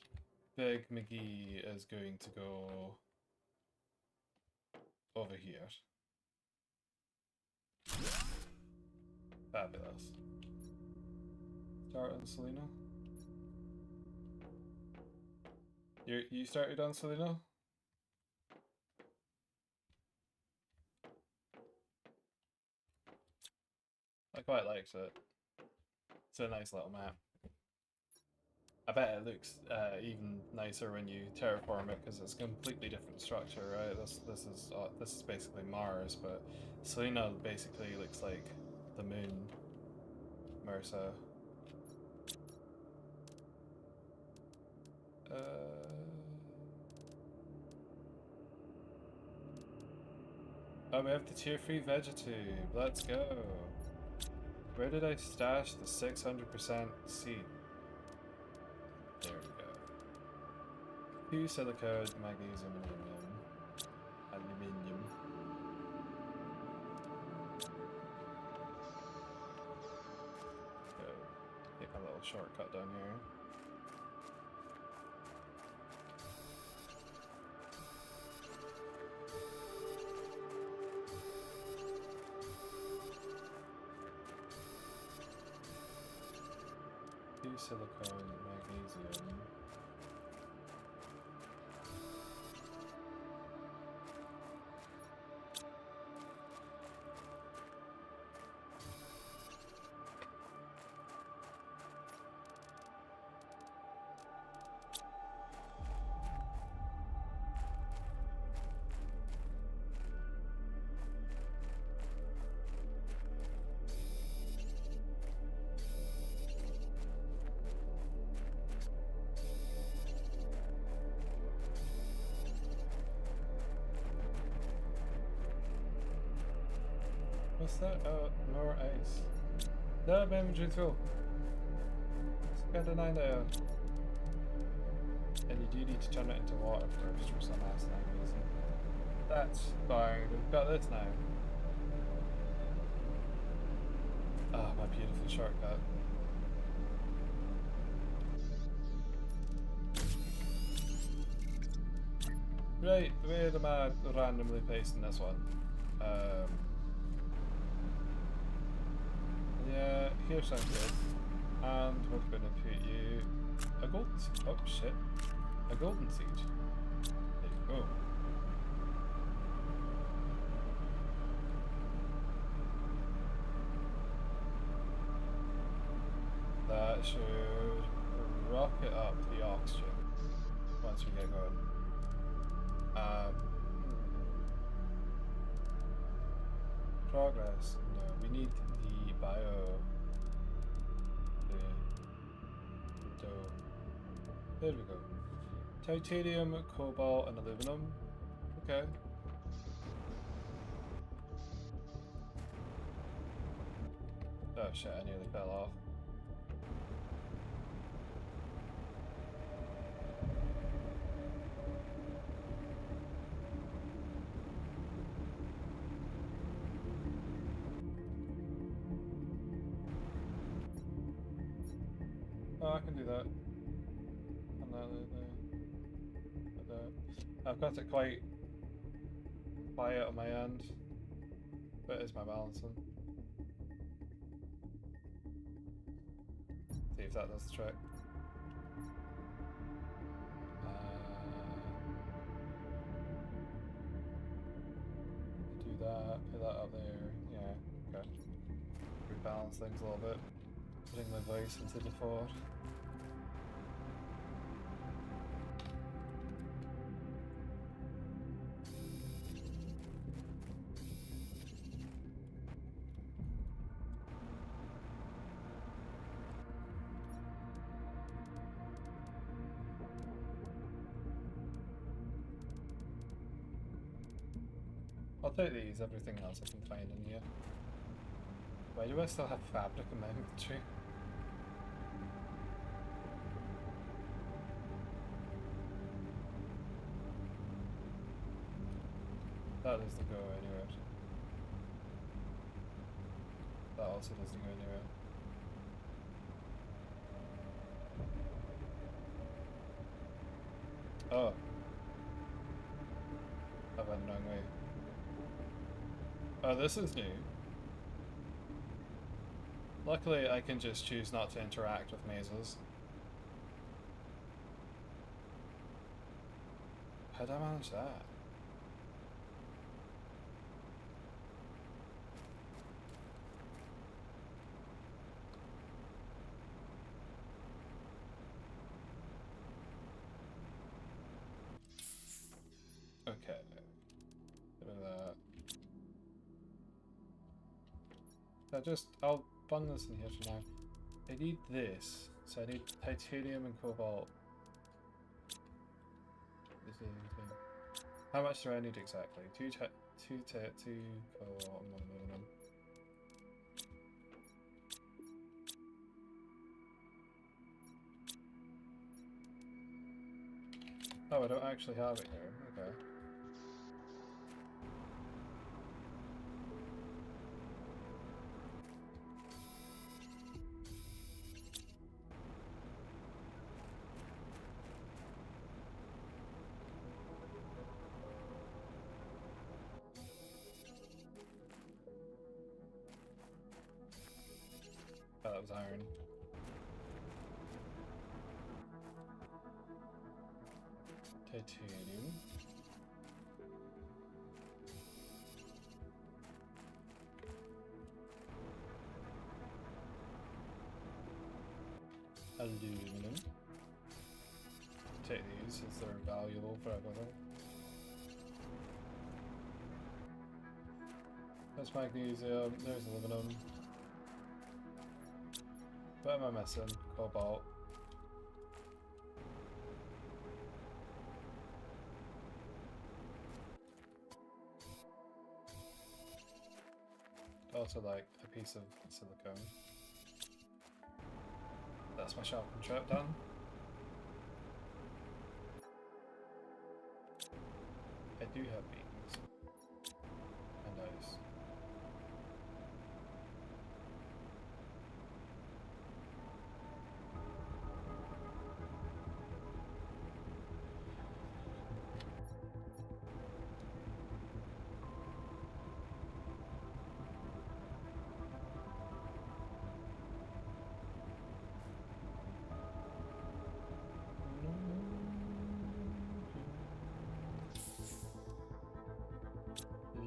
big McGee is going to go over here. Fabulous. Start on Selena. You started on Selena? I quite liked it. It's a nice little map. I bet it looks even nicer when you terraform it because it's a completely different structure, right? This is basically Mars, but Selena basically looks like the moon. Mersa. Oh, we have the tier 3 Vegetube. Let's go. Where did I stash the 600% seed? There we go. 2 silicone, magnesium, aluminium. Go. Take a little shortcut down here. Silicone, magnesium. What's that? Oh, more ice. That inventory tool. Let's get the 9 down. And you do need to turn it into water first for some asinine reason. That's fine. We've got this now. Ah, my beautiful shortcut. Right, where am I randomly pasting this one? Yeah, here sounds good. And we're going to put you a golden seed. Oh shit. A golden seed. There you go. That should rocket up the oxygen once we get going. Progress. No, we need the bio. The dome. There we go. Titanium, cobalt, and aluminum. Okay. Oh shit, I nearly fell off. Oh, I can do that. And that. I've got it quite quiet on my end, but it's my balancing. See if that does the trick. Do that, put that up there. Yeah, okay. Rebalance things a little bit. Putting my voice into the fore. I'll take these, everything else I can find in here. Why do I still have fabric in my inventory? That doesn't go anywhere. That also doesn't go anywhere. Oh. I went the wrong way. Oh, this is new. Luckily, I can just choose not to interact with mazes. How did I manage that? Okay. Bit of that. I'll bung this in here for now. I need this. So I need titanium and cobalt. How much do I need exactly? Two cobalt and 1 aluminum. Oh, I don't actually have it here. Okay. Oh, that was iron. Titanium. Aluminum. Take these since they're valuable for everything. That's magnesium, there's aluminum. What am I missing? Cobalt. also like a piece of silicone. That's my sharpened trap done. I do have beans and ice.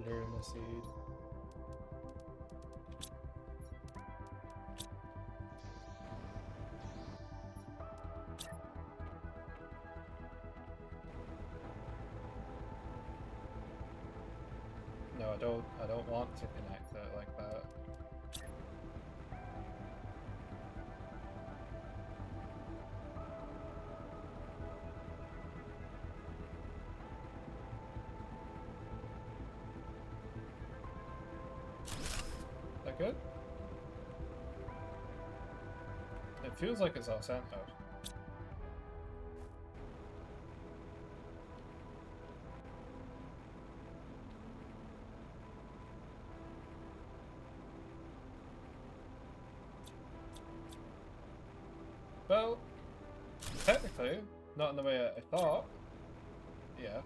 Lerma seed. No, I don't want to connect it like that. Is that good? It feels like it's all centered. Well, technically, not in the way I thought. Yes.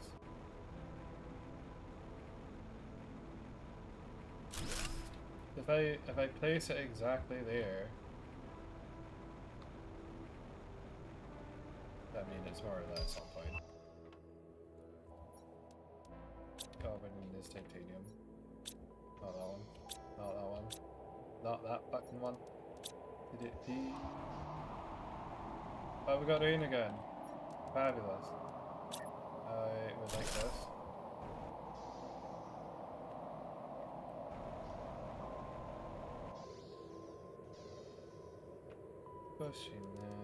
If I place it exactly there, that means it's more or less on point. Carbon is titanium. Not that one. Not that one. Not that fucking one. Did it be? Oh, we got rain again. Fabulous. I would like this. Pushing there.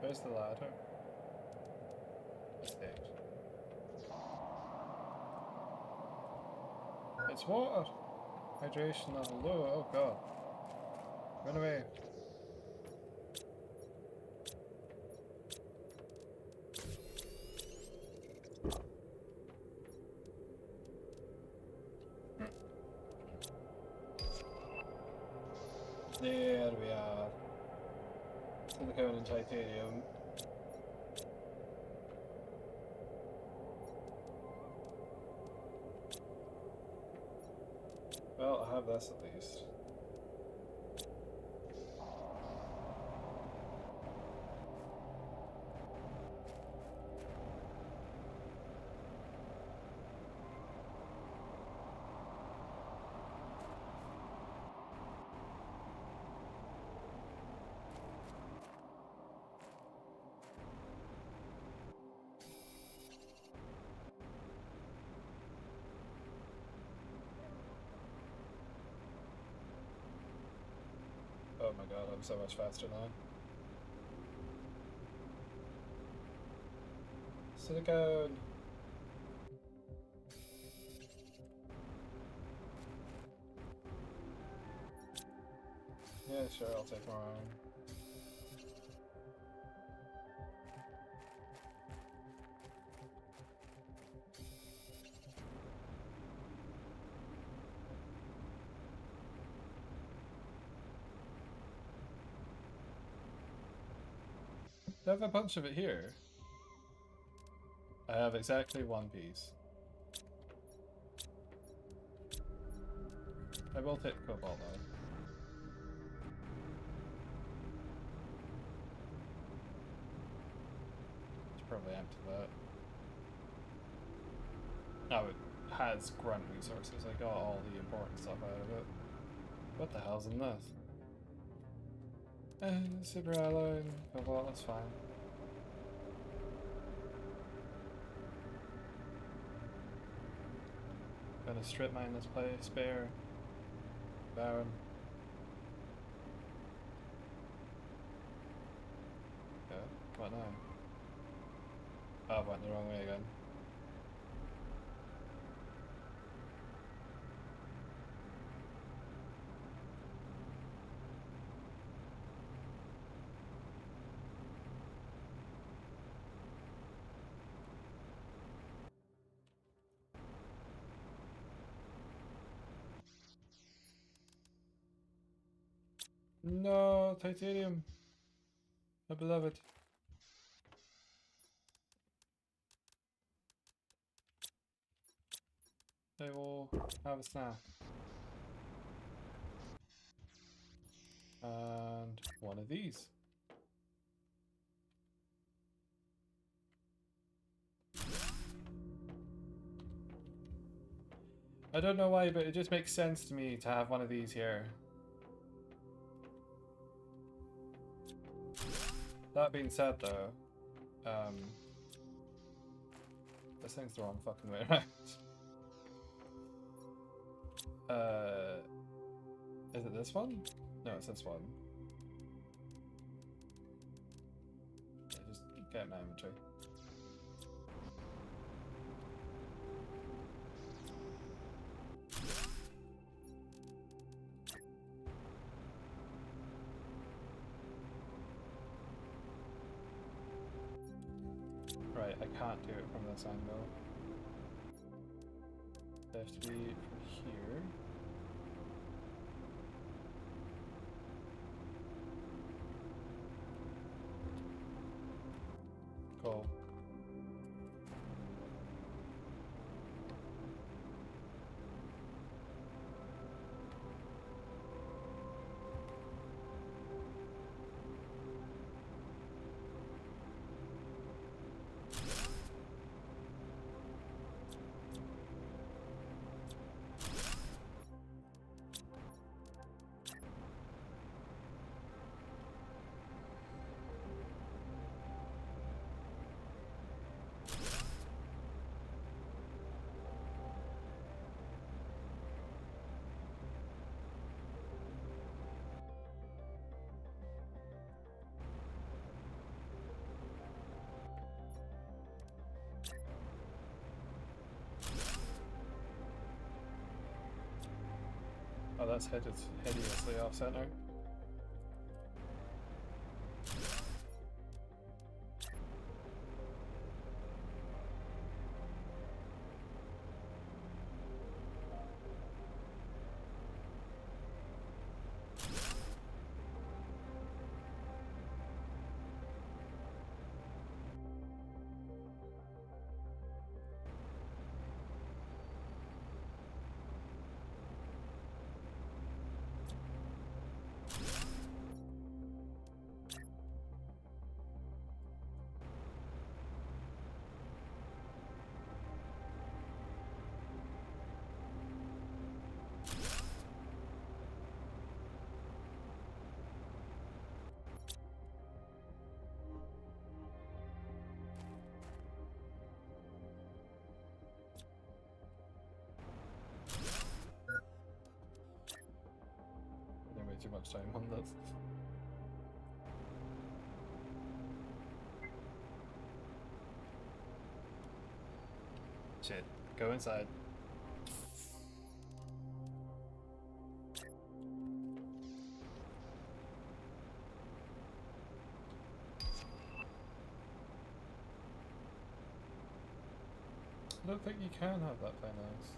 Where's the ladder? The stage. It's water! Hydration level low, oh god. Run away. There we are. Silicone and titanium. Well, I have this at least. Oh my god, I'm so much faster now. Silicone! Yeah, sure, I'll take more iron. I have a bunch of it here. I have exactly one piece. I will take cobalt though. It's probably empty that. No, it has grunt resources. I got all the important stuff out of it. What the hell's in this? Super alloy and cobalt, that's fine. Gonna strip mine this place bare. Barren. What now? Oh, I went the wrong way again. No, titanium. My beloved. They will have a snack. And one of these. I don't know why, but it just makes sense to me to have one of these here. That being said though, this thing's the wrong fucking way around. Is it this one? No, it's this one. Yeah, just get my inventory. Right, I can't do it from this angle. They have to be from here. Cool. Oh, that's hideously off center. Way too much time on this. Shit, go inside. I don't think you can have that finance.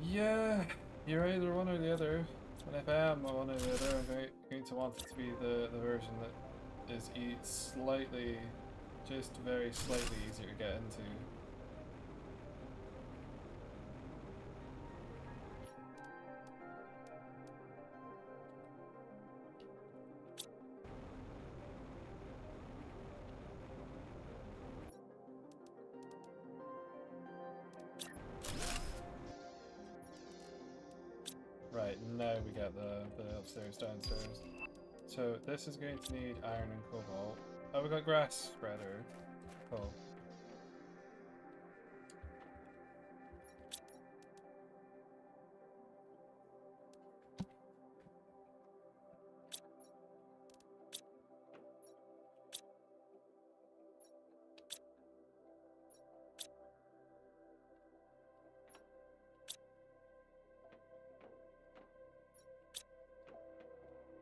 Yeah, you're either one or the other. And if I am one or the other, I'm going to want it to be the version that is slightly, just very slightly easier to get into. Right, now we get the upstairs, downstairs. So this is going to need iron and cobalt. Oh, we got grass spreader. Cool.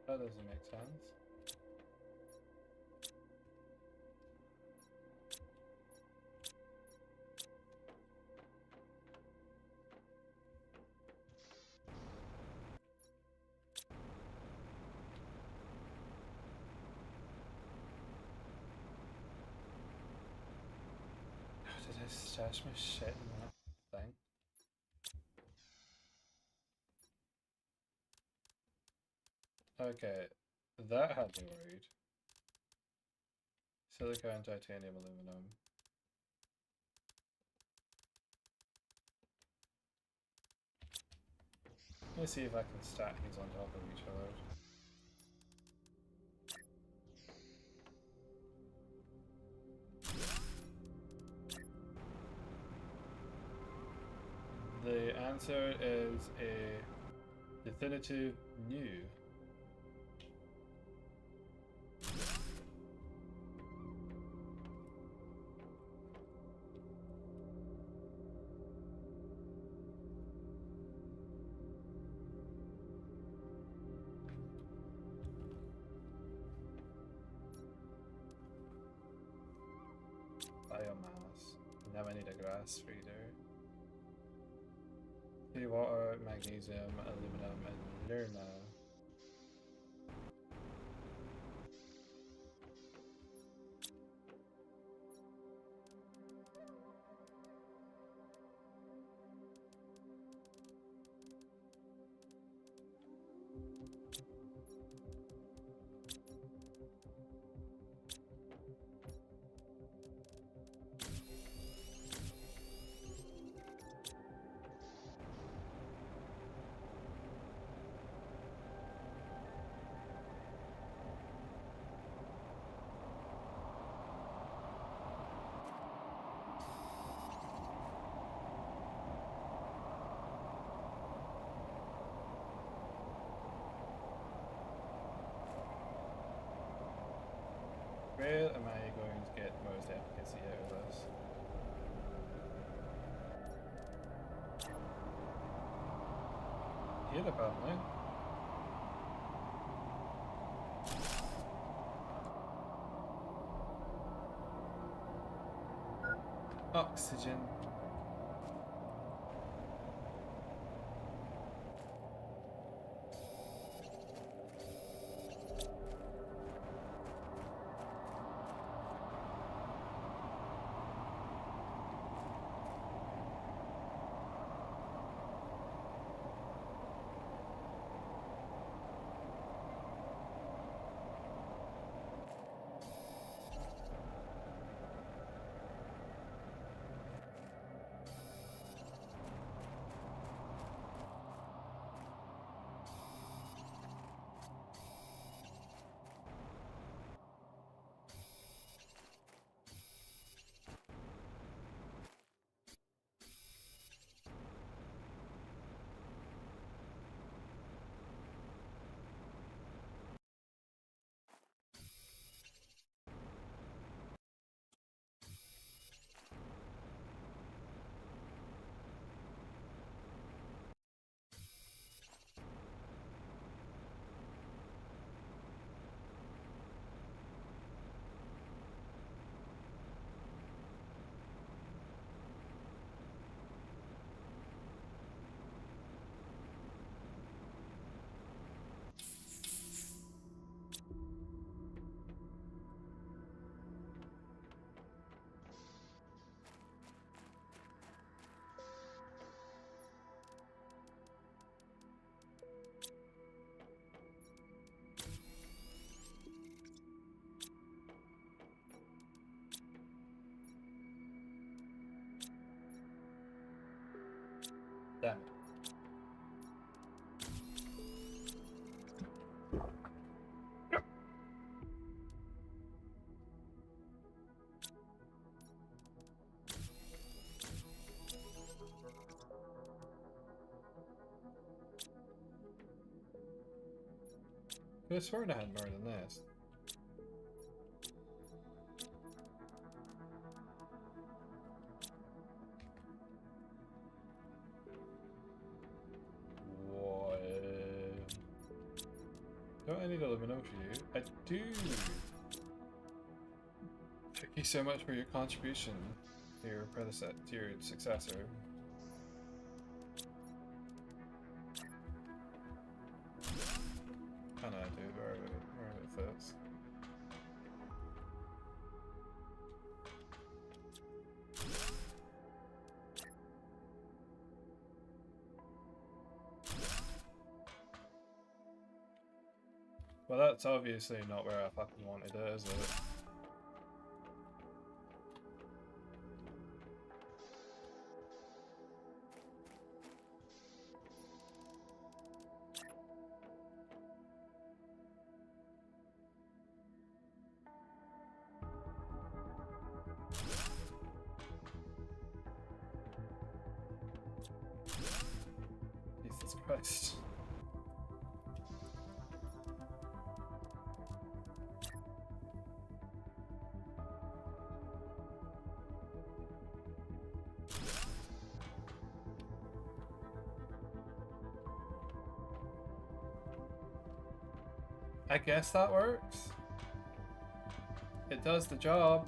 That doesn't make sense. Did I stash my shit in that thing? Okay, that had me worried. Silica and titanium aluminum. Let me see if I can stack these on top of each other. The answer is a definitive no. Biomass. Now I need a grass feeder. Sea water, magnesium, aluminum, and luna. Where am I going to get most efficacy out of this? Here, apparently. Oxygen. Damn it. I could have sworn I had more than this. What? Don't I need a lumino for you? I do! Thank you so much for your contribution to your successor. Can I do wherever it fits? Well, that's obviously not where I fucking wanted it, is it? Jesus Christ. I guess that works. It does the job.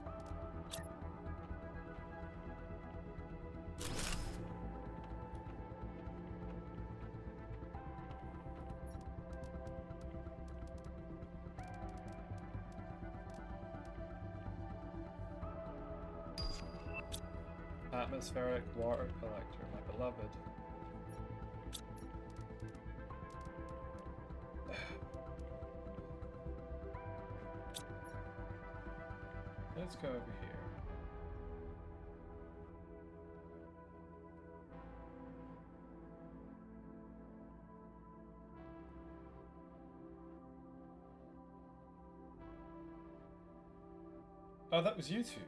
Atmospheric water collector, my beloved. Let's go over here. Oh, that was you two.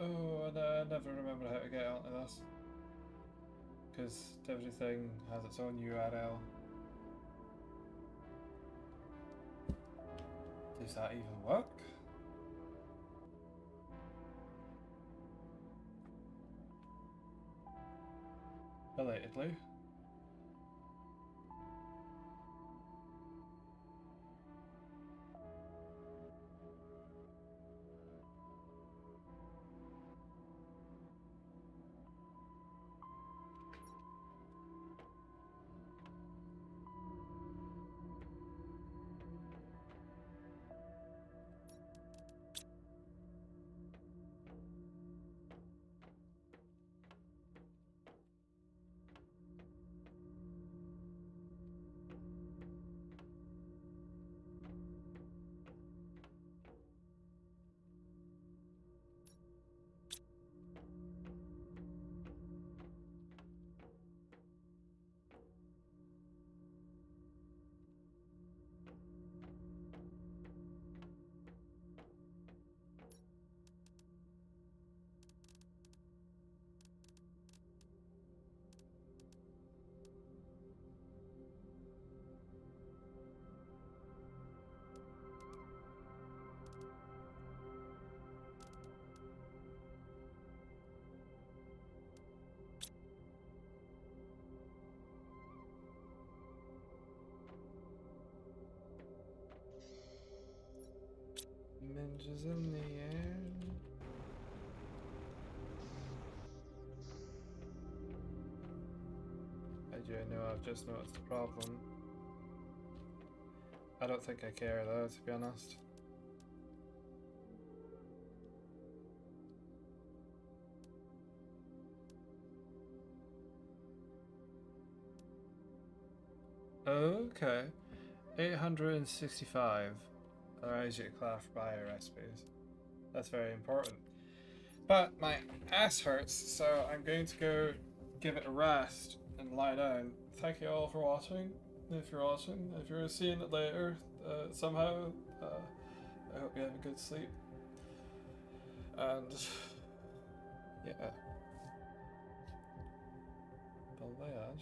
Oh, I never remember how to get onto this. Because everything has its own URL. Does that even work? Belatedly. Ninjas in the air. I do know, I've just noticed the problem. I don't think I care though, to be honest. Okay. 865 allows you to craft bio recipes. That's very important. But my ass hurts, so I'm going to go give it a rest and lie down. Thank you all for watching. If you're watching, if you're seeing it later, somehow, I hope you have a good sleep. And yeah. Bon voyage.